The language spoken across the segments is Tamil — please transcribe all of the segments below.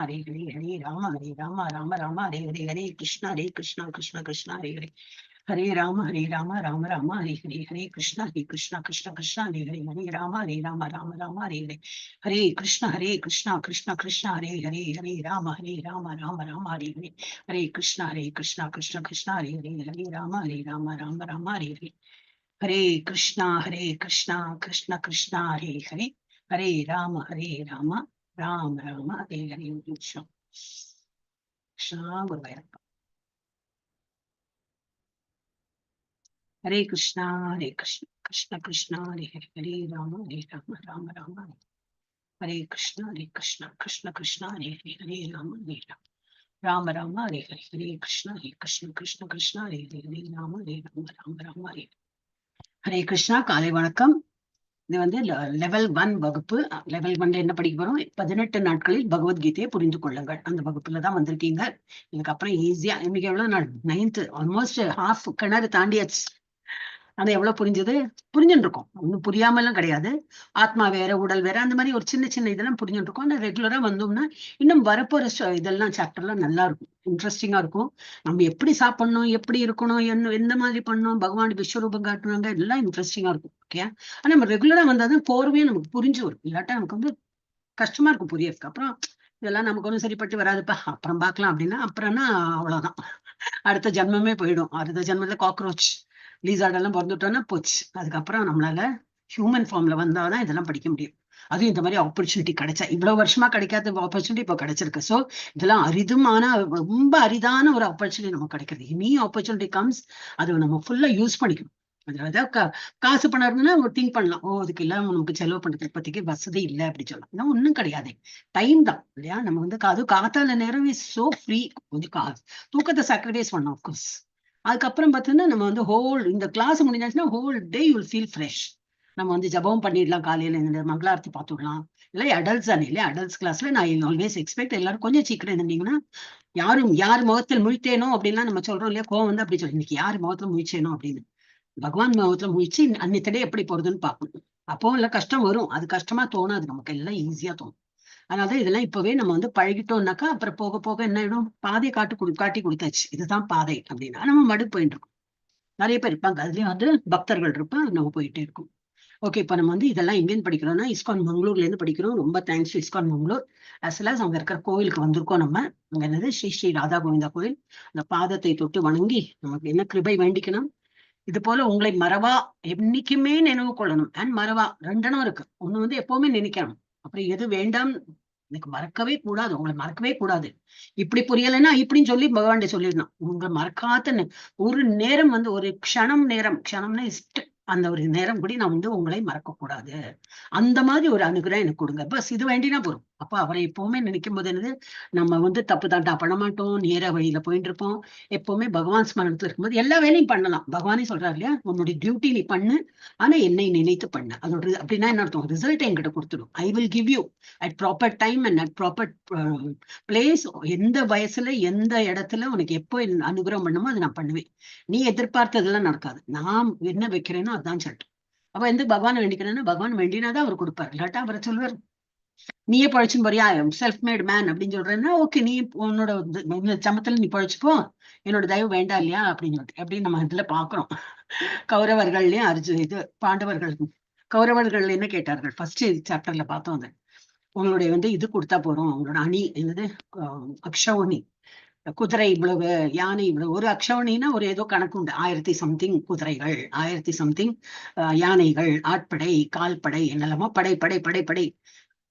हरे राम राम राम हरे कृष्णा कृष्ण कृष्ण हरे राम राम राम हरे कृष्णा कृष्ण कृष्ण हरे राम राम राम हरे कृष्ण कृष्ण कृष्ण हरे राम राम राम हरे कृष्ण कृष्ण कृष्ण हरे राम राम राम हरे कृष्णा कृष्ण कृष्ण हरे हरे राम राम राम हरे हरे कृष्ण कृष्णा गुरुवायूरप्पा हरे कृष्णा कृष्ण कृष्ण हरे हरे राम राम हरे कृष्ण कृष्ण कृष्ण हरे राम राम हरे कृष्ण कृष्ण हरे राम हरे हरे कृष्णा காலை வணக்கம். இது வந்து லெவல் 1 வகுப்பு. லெவல் 1 என்ன படிக்க போறோம்? 18 நாட்களில் பகவத்கீதையை புரிந்து கொள்ளுங்கள். அந்த வகுப்புல தான் வந்திருக்கீங்க. இதுக்கப்புறம் ஈஸியா இன்னைக்கு எவ்வளவு நாள்? 9th, ஆல்மோஸ்ட் ஹாஃப் கிணறு தாண்டியாச்சு. ஆனா எவ்வளவு புரிஞ்சது? புரிஞ்சுட்டு இருக்கோம். ஒன்னும் புரியாமலாம் கிடையாது. ஆத்மா வேற, உடல் வேற, அந்த மாதிரி ஒரு சின்ன சின்ன இதெல்லாம் புரிஞ்சுட்டு இருக்கோம். ஆனா ரெகுலரா வந்தோம்னா இன்னும் வரப்போற இதெல்லாம் சாப்டர்லாம் நல்லா இருக்கும், இன்ட்ரெஸ்டிங்கா இருக்கும். நம்ம எப்படி சாப்பிடணும், எப்படி இருக்கணும், எந்த மாதிரி பண்ணணும், பகவான் விஸ்வரூபம் காட்டுவாங்க, எல்லாம் இன்ட்ரெஸ்டிங்கா இருக்கும். ஓகே. ஆனா நம்ம ரெகுலரா வந்தாதான் கோர்வையா நமக்கு புரிஞ்சு வரும். இல்லாட்டா நமக்கு வந்து கஷ்டமா இருக்கும் புரியறதுக்கு. அப்புறம் இதெல்லாம் நமக்கு ஒன்றும் சரிப்பட்டு வராதுப்பா, அப்புறம் பார்க்கலாம் அப்படின்னா அப்புறம்னா அவ்வளவுதான், அடுத்த ஜென்மமே போயிடும். அடுத்த ஜென்மத்துல காக்ரோச் லீசார்டெல்லாம் பிறந்துட்டோம்னா போச்சு. அதுக்கப்புறம் நம்மளால ஹியூமன் ஃபார்ம்ல வந்தாதான் இதெல்லாம் படிக்க முடியும். அதுவும் இந்த மாதிரி ஆப்பர்ச்சுனிட்டி கிடைச்சா, இவ்வளவு வருஷமா கிடைக்காத ஆப்பர்ச்சுனிட்டி இப்போ கிடைச்சிருக்கு. ஸோ இதெல்லாம் அரிதுமான, ரொம்ப அரிதான ஒரு ஆப்பர்ச்சுனிட்டி நமக்கு கிடைக்கிறது. எனி ஆப்பர்ச்சுனிட்டி கம்ஸ், அதை நம்ம ஃபுல்லா யூஸ் பண்ணிக்கணும். அதாவது காசு பணம் இருந்ததுன்னா திங்க் பண்ணலாம், ஓ அதுக்கு எல்லாம் நமக்கு செலவு பண்றது இப்போதைக்கு வசதி இல்லை அப்படி சொல்லலாம். இன்னும் ஒன்றும் கிடையாது, டைம் தான் இல்லையா. நம்ம வந்து அதுவும் காத்தால நேரம் இஸ் சோ ஃப்ரீ. கொஞ்சம் தூக்கத்தை சாக்ரிஃபைஸ் பண்ணோம் அப்கோர்ஸ். அதுக்கப்புறம் பார்த்தீங்கன்னா நம்ம வந்து இந்த கிளாஸ் முடிஞ்சாச்சுன்னா whole day you will feel fresh. நம்ம வந்து ஜபம் பண்ணிடலாம், காலையில இந்த மங்களாரத்தி பார்த்துடலாம். இல்லை அடல்ட்ஸ் தானே, இல்லையா அடல்ட்ஸ் கிளாஸ்ல நான் ஆல்வேஸ் எக்ஸ்பெக்ட் எல்லாரும் கொஞ்சம் சீக்கிரம் இருந்தீங்கன்னா, யார் முகத்தில் முழித்தேனோ அப்படின்லாம் நம்ம சொல்றோம் இல்லையா, கோவம் வந்து அப்படி சொல்லி இன்னைக்கு யார் முகத்துல முழிச்சேனோ அப்படின்னு பகவான் முகத்துல முழிச்சு அன்னித்தடே எப்படி போறதுன்னு பார்க்கணும். அப்போ இல்ல கஷ்டம் வரும், அது கஷ்டமா தோணாது, நமக்கு எல்லாம் ஈஸியா தோணும். அதனாலதான் இதெல்லாம் இப்பவே நம்ம வந்து பழகிட்டோம்னாக்கா அப்புறம் போக போக என்ன ஆயிடும், பாதையை காட்டி கொடுத்தாச்சு, இதுதான் பாதை அப்படின்னா நம்ம மடுப்பு போயிட்டு இருக்கோம். நிறைய பேர் இருப்பாங்க, அதுலயும் வந்து பக்தர்கள் இருப்பாங்க, நம்ம போயிட்டே இருக்கும். ஓகே. இப்ப நம்ம வந்து இதெல்லாம் எங்கேருந்து படிக்கிறோம்னா இஸ்கான் மங்களூர்ல இருந்து படிக்கிறோம். ரொம்ப thanks ISKCON Mangalore. As well as அங்க இருக்கிற கோவிலுக்கு வந்திருக்கோம். நம்ம அங்க என்னது ஸ்ரீ ஸ்ரீ ராதா கோவிந்தா கோவில். அந்த பாதத்தை தொட்டு வணங்கி நமக்கு என்ன கிருபை வேண்டிக்கணும். இது போல உங்களை மறவா என்னைக்குமே நினைவு கொள்ளணும். அண்ட் மறவா ரெண்டனும் இருக்கு. ஒண்ணு வந்து எப்பவுமே நினைக்கணும், அப்புறம் எது வேண்டாம் எனக்கு மறக்கவே கூடாது, உங்களை மறக்கவே கூடாது. இப்படி புரியலைன்னா இப்படின்னு சொல்லி பகவான் சொல்லிடணும். உங்களை மறக்காத ஒரு நேரம் வந்து ஒரு க்ஷணம்னா அந்த ஒரு நேரம் கூட நான் வந்து உங்களை மறக்க கூடாது. அந்த மாதிரி ஒரு அனுகிரகம் எனக்கு கொடுங்க, பஸ் இது வேண்டினா போறோம். அப்ப அவரை எப்பவுமே நினைக்கும் போது என்னது, நம்ம வந்து தப்பு தாண்டா பண்ண மாட்டோம், நேர வழியில போயிட்டு இருப்போம். எப்பவுமே பகவான் ஸ்மரணத்துல இருக்கும்போது எல்லா வேலையும் பண்ணலாம். பகவானே சொல்றாரு இல்லையா, உன்னுடைய டியூட்டி நீ பண்ணு, ஆனா என்னை நினைத்து பண்ணு. அதோட அப்படின்னா என்ன அர்த்தம், ரிசல்ட் என்கிட்ட கொடுத்துடும். I will give you at proper time and at proper place. எந்த வயசுல எந்த இடத்துல உனக்கு எப்போ அனுகிரகம் பண்ணுமோ அதை நான் பண்ணுவேன். நீ எதிர்பார்த்ததெல்லாம் நடக்காது, நான் என்ன வைக்கிறேனோ அதுதான் சட்டம். அப்ப எந்த பகவான் வேண்டிக்கிறேன்னா பகவான் வேண்டினாதான் அவர் கொடுப்பாரு, இல்லாட்டா அவரை சொல்வார் நீயே பழைச்சுன்னு போறியா, செல்ஃப் மேட் மேன் அப்படின்னு சொல்றேன்னா ஓகே, நீ உன்னோட சமத்துல நீ பழைச்சுப்போ, என்னோட தயவு வேண்டாம் இல்லையா அப்படின்னு சொல்லிட்டு அப்படின்னு நம்ம இதுல பாக்குறோம். கௌரவர்கள்லயும் இது பாண்டவர்கள், கௌரவர்கள் என்ன கேட்டார்கள் ஃபர்ஸ்ட் சாப்டர்ல பார்த்தோம். அது உங்களுடைய வந்து இது கொடுத்தா போறோம், உங்களோட அணி என்னது, அக்ஷௌனி குதிரை இவ்வளவு, யானை இவ்வளவு. ஒரு அக்ஷௌனின்னா ஒரு ஏதோ கணக்கு உண்டு, 1000 சம்திங் குதிரைகள், 1000 சம்திங் யானைகள், ஆட்படை, கால்படை, என்னெல்லாமோ படை படை படை படை.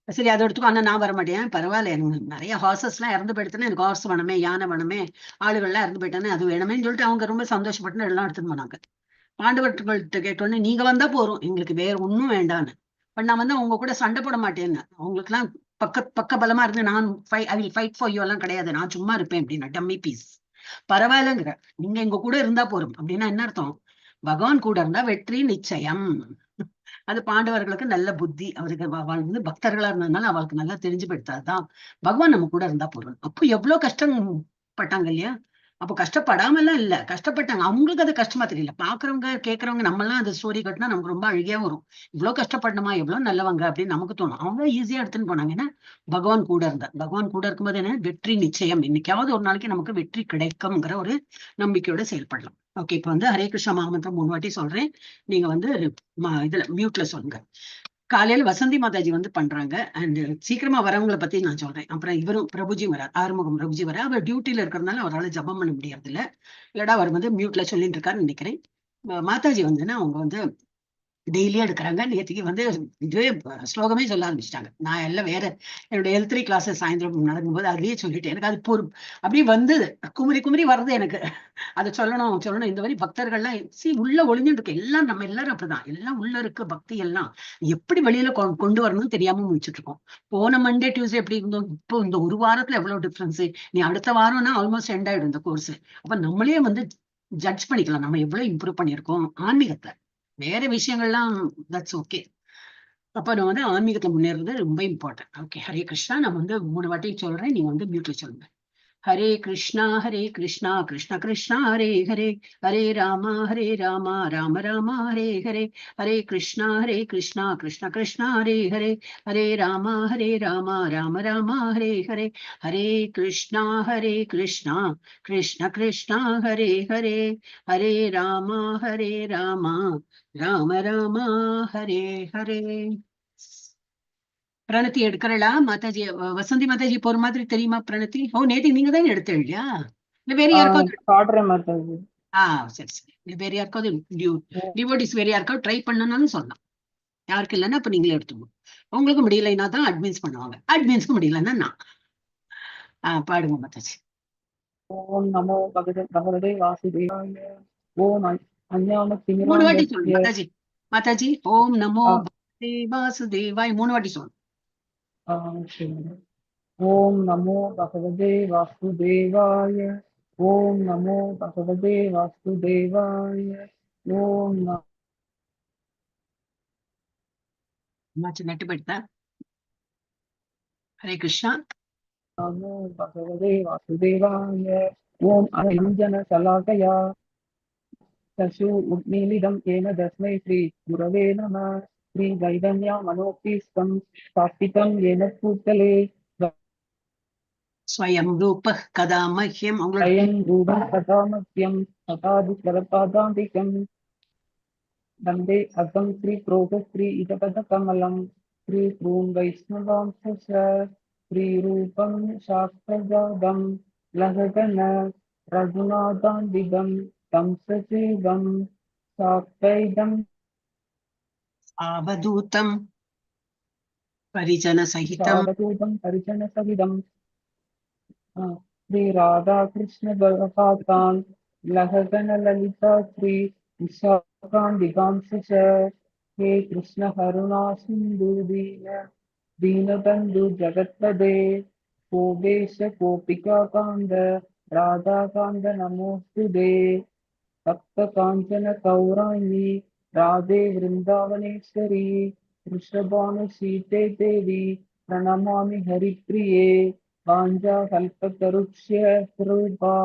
சரி அதை எடுத்துக்கோ. ஆனா நான் வர மாட்டேன், பரவாயில்ல, எனக்கு நிறைய ஹார்சஸ் எல்லாம் இறந்து போயிடுதுன்னா எனக்கு ஹார்ஸ் வேணுமே, யானை வேணுமே, ஆளுகள் எல்லாம் இறந்து போயிட்டானே அது வேணுமேன்னு சொல்லிட்டு அவங்க ரொம்ப சந்தோஷப்பட்டு எல்லாம் எடுத்துட்டு போனாங்க. பாண்டவர்கள்ட்ட கேட்டோன்னே நீங்க வந்தா போறோம், எங்களுக்கு வேற ஒன்னும் வேண்டான்னு. பட் நான் வந்து உங்க கூட சண்டை போட மாட்டேன்னு, அவங்களுக்கு எல்லாம் பக்க பலமா இருந்து நான் I will fight for you எல்லாம் கிடையாது, நான் சும்மா இருப்பேன் அப்படின்னா டம்மி பீஸ். பரவாயில்லங்கிற, நீங்க எங்க கூட இருந்தா போறோம் அப்படின்னா என்ன அர்த்தம், பகவான் கூட இருந்தா வெற்றி நிச்சயம். அது பாண்டவர்களுக்கு நல்ல புத்தி, அவருக்கு அவள் வந்து பக்தர்களா இருந்ததுனால அவளுக்கு நல்லா தெரிஞ்சு போயிடுத்தாதான் பகவான் நம்ம கூட இருந்தா போறோம். அப்போ எவ்வளவு கஷ்டம் பட்டாங்க இல்லையா. அப்போ கஷ்டப்படாம எல்லாம் இல்ல, கஷ்டப்பட்டாங்க. அவங்களுக்கு அது கஷ்டமா தெரியல. பாக்குறவங்க கேட்கறவங்க நம்ம எல்லாம் அந்த ஸ்டோரி கட்டினா நமக்கு ரொம்ப அழுகியா வரும். இவ்வளவு கஷ்டப்படணுமா, எவ்வளவு நல்லவங்க அப்படின்னு நமக்கு தோணும். அவங்க ஈஸியா எடுத்துன்னு போனாங்க. ஏன்னா பகவான் கூட இருந்தார். பகவான் கூட இருக்கும்போது என்ன, வெற்றி நிச்சயம். இன்னைக்காவது ஒரு நாளைக்கு நமக்கு வெற்றி கிடைக்கும்ங்கிற ஒரு நம்பிக்கையோட செயல்படலாம். ஓகே, இப்ப வந்து ஹரே கிருஷ்ண மகாமந்திரம் 3 வாட்டி சொல்றேன். நீங்க வந்து இதுல மியூட்ல சொல்லுங்க. காலையில வசந்தி மாதாஜி வந்து பண்றாங்க. அண்ட் சீக்கிரமா வரவங்களை பத்தி நான் சொல்றேன். அப்புறம் இவரும் பிரபுஜி வரார், ஆறுமுகம் பிரபுஜி வர. அவர் டியூட்டில இருக்கிறதுனால அவரால் ஜபம் பண்ண முடியாது இல்ல. இல்லடா அவர் வந்து மியூட்ல சொல்லிட்டு இருக்காருன்னு நினைக்கிறேன். மாதாஜி வந்துன்னா அவங்க வந்து டெய்லியும் எடுக்கிறாங்க. நேற்றுக்கு வந்து இதுவே ஸ்லோகமே சொல்ல ஆரம்பிச்சிட்டாங்க. நான் எல்லாம் வேற என்னோட L3 கிளாஸஸ் சாயந்தரம் நடக்கும்போது அதுலயே சொல்லிட்டேன். எனக்கு அது அப்படியே வந்து குமரி குமரி வர்றது எனக்கு. அதை சொல்லணும் சொல்லணும். இந்த மாதிரி பக்தர்கள்லாம் உள்ள ஒளிஞ்சுட்டு இருக்கு. எல்லாம் நம்ம எல்லாரும் அப்படிதான். எல்லாம் உள்ள இருக்கு பக்தி எல்லாம். எப்படி வெளியில கொண்டு வரணும்னு தெரியாம முடிச்சுட்டு இருக்கோம். போன மண்டே டியூஸ்டே எப்படி இருந்தோம், இப்போ இந்த ஒரு வாரத்துல எவ்வளவு டிஃபரன்ஸ். நீ அடுத்த வாரம்னா ஆல்மோஸ்ட் எண்ட் ஆயிடும் இந்த கோர்ஸ். அப்ப நம்மளே வந்து ஜட்ஜ் பண்ணிக்கலாம் நம்ம எவ்வளவு இம்ப்ரூவ் பண்ணியிருக்கோம் ஆன்மீகத்தை. வேற விஷயங்கள்லாம் தட்ஸ் ஓகே. அப்ப நான் வந்து ஆன்மீகத்துல முன்னேறது ரொம்ப இம்பார்ட்டன்ட். ஓகே, ஹரே கிருஷ்ணா. நான் வந்து 3 வாட்டி சொல்றேன், நீங்க வந்து மியூட்ல சொல்லுங்க. ஹரே கிருஷ்ணா கிருஷ்ணா கிருஷ்ணா ஹரே ஹரே, ஹரே ராமா ராம ராம ஹரே ஹரே, ஹரே கிருஷ்ணா கிருஷ்ணா கிருஷ்ணா ஹரே ஹரே, ஹரே ராமா ராம ராம ஹரே ஹரே, ஹரே கிருஷ்ணா கிருஷ்ணா கிருஷ்ணா ஹரே ஹரே, ஹரே ராமா ராம ராம ஹரே ஹரே. பிரணத்தி எடுக்கிறளா மாதாஜி? வசந்தி மாதாஜி போற மாதிரி தெரியுமா பிரணத்தி? ஓ, நேத்து நீங்க தான் எடுத்த இல்லையா? இல்ல வேற யாருக்காவது? பாடுறேன் மாதாஜி. சரி சரி. இல்ல வேற யாருக்காவது டிவோட்டிஸ் வேற யாருக்காவது ட்ரை பண்ணனாலும் சொல்லலாம். யாருக்கு இல்லைன்னா அப்ப நீங்களே எடுத்துக்கணும். உங்களுக்கு முடியலைன்னா தான் அட்மின்ஸ் பண்ணுவாங்க. அட்மின்ஸ்க்கு முடியலன்னா நான் பாடுங்க மாதாஜி. ஓம் நமோ பகவதே வாசுதேவாய. ஓம் 3 வாட்டி சொல்லுங்க அஞ்ஞானதிமிராந்தஸ்ய. மாதாஜி. மாதாஜி, ஓம் நமோ பகவதே வாசுதேவாய் 3 வாட்டி சொல்லுங்க. ஓம் நமோ பகவதே வாசுதேவாய. ஓம் நமோ பகவதே வாசுதேவாய. ஓம் நட்டு போயிட்டா? ஹரே கிருஷ்ணா. நமோ பகவதே வாசுதேவாய. ஓம் அனஞ்சன சலாகயா சசு உக்மீலிதம் ஏன தஸ்மை ஸ்ரீ குரவே நம. ஸ்ரீ கைதன்யா மனோபீஸ்தம் ஸ்தாபிதம் ஏன பூத்தலே ஸ்வயம் ரூப கதா மஹ்யம். அவங்களோட அயம் ரூபம் கதாமத்யம் சதாதிகரபாதாந்திகம் வந்தே அகம் ஸ்ரீ புரோகஸ்ரீ இதபத கமலம் ஸ்ரீ ப்ரூன் வைஷ்ணவாம்ச ஸ்ரீ ரூபம் சாஸ்திரஜாதம் லககன ரகுநாதாந்திகம் தம் சஜீவம் சாக்கைதம் அவதூதம் பரிஜன சகிதம் சாவதூதம் பரிஜன சகிதம் श्री राधा कृष्ण बलपातान लहगन ललिता श्री विशाखांबिकांश हे कृष्ण करुणा सिंधु दीनबंधु जगत्पदे गोपेश गोपिका कांद राधा कांद नमोस्तुते भक्त कांचन कौराणी राधे वृंदावनेश्वरी वृषभानुशीते देवी प्रणमामि हरिप्रिये वाञ्छा कल्पतरुक्ष्य कृपा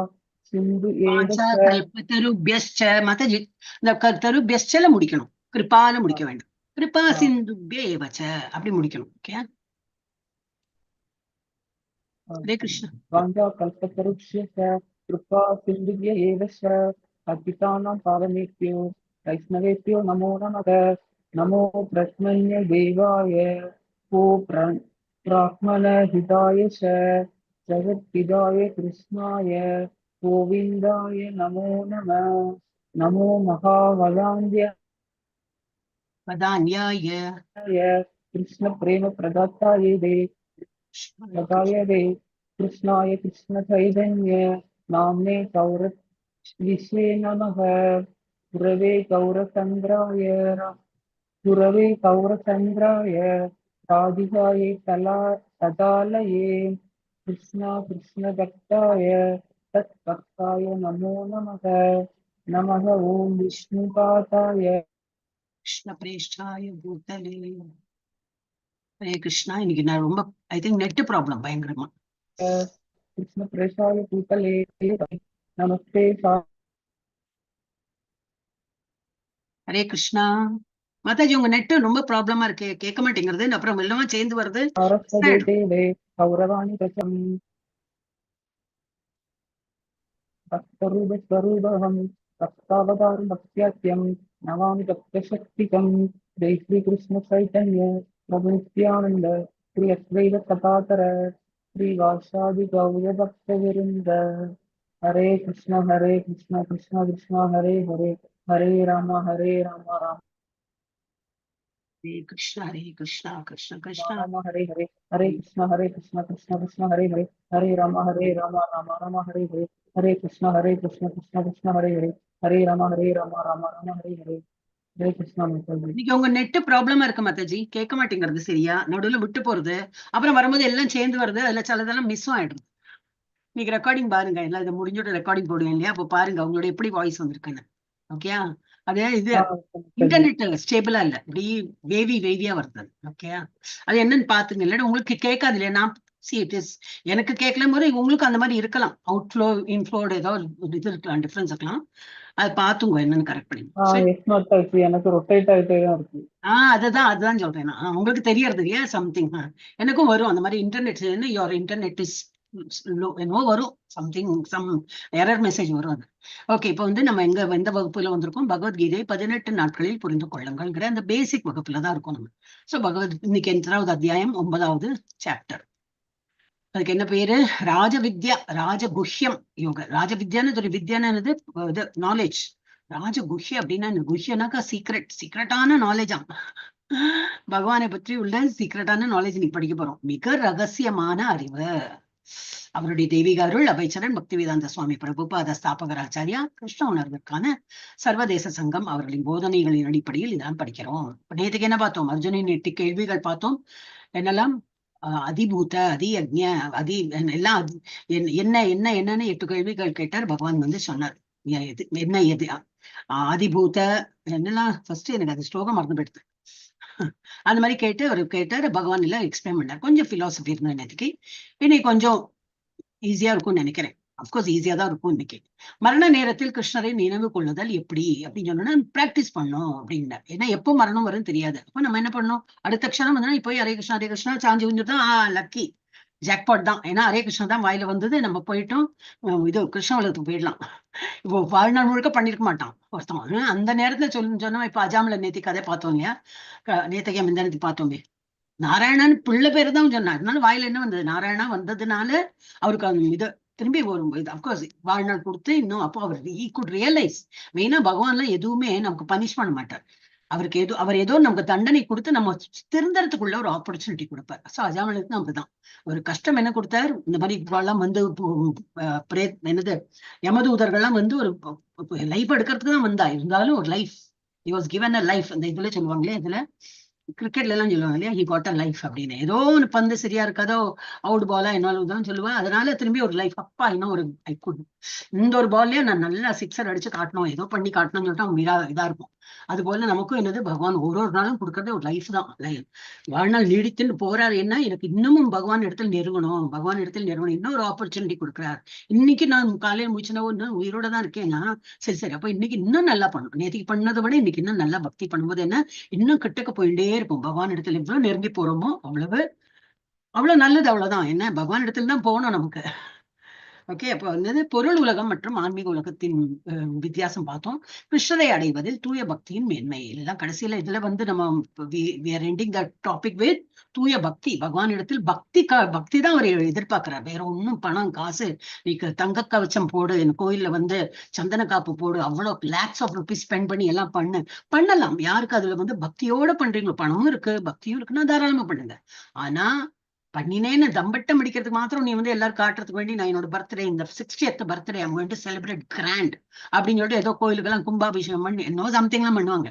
सिन्धु एव च கல்பதருபியஸ்ச. மாதாஜி, இந்த தருபியஸ்சல முடிக்கணும், கிருபால முடிக்க வேண்டும். கிருபா சிந்துபிய ஏவச்ச அப்படி முடிக்கணும். ஓகே, ஹரே கிருஷ்ணா. वाञ्छा कल्पतरुक्ष्य कृपा सिन्धु एव च पतितानां पावनेभ्यो वैष्णवेभ्यो नमो नमः. नमो ब्रह्मण्य देवाय को ब्राह्मण हिताय च जगद्पिताय कृष्णाय गोविन्दाय नमो नमः. नमो महावलान्द्याय வதான்யாய कृष्ण प्रेम प्रदाताय दे कृष्णाय कृष्ण चैतन्य नाम्ने गौर विश्वे नमः. गुरवे गौरचन्द्राय गुरवे गौरचन्द्राय राधिकायै तदालये कृष्ण कृष्ण भक्ताय तत्भक्ताय नमो नमः. नमः ओम विष्णुपादाय கிருஷ்ண பிரேஷ்டாய பூதலே. ஹரே கிருஷ்ணா. இன்னைக்கு நான் ரொம்ப ஐ திங்க் நெட் ப்ராப்ளம் பயங்கரமா. कृष्ण प्रेषाय भूतले नमस्ते ஹரே கிருஷ்ணா. மாதாஜி உங்க நெட் ரொம்ப ப்ராப்ளமா இருக்கு, கேட்க மாட்டேங்கிறது, அப்புறம் எல்லாமே சேர்ந்து வருது. सारस्वते देवे गौरवाणि प्रचम् तत्स्वरूपस्वरूपहं तत्तावतारं भक्त्याख्यं नमामि तत्त्वशक्तिकं जय श्रीकृष्ण चैतन्य प्रभु नित्यानन्द श्री अद्वैत कथातर श्रीवासादि गौरभक्तवृन्द हरे कृष्ण कृष्ण कृष्ण हरे हरे हरे राम राम ஹரே கிருஷ்ணா கிருஷ்ண கிருஷ்ணா राम हरे हरे हरे कृष्ण कृष्ण कृष्ण हरे हरे हरे राम राम हरे हरे हरे कृष्ण कृष्ण कृष्ण हरे हरे हरे राम राम हरे हरे हरे कृष्णा माता जी இன்னைக்கு உங்க நெட் ப்ராப்ளமா இருக்கு மாதாஜி, கேட்க மாட்டேங்கிறது சரியா, நடுவுல விட்டு போறது, அப்புறம் வரும்போது எல்லாம் சேர்ந்து வருது, அதுல சிலதெல்லாம் மிஸ் ஆயிடுது. இன்னைக்கு ரெக்கார்டிங் பாருங்க, எல்லாம் இதை முடிஞ்சோட ரெக்கார்டிங் போடுவேன் இல்லையா, அப்போ பாருங்க உங்களோட எப்படி வாய்ஸ் வந்திருக்குன்னு. ஓகே, அது இது हाँ माता जी இன்டர்நெட் ஸ்டேபிளா இல்ல, இப்படி வேவியா வருது. ஓகே, அது என்னன்னு பாத்துங்க, இல்லைன்னா உங்களுக்கு கேட்காது இல்லையா. நான் எனக்கு கேட்கல போது உங்களுக்கு அந்த மாதிரி இருக்கலாம், அவுட்ஃப்ளோ இன்ஃப்ளோட ஏதோ ஒரு இது இருக்கலாம், டிஃபரன்ஸ் இருக்கலாம். அது பாத்துங்க என்னன்னு கரெக்ட் பண்ணி. हाँ यस माता जी எனக்கு ரொட்டேட் ஆயிட்டே தான் இருக்கு அதுதான் சொல்றேன் நான். உங்களுக்கு தெரியறது இல்லையா சம்திங், எனக்கும் வரும் அந்த மாதிரி. இன்டர்நெட் யுவர் இன்டர்நெட் இஸ் என்னவோ வரும், சம்திங் சம் எரர் மெசேஜ் வரும் அது. ஓகே, இப்போ வந்து நம்ம எந்த வகுப்புல வந்திருக்கோம், பகவத்கீதை 18 நாட்களில் புரிந்து கொள்ளுங்கள்ங்கிற அந்த பேசிக் வகுப்புல தான் இருக்கும் நம்ம. சோ இன்னைக்கு எத்தனாவது அத்தியாயம்? 9வது சாப்டர். அதுக்கு என்ன பேரு? ராஜவித்யா, ராஜகுஹ்யம் யோக. ராஜவித்யான்னு ஒரு வித்யானது இது நாலேஜ். ராஜகுஹ்ய அப்படின்னா குஹ்யனாக்கா சீக்ரெட்டான நாலேஜா, பகவானை பற்றி உள்ள சீக்ரெட்டான நாலேஜ் நீ படிக்க போறோம். மிக ரகசியமான அறிவு. அவருடைய தெய்வீக அருள் அபைச்சரன் பக்திவேதாந்த சுவாமி பிரபுபாத ஸ்தாபகர் ஆச்சாரியா கிருஷ்ண உணர்விற்கான சர்வதேச சங்கம் அவர்களின் போதனைகளின் அடிப்படையில் இதான் படிக்கிறோம். நேற்றுக்கு என்ன பார்த்தோம்? அர்ஜுனின் 8 கேள்விகள் பார்த்தோம். என்னெல்லாம்? அதிபூத, அதி யஜ்ஞ, அதி எல்லாம் என்னன்னு 8 கேள்விகள் கேட்டார். பகவான் வந்து சொன்னார் என்ன எது ஆதிபூத என்னெல்லாம். ஃபர்ஸ்ட் எனக்கு அது ஸ்லோகம் மறந்து போயிடுது. அந்த மாதிரி கேட்டாரு பகவான் எல்லாம் எக்ஸ்பிளைன் பண்ணார். கொஞ்சம் பிலாசபி இருந்தது நேற்றுக்கு. இன்னைக்கு கொஞ்சம் ஈஸியா இருக்கும்னு நினைக்கிறேன். அப்கோர்ஸ் ஈஸியா தான் இருக்கும் இன்னைக்கு. மரண நேரத்தில் கிருஷ்ணரை நினைவு கொள்ளுதல் எப்படி அப்படின்னு சொன்னா பிராக்டிஸ் பண்ணோம் அப்படின்னா. ஏன்னா எப்போ மரணம் வரும்னு தெரியாது. அப்ப நம்ம என்ன பண்ணோம்? அடுத்த க்ஷணம் வந்து போய் ஹரே கிருஷ்ணா சாஞ்சி விழுந்துட்டோம், லக்கி ஜாக்பாட் தான். ஏன்னா ஹரே கிருஷ்ணா தான் வாயில வந்தது, நம்ம போயிட்டோம், இது கிருஷ்ண உலகத்துக்கு போயிடலாம். இப்போ வாழ்நாள் முழுக்க பண்ணிருக்க மாட்டான் ஒருத்தவன். அந்த நேரத்துல சொன்னா இப்ப அஜாமில நேத்தி கதை பார்த்தோம் இல்லையா, நேத்தைக்கே முந்தானத்தி பார்த்தோமே. நாராயணன் பிள்ளை பேரு தான் சொன்னார். அதனால வாயில என்ன வந்தது? நாராயணா வந்ததுனால அவருக்கு அந்த இது திரும்பி வரும். அப்கோர்ஸ் வாழ்நாள் கொடுத்து இன்னும் அப்போ அவர் குட் ரியலைஸ். மெயினா பகவான்லாம் எதுவுமே நமக்கு பனிஷ் பண்ண மாட்டார். அவர் ஏதோ நமக்கு தண்டனை கொடுத்து நம்ம திருந்தறதுக்குள்ள ஒரு ஆப்பர்ச்சுனிட்டி கொடுப்பார். சோ அஜாமலுக்கு அப்படிதான் ஒரு கஷ்டம் என்ன கொடுத்தார். இந்த மாதிரி எல்லாம் வந்து என்னது யமதூதர்கள்லாம் வந்து ஒரு லைஃப் எடுக்கிறதுக்கு தான் வந்தா. இருந்தாலும் ஒரு life was given a life. அந்த இதுல சொல்லுவாங்களே, இதுல கிரிக்கெட்ல எல்லாம் சொல்லுவாங்க இல்லையா, ஹி காட் அ லைஃப் அப்படின்னு. ஏதோ ஒன்று பந்து சரியா இருக்காதோ, அவுட் பாலா என்னாலும் சொல்லுவேன். அதனால திரும்பி ஒரு லைஃப். அப்பா இன்னும் ஒரு இந்த ஒரு பால்லயே நான் நல்லா சிக்ஸர் அடிச்சு காட்டணும், ஏதோ பண்ணி காட்டணும்னு சொல்லிட்டு அவங்க இதா இருக்கும். அது போல நமக்கும் என்னது, பகவான் ஒரு நாளும் கொடுக்கறது ஒரு லைஃப் தான். வாழ்நாள் நீடித்துன்னு போறாரு. என்ன எனக்கு இன்னமும் பகவான் இடத்துல நெருங்கணும், இன்னொரு ஆப்பர்ச்சுனிட்டி கொடுக்குறாரு. இன்னைக்கு நான் காலையில் முடிச்சுனா இன்னும் உயிரோட தான் இருக்கேன்னா, சரி அப்ப இன்னைக்கு இன்னும் நல்லா பண்ணணும். நேற்றுக்கு பண்ணதை விட இன்னைக்கு இன்னும் நல்லா பக்தி பண்ணும்போது என்ன, இன்னும் கிட்டக்க போயிட்டே இருப்போம். பகவான் இடத்துல எவ்வளவு நெருங்கி போறோமோ அவ்வளவு நல்லது. அவ்வளவுதான். என்ன, பகவான் இடத்துல தான் போகணும் நமக்கு. ஓகே, அப்போ வந்து பொருள் உலகம் மற்றும் ஆன்மீக உலகத்தின் வித்தியாசம் பார்த்தோம். கிருஷ்ணரை அடைவதில் தூய பக்தியின் மேன்மை. எல்லாம் கடைசியில இதுல வந்து நம்ம எண்டிங் த டாபிக் வித் தூய பக்தி. பகவான் இடத்தில் பக்தி தான் அவர் எதிர்பார்க்கிறார். வேற ஒன்னும் பணம் காசு, நீக்கு தங்க கவச்சம் போடு, கோயில்ல வந்து சந்தன காப்பு போடு, அவ்வளவு லேக்ஸ் ஆஃப் ருபீஸ் ஸ்பெண்ட் பண்ணி எல்லாம் பண்ணலாம். யாருக்கு அதுல வந்து பக்தியோட பண்றீங்களோ, பணமும் இருக்கு பக்தியும் இருக்குன்னா தாராளமா பண்ணுங்க. ஆனா பண்ணினேன்னு தம்பட்டம் அடிக்கிறதுக்கு மாத்திரம் நீ வந்து எல்லாரும் காட்டுறதுக்கு வேண்டி, நான் என்னோட பர்த்டே, இந்த 60th birthday I'm going to celebrate grand அப்படின்னு சொல்லிட்டு ஏதோ கோயிலுக்கெல்லாம் கும்பாபிஷேகம் பண்ணி என்னோ சம்திங் எல்லாம் பண்ணுவாங்க.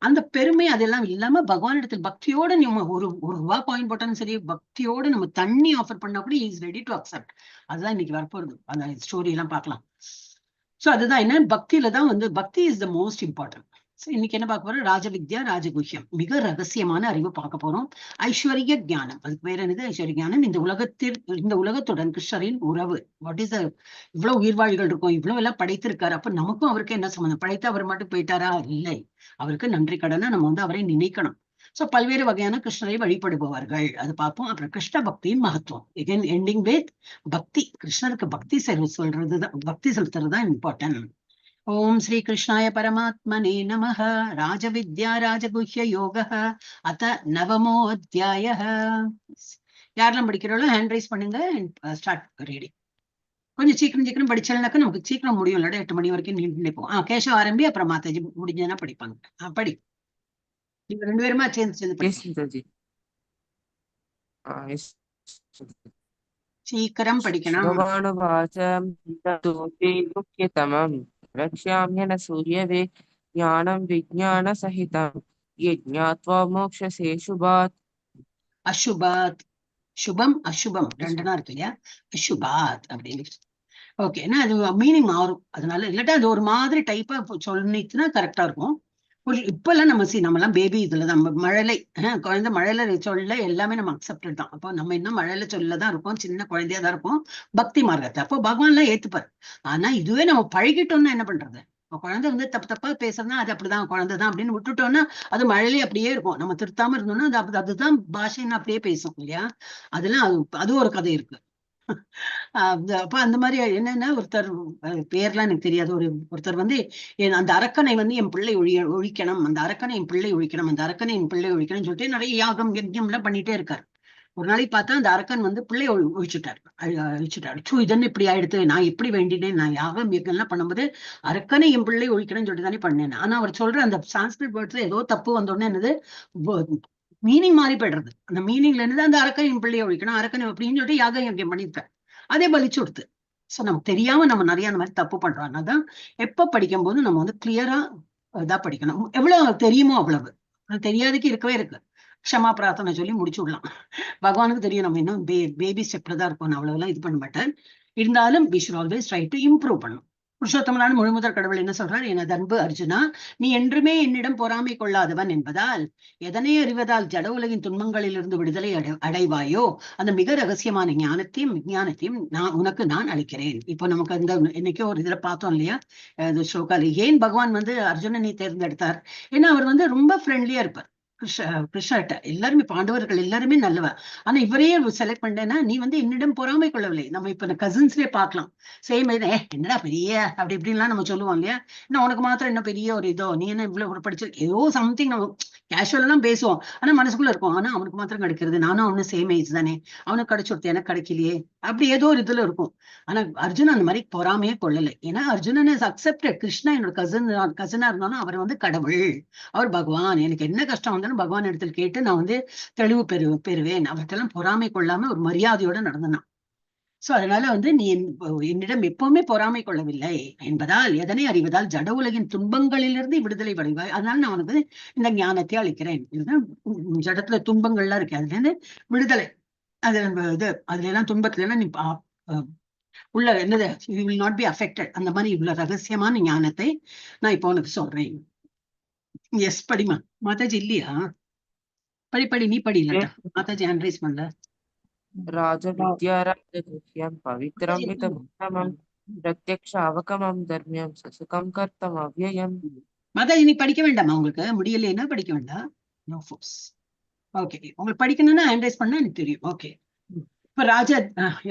அந்த பெருமை அதெல்லாம் இல்லாம பகவான் இடத்துல பக்தியோட நம்ம ஒரு ரூபா காயின் போட்டாலும் சரி, பக்தியோட நம்ம தண்ணி ஆஃபர் பண்ணா கூட இஸ் ரெடி டு அக்செப்ட். அதுதான் இன்னைக்கு வரப்போகுது. அந்த ஸ்டோரி எல்லாம் பார்க்கலாம். சோ அதுதான் என்ன, பக்தியில தான் வந்து பக்தி இஸ் த மோஸ்ட் இம்பார்ட்டன்ட். இன்னைக்கு என்ன பார்க்க போறோம்? ராஜவித்யா ராஜகுஹ்யம், மிக ரகசியமான அறிவு பார்க்க போறோம். ஐஸ்வர்ய ஞானம், அதுக்கு பேர் என்னது? ஐஸ்வர்ய ஞானம். இந்த உலகத்துடன் கிருஷ்ணரின் உறவு. வாட் இஸ் இவ்வளவு உயிர்வாழிகள் இருக்கும், இவ்வளவு எல்லாம் படைத்திருக்காரு. அப்ப நமக்கும் அவருக்கு என்ன சம்பந்தம்? படைத்து அவர் மட்டும் போயிட்டாரா? இல்லை, அவருக்கு நன்றி கடனா நம்ம வந்து அவரை நினைக்கணும். சோ பல்வேறு வகையான கிருஷ்ணரை வழிபடுபவர்கள், அது பார்ப்போம். அப்புறம் கிருஷ்ண பக்தியின் மகத்துவம், எகைன் எண்டிங் வித் பக்தி. கிருஷ்ணருக்கு பக்தி சொல்றதுதான், பக்தி செலுத்துறதுதான் இம்பார்ட்டன்ட். ஓம் ஸ்ரீ கிருஷ்ணாய பரமாத்மனே நமः. ராஜவித்யா ராஜகுஹ்ய யோகः அத நவமோ அத்தியாயः. யாரெல்லாம் படிக்கிறோம் ஹேண்ட் ரைஸ் பண்ணுங்க. Start reading. கொஞ்சம் சீக்கிரம் படிச்சாலும்னாக்கா நமக்கு சீக்கிரம் முடியும். இல்லாட 8 மணி வரைக்கும் நினைப்போம். கேசவ ஆரம்பி, அப்புறம் மாதாஜி முடிஞ்சதுன்னா படிப்பாங்க. படி. நீங்க 2 பேருமா சேர்ந்து படிங்க. சீக்கிரம் படிக்கணும். ரக்ஷ்யாம்யன சூரியவே ஞானம் விஜ்ஞான சகிதம் யஜ்ஞாத்வா மோக்ஷசே சுபாத். அசுபாத், சுபம் அசுபம் 2 நாள் இருக்கு இல்லையா? அசுபாத் அப்படின்னு. ஓகே, ஏன்னா அது மீனிங் மாறும். அதனால இல்லாட்டா அது ஒரு மாதிரி டைப்பா சொல்லிச்சுன்னா கரெக்டா இருக்கும். இப்ப எல்லாம் நம்ம எல்லாம் பேபி இதுல நம்ம மழலை குழந்தை மழலை சொல்ல எல்லாமே நம்ம அக்செப்டட் தான். அப்போ நம்ம இன்னும் மழலை சொல்லதான் இருப்போம், சின்ன குழந்தையா தான் இருப்போம் பக்தி மார்க்கத்தை. அப்போ பகவான் எல்லாம் ஏத்துப்பாரு. ஆனா இதுவே நம்ம பழகிட்டோம்னா என்ன பண்றது? குழந்தை வந்து தப்பா பேசுறதுனா அது அப்படிதான், குழந்தைதான் அப்படின்னு விட்டுட்டோம்னா அது மழலை அப்படியே இருக்கும். நம்ம திருத்தாம இருந்தோம்னா அதுதான் பாஷைன்னு அப்படியே பேசும் இல்லையா? அதெல்லாம் அது ஒரு கதை இருக்கு. அப்ப அந்த மாதிரி என்னன்னா, ஒருத்தர் பேர்லாம் எனக்கு தெரியாது, ஒருத்தர் வந்து அந்த அரக்கனை வந்து என் பிள்ளை ஒழிக்கணும், அந்த அரக்கனை என் பிள்ளை ஒழிக்கணும், அந்த அரக்கனை என் பிள்ளை ஒழிக்கணும்னு சொல்லிட்டு நிறைய யாகம் யஜ்யம் எல்லாம் பண்ணிட்டே இருக்காரு. ஒரு நாளைக்கு பார்த்தா அந்த அரக்கன் வந்து பிள்ளை ஒழிச்சுட்டாரு. இதன்னு இப்படி ஆயிடுத்து, நான் எப்படி வேண்டினேன், நான் யாகம் யஜ்யம் எல்லாம் பண்ணும்போது அரக்கனை என் பிள்ளை ஒழிக்கணும்னு சொல்லிட்டு தானே பண்ணேன். ஆனா அவர் சொல்ற அந்த சான்ஸ்கிரிட் வேர்ட்ஸ்ல ஏதோ தப்பு வந்தோடனே என்னது மீனிங் மாறி போயிடுறது. அந்த மீனிங்ல என்னது, அந்த அரக்கனை என் பிள்ளையை ஒழிக்கணும், அரக்கனை அப்படின்னு சொல்லிட்டு யாகம் யஜ்யம் பண்ணிருப்பேன். அதே பலிச்சு கொடுத்து. சோ நமக்கு தெரியாம நம்ம நிறைய அந்த மாதிரி தப்பு பண்றோம். அதனாலதான் எப்ப படிக்கும் போது நம்ம வந்து கிளியரா இதா படிக்கணும். எவ்வளவு தெரியுமோ அவ்வளவு. தெரியாதுக்கு இருக்கவே இருக்கு. க்ஷமா பிரார்த்தனை சொல்லி முடிச்சு விடலாம். பகவானுக்கு தெரியும் நம்ம இன்னும் பேபி ஸ்டெப்ல தான் இருக்கோம். அவ்வளவு எல்லாம் இது பண்ண மாட்டேன். இருந்தாலும் we should always try to improve பண்ணும். புருஷோத்தமனான முழுமுதற் கடவுள் என்ன சொல்றார்? எனது அன்பு அர்ஜுனா, நீ என்றுமே என்னிடம் பொறாமை கொள்ளாதவன் என்பதால் எதனை அறிவதால் ஜட உலகின் துன்பங்களிலிருந்து விடுதலை அடைவாயோ அந்த மிக ரகசியமான ஞானத்தையும் விஞ்ஞானத்தையும் நான் அளிக்கிறேன். இப்போ நமக்கு அந்த என்னைக்கோ ஒரு இதுல பார்த்தோம் இல்லையா, ஸ்லோகால ஏன் பகவான் வந்து அர்ஜுனனை தேர்ந்தெடுத்தார்? ஏன்னா அவர் வந்து ரொம்ப ஃப்ரெண்ட்லியா இருப்பார் கிருஷ்ணர்கிட்ட. எல்லாருமே பாண்டவர்கள் எல்லாருமே நல்லவன். ஆனா இவரையே செலக்ட் பண்ணேன்னா, நீ வந்து என்னிடம் பொறாமை கொள்ளவில்லை. நம்ம இப்ப கசின்ஸ்லயே பார்க்கலாம். சேம் என்னடா பெரிய அப்படி இப்படின்லாம் நம்ம சொல்லுவோம் இல்லையா? இன்னும் உனக்கு மாத்திரம் என்ன பெரிய ஒரு இதோ, நீ என்ன இவ்வளவு படிச்சு ஏதோ சம்திங் நம்ம கேஷுவலா தான் பேசுவோம். ஆனா மனசுக்குள்ள இருக்கும். ஆனா அவனுக்கு மாத்திரம் கிடைக்கிறது, நானும் அவனு சேம் ஏஜ் தானே, அவனுக்கு கிடைச்சுடுத்து எனக்கு கிடைக்கலையே, அப்படி ஏதோ ஒரு இதுல இருக்கும். ஆனா அர்ஜுன் அந்த மாதிரி பொறாமையே கொள்ளலை. ஏன்னா அர்ஜுனன் இஸ் அக்செப்டட். கிருஷ்ணா என்னோட கசினா இருந்தாலும் அவர் வந்து கடவுள், அவர் பகவான். எனக்கு என்ன கஷ்டம் வந்தாலும் பகவான் இடத்துல கேட்டு நான் வந்து தெளிவு பெறுவேன். அவர்கிட்ட பொறாமை கொள்ளாம ஒரு மரியாதையோட நடந்தான். சோ அதனால வந்து நீ என்னிடம் எப்பவுமே பொறாமை கொள்ளவில்லை என்பதால் எதனை அறிவதால் ஜட உலகின் துன்பங்களிலிருந்து விடுதலை அடைவாய். அதனால நான் உனக்கு இந்த ஞானத்தை அளிக்கிறேன். இதுதான் ஜடத்துல துன்பங்கள்லாம் இருக்கு, அதுல இருந்து விடுதலை. அதுல எல்லாம் துன்பத்துல எல்லாம் நீ உள்ள என்னது, you will not be affected. அந்த மாதிரி இவ்வளவு ரகசியமான ஞானத்தை நான் இப்போ உனக்கு சொல்றேன். எஸ் படிமா. மாதாஜி இல்லையா? படி நீ படி. இல்ல மாதாஜி ஹேண்ட் ரைஸ் பண்ணல. ராஜவித்யா ராஜகுஹ்யம் பவித்ரம் விதமுத்தமம் பிரத்யக்ஷாவகமம் தர்மியம் சசுகம் கர்த்தம் அவ்யயம். மாதாஜி நீ படிக்க வேண்டாமா? உங்களுக்கு முடியலைன்னா படிக்க வேண்டாம். No force. ஓகே, உங்களுக்கு படிக்கணும்னா ஹேண்ட் ரைஸ் பண்ணா எனக்கு தெரியும். ஓகே, இப்ப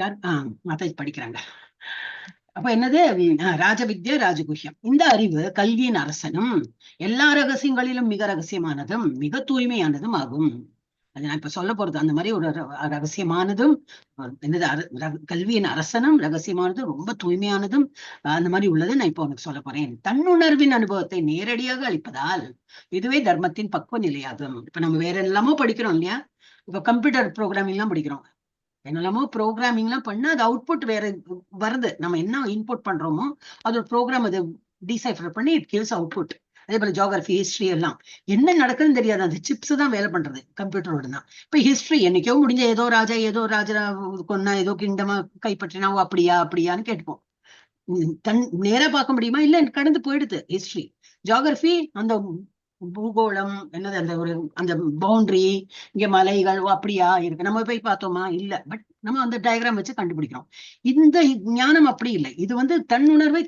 யார் மாதாஜி படிக்கிறாங்க. அப்ப என்னது? ராஜவித்யா ராஜகுஹ்யம். இந்த அறிவு கல்வியின் அரசனும் எல்லா ரகசியங்களிலும் மிக ரகசியமானதும் மிக தூய்மையானதும் ஆகும். அது நான் இப்ப சொல்ல போறது அந்த மாதிரி ஒரு ரகசியமானதும் என்னது, கல்வியின் அரசனும் ரகசியமானதும் ரொம்ப தூய்மையானதும் அந்த மாதிரி உள்ளது நான் இப்ப உனக்கு சொல்ல போறேன். தன்னுணர்வின் அனுபவத்தை நேரடியாக அளிப்பதால் இதுவே தர்மத்தின் பக்குவ நிலையாகும். இப்ப நம்ம வேற எல்லாமோ படிக்கிறோம் இல்லையா? இப்ப கம்ப்யூட்டர் ப்ரோக்ராமிங் எல்லாம் படிக்கிறோம். என்னெல்லாமோ ப்ரோக்ராமிங் எல்லாம் பண்ணா அது அவுட்புட் வேற வருது. நம்ம என்ன இன்புட் பண்றோமோ அது ஒரு ப்ரோக்ராம் அதை டிசைஃபர் பண்ணி இட் கிவ்ஸ் அவுட்புட். அதே போல ஜியோகிராஃபி, ஹிஸ்டரி எல்லாம் என்ன நடக்குதுன்னு தெரியாது, அந்த சிப்ஸ் தான் வேலை பண்றது கம்ப்யூட்டரோட தான். இப்ப ஹிஸ்டரி என்னைக்கோ முடிஞ்ச ஏதோ ராஜா கொன்னா, ஏதோ கிங்டமா கைப்பற்றினா அப்படியான்னு கேட்டுப்போம். நேரா பார்க்க முடியுமா? இல்ல கடந்து போயிடுது ஹிஸ்டரி. ஜியாகிரபி அந்த பூகோளம் என்னது அந்த ஒரு அந்த பவுண்டரி, இங்க மலைகள் அப்படியா இருக்கு, நம்ம போய் பார்த்தோமா இல்ல, பட் நம்ம அந்த டயக்ராம் வச்சு கண்டுபிடிக்கிறோம். இந்த ஞானம் அப்படி இல்லை. இது வந்து தன்னுணர்வை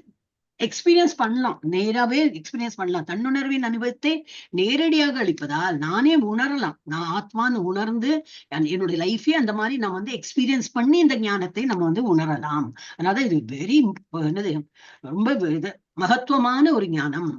எக்ஸ்பீரியன்ஸ் பண்ணலாம், நேராவே எக்ஸ்பீரியன்ஸ் பண்ணலாம். தன்னுணர்வின் அனுபவத்தை நேரடியாக அளிப்பதால் நானே உணரலாம். நான் ஆத்மான்னு உணர்ந்து என்னுடைய லைஃபே அந்த மாதிரி நம்ம வந்து எக்ஸ்பீரியன்ஸ் பண்ணி இந்த ஞானத்தை நம்ம வந்து உணரலாம். அதனால இது வெரி என்னது ரொம்ப இது மகத்துவமான ஒரு ஞானம்.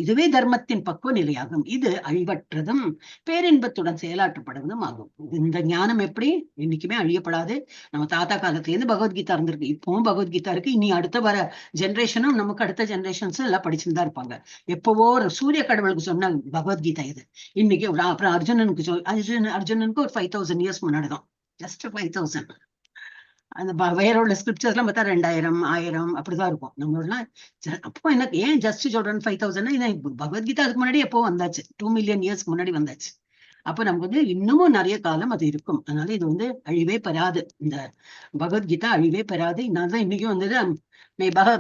இதுவே தர்மத்தின் பக்குவ நிலையாகும். இது அழிவற்றதும் பேரின்பத்துடன் செயலாற்றப்படுவதும் ஆகும். இந்த ஞானம் எப்படி என்னைக்குமே அழியப்படாது. நம்ம தாத்தா காலத்துல இருந்து பகவத்கீதா இருந்திருக்கு, இப்பவும் பகவத்கீதா இருக்கு. இனி அடுத்த வர ஜென்ரேஷனும் நமக்கு அடுத்த ஜென்ரேஷன்ஸும் எல்லாம் படிச்சுட்டு தான் இருப்பாங்க. எப்பவோ ஒரு சூரிய கடவுளுக்கு சொன்ன பகவத்கீதா இது. இன்னைக்கு அப்புறம் அர்ஜுனனுக்கு அர்ஜுனனுக்கு ஒரு 5000 இயர்ஸ் முன்னாடி தான், ஜஸ்ட் 5000. அந்த வேரோட ஸ்கிரிப்சர்ஸ் எல்லாம் பார்த்தா 2000 1000 அப்படிதான் இருக்கும். நம்மளோட அப்போ எனக்கு ஏன் ஜஸ்ட் சொல்றேன் 5000, பகவத்கீதா அதுக்கு முன்னாடி எப்போ வந்தாச்சு, 2 மில்லியன் இயர்ஸ்க்கு முன்னாடி வந்தாச்சு. அப்ப நமக்கு வந்து இன்னமும் நிறைய காலம் அது இருக்கும். அதனால இது வந்து அழிவே பெறாது. இந்த பகவத்கீதா அழிவே பெறாது. இதனாலதான் இன்னைக்கும் வந்தது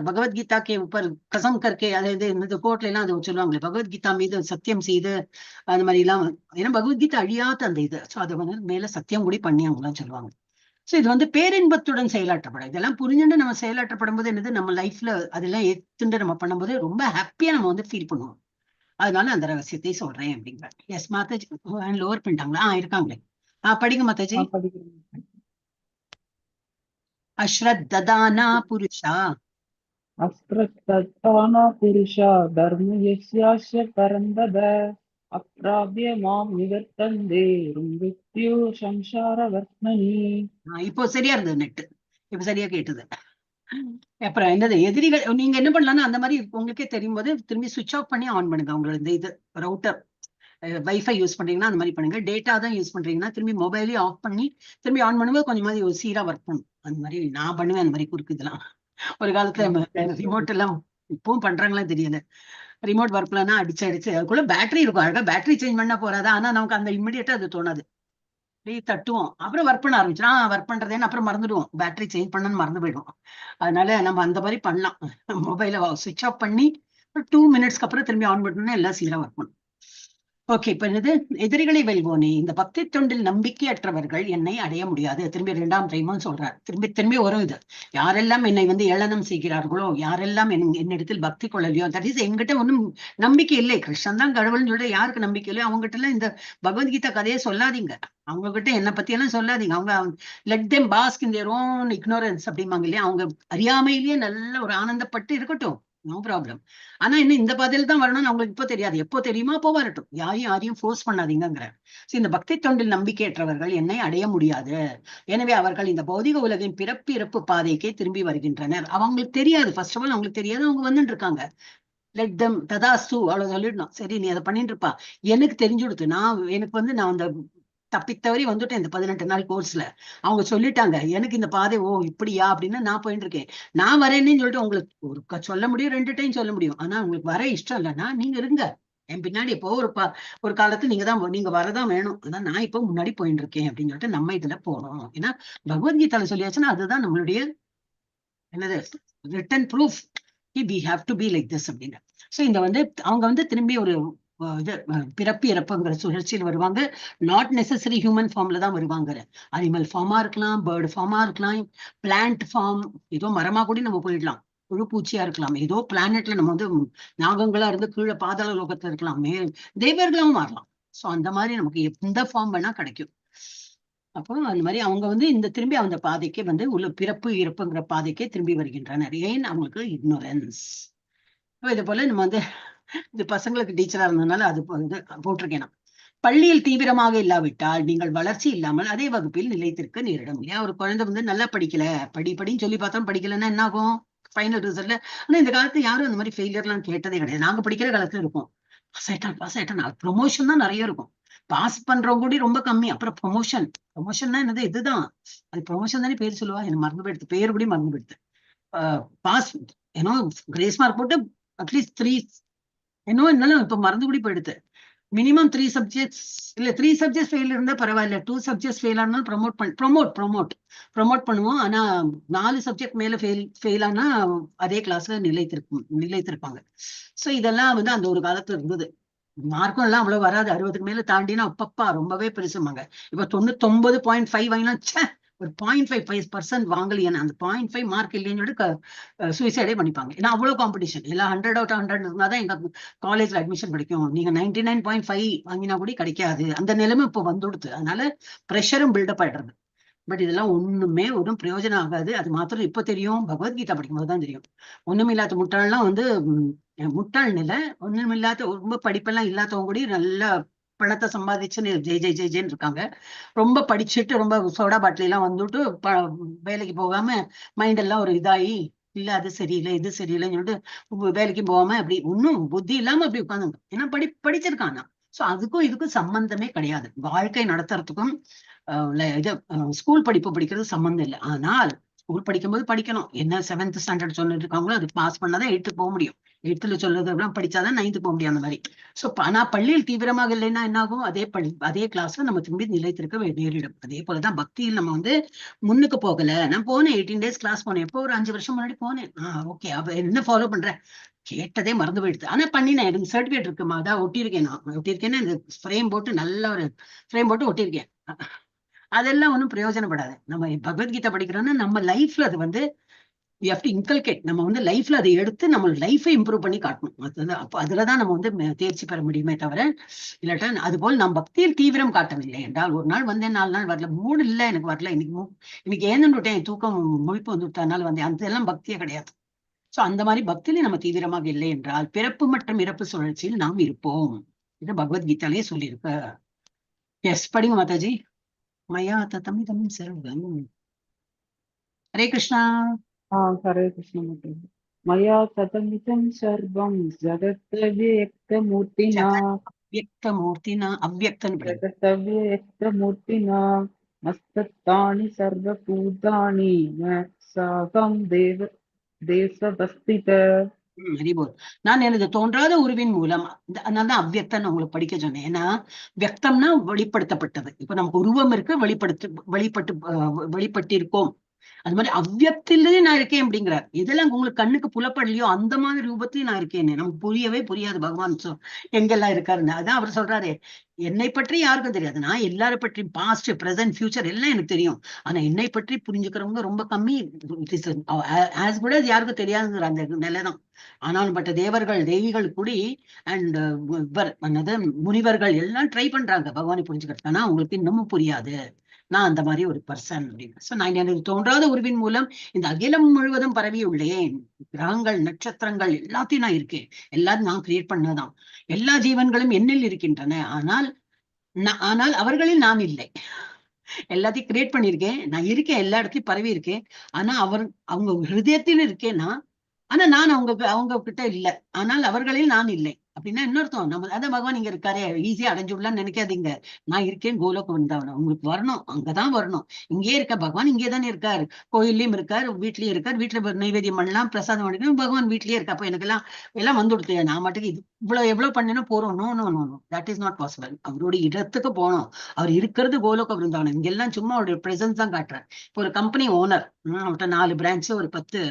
பகவத்கீதா கே உப்பர் கசம் கற்கே, அதாவது இந்த கோர்ட்ல எல்லாம் அது சொல்லுவாங்களே, பகவத்கீதா மீது சத்தியம் செய்து அந்த மாதிரி எல்லாம். ஏன்னா பகவத்கீதா அழியாத அந்த இது, சோ அதை வந்து மேல சத்தியம் கூடி பண்ணி அவங்களாம் சொல்லுவாங்க. சோ இது வந்து பேரின்பத்துடன் செயலாற்றப்படும். இதெல்லாம் புரிஞ்சுட்டு நம்ம செயலாற்றப்படும் போது என்னது, நம்ம லைஃப்ல அதெல்லாம் ஏத்துண்டு நம்ம பண்ணும்போது ரொம்ப ஹாப்பியா நம்ம வந்து ஃபீல் பண்ணுவோம். அதனால அந்த ரகசியத்தை சொல்றேன் அப்படிங்கிற. எஸ் மாதாஜி லோவர் பண்ணிட்டாங்களா? இருக்காங்களே. படிங்க மாதாஜி. படிக்கிறேன். அஸ்ரத்ததானா புருஷா அஸ்ரத்தான புருஷா தர்ம யஸ்யாஸ்ய பரந்தத அப்ராப்ய மாம் நிவர்த்தந்தே ரும்பித்யோ சம்சார வர்த்மனி. இப்போ சரியா இருந்தது நெட்டு, இப்ப சரியா கேட்டது. அப்புறம் என்னது எதிரிகள், நீங்க என்ன பண்ணலாம்னா அந்த மாதிரி உங்களுக்கே தெரியும் போது திரும்பி சுவிட்ச் ஆஃப் பண்ணி ஆன் பண்ணுங்க. உங்களோட இந்த இது ரவுட்டர் வைஃபை யூஸ் பண்றீங்கன்னா அந்த மாதிரி பண்ணுங்க. டேட்டா தான் யூஸ் பண்றீங்கன்னா திரும்பி மொபைலே ஆஃப் பண்ணி திரும்பி ஆன் பண்ணும்போது கொஞ்சம் மாதிரி ஒரு சீரா ஒர்க் பண்ணும். அந்த மாதிரி நான் பண்ணுவேன். அந்த மாதிரி குறுக்கு இதெல்லாம் ஒரு காலத்துல ரிமோட் எல்லாம் இப்பவும் பண்றாங்களா தெரியல. ரிமோட் ஒர்க்லன்னா அடிச்சு அதுக்குள்ள பேட்டரி இருக்கும், அழகா பேட்டரி சேஞ்ச் பண்ணா போறாதா. ஆனா நமக்கு அந்த இம்மிடியட்டா அது தோணாது. அப்படியே தட்டுவோம், அப்புறம் ஒர்க் பண்ண ஆரம்பிச்சிடும். ஒர்க் பண்றதேன்னு அப்புறம் மறந்துடுவோம், பேட்டரி சேஞ்ச் பண்ணணும்னு மறந்து போயிடும். அதனால நம்ம அந்த மாதிரி பண்ணலாம். மொபைலை சுவிட்ச் ஆஃப் பண்ணி 2 மினிட்ஸ்க்கு அப்புறம் திரும்பி ஆன் பண்ணணும்னா எல்லாம் சீரா ஒர்க் பண்ணும். ஓகே, இப்ப என்னது, எதிரிகளை வெல்வோனே, இந்த பக்தி தொண்டில் நம்பிக்கையற்றவர்கள் என்னை அடைய முடியாது. திரும்பி 2ஆம் டைமும் சொல்றார். திரும்பி திரும்பி வரும் இது. யாரெல்லாம் என்னை வந்து ஏளனம் செய்கிறார்களோ, யாரெல்லாம் என்னிடத்தில் பக்தி கொள்ளலையோ, தட் இஸ் என்கிட்ட ஒன்றும் நம்பிக்கை இல்லை, கிருஷ்ணன் தான் கடவுள்னு சொல்லிட்டு யாருக்கு நம்பிக்கை இல்லையோ அவங்ககிட்ட எல்லாம் இந்த பகவத்கீதா கதையை சொல்லாதீங்க. அவங்க கிட்ட என்னை பத்தி எல்லாம் சொல்லாதீங்க. அவங்க let them Basque in their own ignorance அப்படிம்பாங்க இல்லையா. அவங்க அறியாமையிலேயே நல்ல ஒரு ஆனந்தப்பட்டு இருக்கட்டும், நோ ப்ராப்ளம். ஆனா இன்னும் இந்த பதில் தான் வரணும்னு அவங்களுக்கு இப்போ தெரியாது. எப்போ தெரியுமா அப்போ வரட்டும். யாரையும் ஃபோர்ஸ் பண்ணாதீங்கிற. இந்த பக்தி தொண்டில் நம்பிக்கையற்றவர்கள் என்னை அடைய முடியாது. எனவே அவர்கள் இந்த பௌதிக உலகின் பிறப்பு இறப்பு பாதைக்கே திரும்பி வருகின்றனர். அவங்களுக்கு தெரியாது, ஃபர்ஸ்ட் ஆஃப் ஆல் அவங்களுக்கு தெரியாது, அவங்க வந்துட்டு இருக்காங்க. லெட் தெம் ததாஸ்து அவ்வளவு சொல்லிடணும். சரி நீ அதை பண்ணிட்டு இருப்பா, எனக்கு தெரிஞ்சு கொடுத்து எனக்கு வந்து நான் அந்த தப்பித்தவரி வந்துட்டேன் இந்த 18 நாள் கோர்ஸ்ல. அவங்க சொல்லிட்டாங்க எனக்கு இந்த பாதை, ஓ இப்படியா அப்படின்னு நான் போயிட்டு இருக்கேன். நான் வரேன்னு சொல்லிட்டு உங்களுக்கு ஒரு சொல்ல முடியும், 2 டைம் சொல்ல முடியும். ஆனா உங்களுக்கு வர இஷ்டம் இல்லைன்னா நீங்க இருங்க என் பின்னாடி. இப்போ ஒரு காலத்துல நீங்க வரதான் வேணும். அதான் நான் இப்போ முன்னாடி போயிட்டு இருக்கேன் அப்படின்னு சொல்லிட்டு நம்ம இதுல போறோம். ஏன்னா பகவத்கீதால சொல்லியாச்சுன்னா அதுதான் நம்மளுடைய என்னது return proof, we have to be like this அப்படின்னு. சோ இந்த வந்து அவங்க வந்து திரும்பி ஒரு இது பிறப்பு இறப்புங்கிற சுழற்சியில் வருவாங்க. நாட் நெசசரி ஹியூமன் ஃபார்ம்ல தான் வருவாங்க. அனிமல் ஃபார்மா இருக்கலாம், பேர்டு ஃபார்மா இருக்கலாம், பிளான்ட் ஃபார்ம், ஏதோ மரமா கூட நம்ம போயிடலாம், புழு பூச்சியா இருக்கலாம், ஏதோ பிளானட்ல நம்ம வந்து நாகங்களா இருந்து கீழே பாதாள லோகத்துல இருக்கலாம், தேவர்களாவும் மாறலாம். சோ அந்த மாதிரி நமக்கு எந்த ஃபார்ம் வேணா கிடைக்கும். அப்போ அந்த மாதிரி அவங்க வந்து இந்த திரும்பி அந்த பாதைக்கு வந்து உள்ள பிறப்பு இறப்புங்கிற பாதைக்கே திரும்பி வருகின்றனர். ஏன்? அவங்களுக்கு இக்னோரன்ஸ். இது போல நம்ம வந்து இது பசங்களுக்கு டீச்சரா இருந்ததுனால அது போட்டிருக்கேன். பள்ளியில் தீவிரமாக இல்லாவிட்டால் நீங்கள் வளர்ச்சி இல்லாமல் அதே வகுப்பில் நிலைத்திருக்க நேரிடும். ஏன் ஒரு குழந்தை வந்து நல்லா படிக்கல, படின்னு சொல்லி பார்த்தோம், படிக்கலன்னா என்ன ஆகும் ஃபைனல் ரிசல்ட்ல? ஆனா இந்த காலத்துல யாரும் அந்த மாதிரி ஃபெயிலியர்லாம் கேட்டதே கிடையாது. நாங்க படிக்கிற காலத்துல இருக்கும், பாஸ் ஆயிட்டான் ப்ரொமோஷன் தான் நிறைய இருக்கும். பாஸ் பண்றவங்க கூட ரொம்ப கம்மி. அப்புறம் ப்ரொமோஷன்னா என்னது, இதுதான் அது ப்ரொமோஷன் தானே பேர் சொல்லுவா, எனக்கு மறந்து போயிடுது, பேர் கூட மறந்து போயிடுது. பாஸ் ஏன்னோ கிரேஸ் மார்க் போட்டு அட்லீஸ்ட் 3 என்னோ இருந்தாலும் இப்ப மறந்து கூட போயிடுது. மினிமம் 3 சப்ஜெக்ட்ஸ் இல்ல 3 சப்ஜெக்ட்ஸ் ஃபெயில் இருந்தா பரவாயில்ல, 2 சப்ஜெக்ட்ஸ் ஃபெயில் ஆனாலும் ப்ரமோட் பண்ணுவோம். ஆனா 4 சப்ஜெக்ட் மேல ஃபெயில் ஆனா அதே கிளாஸ்ல நிலைத்திருப்பாங்க. சோ இதெல்லாம் வந்து அந்த ஒரு காலத்துல இருந்தது. மார்க்கும் எல்லாம் அவ்வளவு வராது, 60க்கு மேல தாண்டினா அப்பப்பா ரொம்பவே பெருசுமாங்க. இப்ப 99.5 வாங்கினா ஒரு 0.5% வாங்கலையே, அந்த 0.5 மார்க் இல்லைன்னு சொல்லிட்டு சூசைடே பண்ணிப்பாங்க. ஏன்னா அவ்வளவு காம்படிஷன், எல்லாம் 100 out of 100 இருந்தாதான் எங்க காலேஜ்ல அட்மிஷன் கிடைக்கும். நீங்க 99.5 வாங்கினா கூட கிடைக்காது, அந்த நிலைமை இப்ப வந்துடுது. அதனால ப்ரெஷரும் பில்டப் ஆயிடுறது. பட் இதெல்லாம் ஒண்ணுமே ஒரு பிரயோஜனம் ஆகாது. அது மாத்திரம் இப்ப தெரியும், பகவத்கீதா படிக்கும்போது தான் தெரியும். ஒண்ணுமில்லாத முட்டாள்லாம் வந்து முட்டாள் நிலை, ஒண்ணுமில்லாத ரொம்ப படிப்பெல்லாம் இல்லாதவங்க கூட நல்ல பணத்தை சம்பாதிச்சுன்னு ஜெய் ஜெய் ஜெய் ஜெயின்னு இருக்காங்க. ரொம்ப படிச்சுட்டு ரொம்ப சோடா பாட்டில எல்லாம் வந்துட்டு வேலைக்கு போகாம மைண்ட் எல்லாம் ஒரு இதாகி, இல்ல அது சரியில்லை இது சரியில்லைன்னு சொல்லிட்டு வேலைக்கு போகாம அப்படி ஒன்னும் புத்தி இல்லாம அப்படி உட்காந்துங்க. ஏன்னா படிச்சிருக்காங்க. சோ அதுக்கும் இதுக்கும் சம்பந்தமே கிடையாது. வாழ்க்கை நடத்துறதுக்கும் இது ஸ்கூல் படிப்பு படிக்கிறது சம்பந்தம் இல்லை. ஆனால் ஸ்கூல் படிக்கும்போது படிக்கணும். என்ன 7th ஸ்டாண்டர்ட் சொல்லிட்டு இருக்காங்களோ அது பாஸ் பண்ணாதான் 8th போக முடியும். 8th சொல்றது எல்லாம் படிச்சாதான் 9th போக முடியும், அந்த மாதிரி. சோ ஆனா பள்ளியில் தீவிரமாக இல்லைன்னா என்ன ஆகும், அதே கிளாஸ்ல நம்ம திரும்பி நிலைத்திருக்க நேரிடும். அதே போலதான் பக்தியில் நம்ம வந்து முன்னுக்கு போகல. நான் போனேன் 18 days கிளாஸ் போனேன், எப்போ ஒரு 5 வருஷம் முன்னாடி போனேன். ஓகே, அப்ப என்ன ஃபாலோ பண்றேன், கேட்டதே மறந்து போயிடுது. ஆனா பண்ணினேன், எனக்கு சர்டிபிகேட் இருக்குமா, அதான் ஒட்டியிருக்கேன். நான் ஒட்டியிருக்கேன்னு இந்த ஃப்ரேம் போட்டு நல்ல ஒரு ஃப்ரேம் போட்டு ஒட்டியிருக்கேன். அதெல்லாம் ஒன்றும் பிரயோஜனப்படாது. நம்ம பகவத்கீதை படிக்கிறோம்னா நம்ம லைஃப்ல அது வந்து we have to inculcate. நம்ம வந்து லைஃப்ல அதை எடுத்து நம்ம லைஃபை இம்ப்ரூவ் பண்ணி காட்டணும். அதுதான் அப்ப அதுலதான் நம்ம வந்து தேர்ச்சி பெற முடியுமே தவிர, இல்லாட்டா அது போல் நாம் பக்தியில் தீவிரம் காட்டவில்லை என்றால், ஒரு நாள் வந்தேன் 4 நாள் வரல, மூடு இல்ல எனக்கு வரல, இன்னைக்கு ஏந்துட்டேன், தூக்கம் முழிப்பு வந்துட்டனால வந்தேன், அதெல்லாம் பக்தியே கிடையாது. சோ அந்த மாதிரி பக்தியில நம்ம தீவிரமாக இல்லை என்றால் பிறப்பு மற்றும் இறப்பு சுழற்சியில் நாம் இருப்போம். இது பகவத்கீதாலேயே சொல்லியிருக்க. எஸ், படிங்க மாதாஜி. மயா ததமிதம் சர்வம். ஹரே கிருஷ்ணா. हरे कृष्ण माताजी। मया ततमिदं सर्वं जगद्व्यक्तमूर्तिना जगद्व्यक्तमूर्तिना मस्तकानि सर्वभूतानि न साहं देशवस्थित। ஹரிபோல். நான் எனது தோன்றாத உருவின் மூலம், அதனாலதான் அவ்வியக்தம் உங்களுக்கு படிக்க சொன்னேன். ஏன்னா வியக்தம்னா வெளிப்படுத்தப்பட்டது. இப்ப நமக்கு உருவம் இருக்கு, வெளிப்பட்டிருக்கோம். அது மாதிரி அவ்வியக்திலேயே நான் இருக்கேன் அப்படிங்கிறார். எதெல்லாம் உங்களுக்கு கண்ணுக்கு புலப்படலையோ அந்த மாதிரி ரூபத்தையும் நான் இருக்கேன். நமக்கு புரியாது பகவான் எங்கெல்லாம் இருக்காருன்னு. அதான் அவர் சொல்றாரு, என்னை பற்றி யாருக்கும் தெரியாது, நான் எல்லாரை பற்றியும் பாஸ்ட் பிரசன்ட் ஃபியூச்சர் எல்லாம் எனக்கு தெரியும். ஆனா என்னை பற்றி புரிஞ்சுக்கிறவங்க ரொம்ப கம்மி. ஆஸ் குட் as யாருக்கும் தெரியாதுங்கிற அந்த நிலைதான். ஆனாலும் பட்ட தேவர்கள் தேவிகள் கூடி அண்ட் முனிவர்கள் எல்லாம் ட்ரை பண்றாங்க பகவானை புரிஞ்சுக்கிறது. ஆனா உங்களுக்கு இன்னமும் புரியாது, நான் அந்த மாதிரி ஒரு பர்சன் அப்படின்னு. சோ நான் எனக்கு தோன்றாத உருவின் மூலம் இந்த அகிலம் முழுவதும் பரவி உள்ளேன். கிரகங்கள் நட்சத்திரங்கள் எல்லாத்தையும் நான் இருக்கேன், எல்லாரும் நான் கிரியேட் பண்ணதான். எல்லா ஜீவன்களும் என்னில் இருக்கின்றன. ஆனால் அவர்களில் நான் இல்லை. எல்லாத்தையும் கிரியேட் பண்ணியிருக்கேன், நான் இருக்கேன், எல்லா இடத்துலயும் பரவி இருக்கேன். ஆனா அவங்க ஹிருதயத்தில் இருக்கேன்னா, ஆனா நான் அவங்க கிட்ட இல்லை. ஆனால் அவர்களில் நான் இல்லை அப்படின்னா என்ன அர்த்தம்? நம்ம அதான் பகவான் இங்க இருக்காரு, ஈஸியா அடைஞ்சுடலாம்னு நினைக்காதீங்க. நான் இருக்கேன், கோலோக வந்தவன் உங்களுக்கு வரணும், அங்கதான் வரணும். இங்கே இருக்க பகவான் இங்கே தானே இருக்காரு, கோயில்லயும் இருக்காரு, வீட்லயும் இருக்காரு. வீட்டுல நைவேத்தியம் பண்ணலாம், பிரசாதம் பண்ணிக்கணும், பகவான் வீட்லயே இருக்கா. அப்ப எனக்கு எல்லாம் வந்து கொடுத்து நான் மட்டுக்கு எவ்வளவு பண்ணினா போறோம்? No no no no, that is not possible. அவருடைய இடத்துக்கு போனோம். அவர் இருக்கிறது கோலோக விருந்தாவனம். இங்கெல்லாம் சும்மா அவருடைய பிரசன்ஸ் தான் காட்டுறாரு. இப்போ ஒரு கம்பெனி ஓனர், அவர்கிட்ட 4 பிரான்ச், ஒரு 10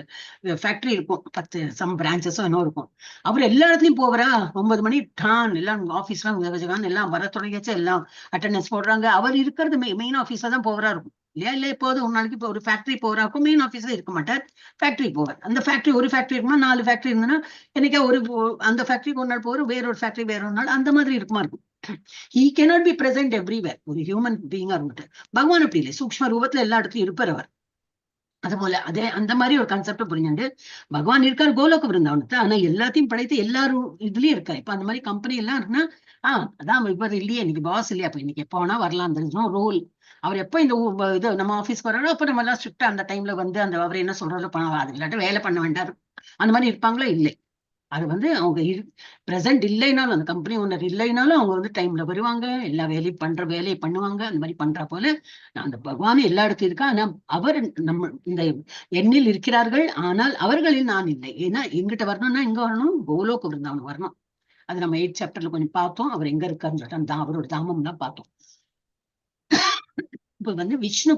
ஃபேக்டரி இருக்கும், 10 சம் பிரான்ச்சஸும் இன்னும் இருக்கும். அவர் எல்லா இடத்துலயும் போவரா? 9 மணி டான் எல்லாம் ஆபீஸ்லாம் எல்லாம் வர தொடங்கியாச்சு, எல்லாம் அட்டெண்டன்ஸ் போடுறாங்க. அவர் இருக்கிறது மெயின் ஆபீஸ்ல தான் போவரா இருக்கும் இல்லையா? இல்ல எப்போது ஒரு நாளைக்கு இப்போ ஒரு ஃபேக்டரி போறாக்கும், மெயின் ஆபீஸ்ல இருக்க மாட்டார், ஃபேக்டரி போவார். அந்த ஃபேக்டரி ஒரு ஃபேக்டரி இருக்குமா, 4 ஃபேக்டரி இருந்ததுன்னா என்னைக்கா அந்த ஃபேக்டரிக்கு ஒரு நாள் போற, வேற ஒரு ஃபேக்டரி வேற ஒரு நாள், அந்த மாதிரி இருக்குமா இருக்கும். he cannot be present everywhere. ஒரு ஹியூமன் பீயிங்கா இருந்துட்டு பகவான் அப்படி இல்லை, சூக்ஷ்ம ரூபத்துல எல்லா இடத்துலயும் இருப்பார் அவர். அது போல அந்த மாதிரி ஒரு கான்செப்ட் புரிஞ்சுட்டு பகவான் இருக்காரு கோலோக விருந்தாவனத்தை. ஆனா எல்லாத்தையும் படைத்து எல்லாரும் இதுலயும் இருக்காரு. இப்ப அந்த மாதிரி கம்பெனி எல்லாம் இருக்குன்னா அதான் இவர் இல்லையே, இன்னைக்கு பாஸ் இல்லையா, அப்ப இன்னைக்கு எப்போ வேணா வரலாம், ரோல். அவர் எப்போ இந்த இது நம்ம ஆபீஸ்க்கு வராரோ அப்ப நம்ம எல்லாம் ஸ்ட்ரிக்டா அந்த டைம்ல வந்து அவர் என்ன சொல்றாரோ பண்ணலாம். அது இல்லாட்ட வேலை பண்ண வேண்டாம், அந்த மாதிரி இருப்பாங்களா? இல்லை. அது வந்து அவங்க பிரசன்ட் இல்லைனாலும், அந்த கம்பெனி ஓனர் இல்லைனாலும் அவங்க வந்து டைம்ல வருவாங்க, எல்லா வேலையும் வேலையை பண்ணுவாங்க. அந்த மாதிரி பண்ற போல அந்த பகவான் எல்லா இடத்துலயும் இருக்கா. ஆனா அவர் நம்ம இந்த எண்ணில் இருக்கிறார்கள், ஆனால் அவர்களில் நான் இல்லை. ஏன்னா எங்கிட்ட வரணும்னா எங்க வரணும்? கோலோக விருந்தாவனம் வரணும். அது நம்ம 8th சாப்டர்ல கொஞ்சம் பார்த்தோம். அவர் எங்க இருக்காருன்னு சொல்லிட்டு அந்த அவரோட தாமம் தான் பார்த்தோம். இப்ப வந்து விஷ்ணு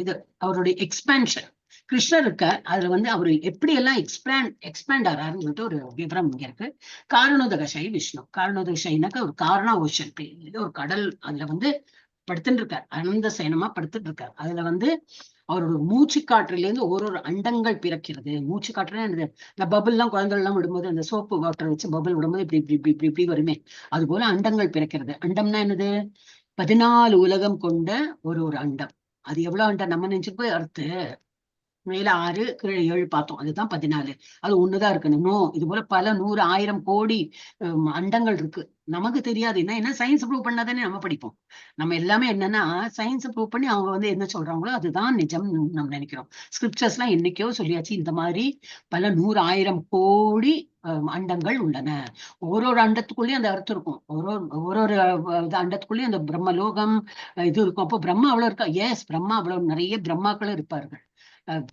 இது அவருடைய எக்ஸ்பேன்ஷன் கிருஷ்ணர் இருக்க அதுல வந்து அவர் எப்படி எல்லாம் எக்ஸ்பேண்ட் ஆறாருன்னு சொல்லிட்டு ஒரு விவரம் இங்க இருக்கு. காரணோதகஷை விஷ்ணு. காரணோதகஷைனாக்க ஒரு காரண ஓஷன், ஒரு கடல், அதுல வந்து படுத்துட்டு இருக்கார், அனந்த சயனமா படுத்துட்டு இருக்கார். அதுல வந்து அவரோட மூச்சு காற்றில இருந்து ஒரு அண்டங்கள் பிறக்கிறது. மூச்சு காற்றுல இந்த பபிள் எல்லாம் குழந்தைகள் எல்லாம் விடும்போது அந்த சோப்பு வாட்டர் வச்சு பபிள் விடும்போது இப்படி இப்படி இப்படி இப்படி இப்படி வருமே, அது போல அண்டங்கள் பிறக்கிறது. அண்டம்னா என்னது? 14 உலகம் கொண்ட ஒரு அண்டம். அது எவ்வளவு அண்டம் நம்ம நினைச்சு போய் அறுத்து மேல 6 கீழே 7 பார்த்தோம். அதுதான் 14. அது ஒண்ணுதான் இருக்கணும். இது போல பல 100 1000 கோடி அண்டங்கள் இருக்கு. நமக்கு தெரியாது. என்ன சயின்ஸ் ப்ரூவ் பண்ணாதானே நம்ம படிப்போம். நம்ம எல்லாமே என்னன்னா சயின்ஸ் ப்ரூவ் பண்ணி அவங்க வந்து என்ன சொல்றாங்களோ அதுதான் நிஜம் நம்ம நினைக்கிறோம். ஸ்கிரிப்சர்ஸ் எல்லாம் என்னைக்கோ சொல்லியாச்சு. இந்த மாதிரி பல 100 1000 கோடி அண்டங்கள் உள்ளன. ஒரு அண்டத்துக்குள்ளேயும் அந்த அர்த்தம் இருக்கும். ஒரு அண்டத்துக்குள்ளேயும் அந்த பிரம்மலோகம் இது இருக்கும். அப்போ பிரம்மா அவ்வளவு இருக்கா? எஸ், பிரம்மா அவ்வளவு நிறைய பிரம்மாக்களும் இருப்பார்கள்.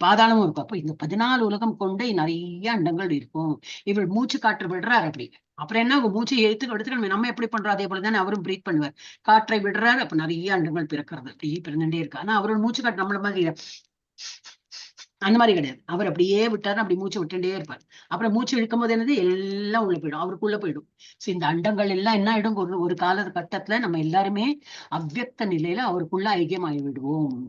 பாதாளமும் இருக்கும். அப்போ இந்த 14 உலகம் கொண்டு நிறைய அண்டங்கள் இருக்கும். இவர் மூச்சு காற்று விடுறாரு. அப்படி அப்புறம் என்ன மூச்சு எடுத்துக்க நம்ம எப்படி பண்றோம் அதே போலதானே அவரும் பிரீத் பண்ணுவார். காற்றை விடுறாரு, அப்ப நிறைய அண்டங்கள் பிறக்கிறது. அப்படி பிறந்துட்டே இருக்கு. ஆனா அவரோட மூச்சு காற்று நம்மள மாதிரி அந்த மாதிரி கிடையாது. அவர் அப்படியே விட்டாரு, அப்படி மூச்சு விட்டுட்டே இருப்பார். அப்புறம் மூச்சு இழுக்கும் போது என்னது எல்லாம் உள்ள போயிடும், அவருக்குள்ள போயிடும். இந்த அண்டங்கள் எல்லாம் என்ன ஆயிடும்? ஒரு கால கட்டத்துல நம்ம எல்லாருமே அவ்வியக்த நிலையில அவருக்குள்ள ஐக்கியமாகி விடுவோம்.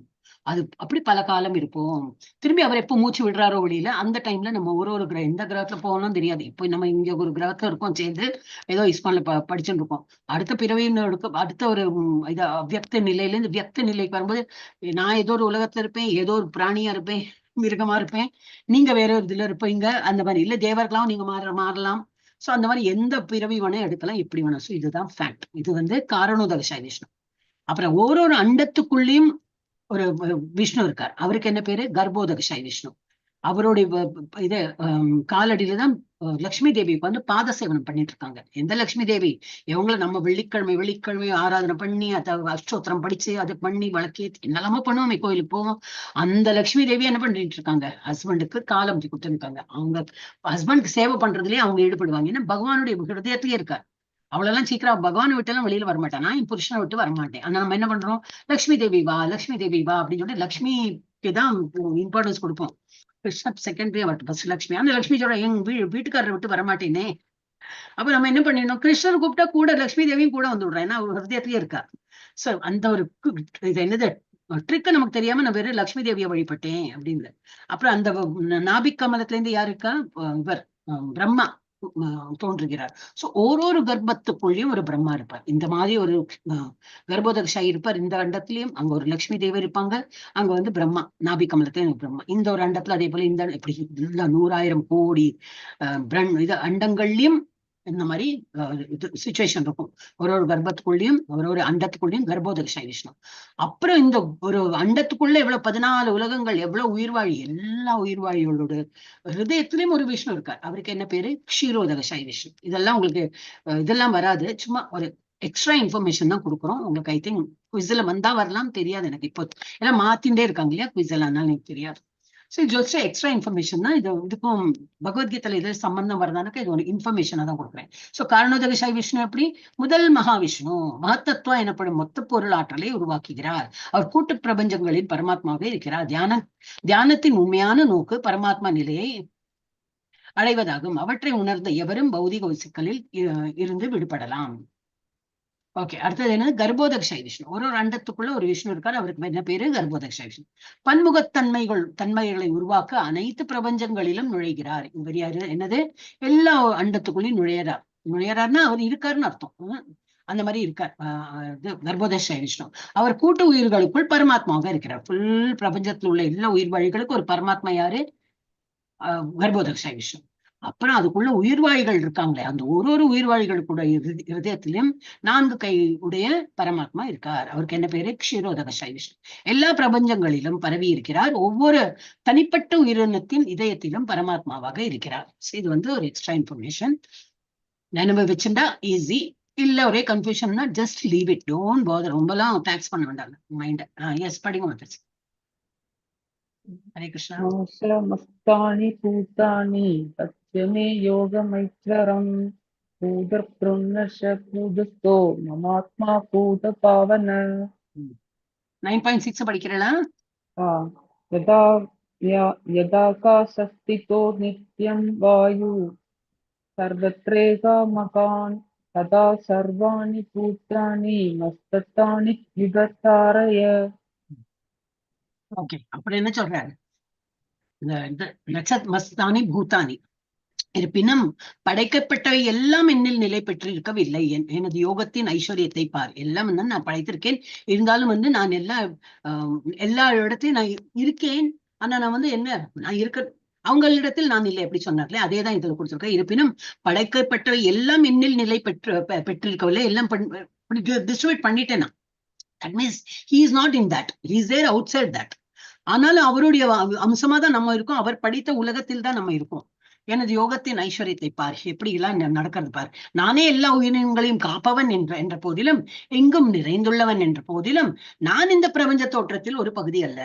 அது அப்படி பல காலம் இருப்போம். திரும்பி அவர் எப்போ மூச்சு விடுறாரோ வெளியில அந்த டைம்ல நம்ம ஒரு எந்த கிரகத்துல போகணும்னு தெரியாது. இப்போ நம்ம இங்க ஒரு கிரகத்துல இருக்கோம், சேர்ந்து ஏதோ இஸ்மான்ல படிச்சுட்டு இருக்கோம். அடுத்த பிறவின்னு அடுத்த ஒரு இது அவ்வியக்த நிலையில இருந்து வியக்த நிலைக்கு வரும்போது நான் ஏதோ ஒரு உலகத்துல இருப்பேன், ஏதோ ஒரு பிராணியா இருப்பேன், மிருகமா இருப்பேன், நீங்க வேற ஒரு இதுல இருப்பீங்க. அந்த மாதிரி இல்ல தேவர்களாவும் நீங்க மாறலாம். சோ அந்த மாதிரி எந்த பிறவி வேணா எடுக்கலாம், எப்படி வேணும். சோ இதுதான் ஃபேக்ட். இது வந்து காரணோதகஷாய் விஷ்ணு. அப்புறம் ஒரு அண்டத்துக்குள்ளேயும் ஒரு விஷ்ணு இருக்கார். அவருக்கு என்ன பேரு? கர்ப்போதகஷாய் விஷ்ணு. அவருடைய இது காலடியில தான் லட்சுமி தேவிக்கு வந்து பாத சேவனம் பண்ணிட்டு இருக்காங்க. எந்த லட்சுமி தேவி? இவங்கள நம்ம வெள்ளிக்கிழமை ஆராதனை பண்ணி அஷ்டோத்திரம் படிச்சு அதை பண்ணி வழக்கி என்னெல்லாமோ பண்ணுவோமே, கோயிலுக்கு போவோம். அந்த லட்சுமி தேவி என்ன பண்ணிட்டு இருக்காங்க? ஹஸ்பண்டுக்கு காலம் கொடுத்துருக்காங்க. அவங்க ஹஸ்பண்டுக்கு சேவை பண்றதுலயே அவங்க ஈடுபடுவாங்க. ஏன்னா பகவானுடைய ஹிருதயத்திலேயே இருக்காரு. அவ்வளவுலாம் சீக்கிரம் பகவானை விட்டு எல்லாம் வெளியில வரமாட்டேன். நான் என் புருஷனை விட்டு வரமாட்டேன். ஆனா நம்ம என்ன பண்றோம்? லட்சுமி தேவி வா, லட்சுமி தேவி வா அப்படின்னு சொல்லிட்டு லட்சுமிக்கு தான் இம்பார்ட்டன்ஸ் கொடுப்போம். கிருஷ்ணா செகண்டரி வரட்டும், ஃபர்ஸ்ட் லட்சுமி. அந்த லட்சுமி சொல்ற எங்க வீட்டுக்காரரை விட்டு வரமாட்டேனே. அப்ப நம்ம என்ன பண்ணிடணும்? கிருஷ்ணர் கூப்பிட்டா கூட லட்சுமி தேவியும் கூட வந்து விடுறேன். ஏன்னா அவர் ஹிருதயத்திலேயே இருக்கா. சோ அந்த ஒரு இது என்னது ட்ரிக் நமக்கு தெரியாம நான் வெறும் லட்சுமி தேவியை வழிபட்டேன் அப்படின்னு. அப்புறம் அந்த நாபிக் கமலத்துல இருந்து யாரு இருக்கா? இவர் பிரம்மா தோன்றுகிறார். சோ ஒரு கர்ப்பத்துக்குள்ளேயும் ஒரு பிரம்மா இருப்பார். இந்த மாதிரி ஒரு கர்ப்போதகஷாய் இருப்பார். இந்த அண்டத்திலயும் அங்க ஒரு லட்சுமி தேவி இருப்பாங்க. அங்க வந்து பிரம்மா, நாபி கமலத்திலும் பிரம்மா. இந்த ஒரு அண்டத்துல அதே போல இந்த இப்படி 100,000 கோடி இது அண்டங்கள்லயும் இந்த மாதிரி இது சுச்சுவேஷன் இருக்கும். ஒரு கர்ப்பத்துக்குள்ளேயும் ஒரு அண்டத்துக்குள்ளேயும் கர்ப்போதகஷாய் விஷ்ணு. அப்புறம் இந்த ஒரு அண்டத்துக்குள்ள எவ்வளவு 14 உலகங்கள், எவ்வளவு உயிர்வாழி, எல்லா உயிர்வாழிகளோட ஹிருதயத்திலயும் ஒரு விஷ்ணு இருக்கார். அவருக்கு என்ன பேரு? க்ஷீரோதகஷாய் விஷ்ணு. இதெல்லாம் உங்களுக்கு இதெல்லாம் வராது. சும்மா ஒரு எக்ஸ்ட்ரா இன்ஃபர்மேஷன் தான் கொடுக்குறோம். உங்களுக்கு ஐ திங்க் குவிஸ்ல வந்தா வரலாம், தெரியாது எனக்கு. இப்போ எல்லாம் மாத்திண்டே இருக்காங்க இல்லையா குவிஸ் எல்லாம், அதனால எனக்கு தெரியாது. சோ ஜஸ்ட் எக்ஸ்ட்ரா இன்ஃபர்மேஷன் தான். இதுக்கும் பகவத்கீதையில இது சம்பந்தம் வருதானுக்கு இது ஒரு இன்ஃபர்மேஷனா தான் கொடுக்குறேன். சோ காரணோதகஷாய் விஷ்ணு எப்படி? முதல் மகாவிஷ்ணு மகத்தத்துவம் எனப்படும் மொத்த பொருள் ஆற்றலை உருவாக்குகிறார். அவர் கூட்டு பிரபஞ்சங்களின் பரமாத்மாவே இருக்கிறார். தியானத்தின் உண்மையான நோக்கு பரமாத்மா நிலையை அடைவதாகும். அவற்றை உணர்ந்த எவரும் பௌதிக சிக்கலில் இருந்து விடுபடலாம். ஓகே, அடுத்தது என்ன? கர்ப்போதகஷாய் விஷ்ணு. ஒரு அண்டத்துக்குள்ள ஒரு விஷ்ணு இருக்காரு. அவருக்கு என்ன பேரு? கர்ப்போதகஷாய் விஷ்ணு. தன்மைகளை உருவாக்க அனைத்து பிரபஞ்சங்களிலும் நுழைகிறார். இவர் யாரு? என்னது? எல்லா அண்டத்துக்குள்ளயும் நுழையறாருன்னா அவர் இருக்காருன்னு அர்த்தம். அந்த மாதிரி இருக்கார் கர்ப்போதகஷாய் விஷ்ணு. அவர் கூட்டு உயிர்களுக்குள் பரமாத்மாவாக இருக்கிறார். ஃபுல் பிரபஞ்சத்துல உள்ள எல்லா உயிர் வழிகளுக்கும் ஒரு பரமாத்மா யாரு? கர்ப்போதகஷாய் விஷ்ணு. அப்புறம் அதுக்குள்ள உயிர்வாழிகள் இருக்காங்களே, அந்த ஒரு உயிர்வாழிகளுக்குடைய ஹிருதயத்திலும் 4 கை உடைய பரமாத்மா இருக்கார். அவருக்கு என்ன பேரு? க்ஷீரோதகஷாய் விஷ்ணு. எல்லா பிரபஞ்சங்களிலும் பரவி இருக்கிறார். ஒவ்வொரு தனிப்பட்ட உயிரினத்தின் இதயத்திலும் பரமாத்மாவாக இருக்கிறார். இது வந்து ஒரு எக்ஸ்ட்ரா இன்ஃபர்மேஷன். நினைவு வச்சுட்டா ஈஸி. இல்ல ஒரே கன்ஃபியூஷன்னா just leave it, don't bother. ரொம்பலாம் டேக்ஸ் பண்ண வேண்டாம் மைண்ட. எஸ், படிங்க வந்துருச்சு. ஹரே கிருஷ்ணா. மஸ்தானி பூதானி தத்யமே யோகமைத்ரரம் பூதப்ருன்னஷ பூதஸ்தோ மமாத்மா பூத பாவன 9.6 படிக்கிறேனா? यदा यदाकाशस्थितो नित्यं वायु सर्वत्रैकमकान् तदा सर्वाणि भूतानि मस्ततानि विभर्तारय. ஓகே, அப்புறம் என்ன சொல்றாரு? இந்த நட்சத் மஸ்தானி பூதானி, இருப்பினும் படைக்கப்பட்டவை எல்லாம் என்னில் நிலை பெற்றிருக்கவில்லை. எனது யோகத்தின் ஐஸ்வர்யத்தை பார். எல்லாம் வந்து நான் படைத்திருக்கேன், இருந்தாலும் வந்து நான் எல்லா இடத்தையும் நான் இருக்கேன். ஆனா நான் வந்து நான் இருக்க அவங்களிடத்தில் நான் இல்லை எப்படி சொன்னார்களே அதேதான் இதுல கொடுத்திருக்கேன். இருப்பினும் படைக்கப்பட்டவை எல்லாம் என்னில் நிலை பெற்றிருக்கவில்லை, எல்லாம் டிஸ்ட்ரிபியூட் பண்ணிட்டேன் நான். That means he is not in that, he is there outside that. ஆனாலும் அவருடைய அம்சமா தான் நம்ம இருக்கோம், அவர் படித்த உலகத்தில் தான் நம்ம இருக்கோம். எனது யோகத்தின் ஐஸ்வர்யத்தை பார், எப்படி எல்லாம் நடக்கிறது பார். நானே எல்லா உயிரினங்களையும் காப்பவன் என்ற போதிலும், எங்கும் நிறைந்துள்ளவன் என்ற போதிலும், நான் இந்த பிரபஞ்ச தோற்றத்தில் ஒரு பகுதி அல்ல.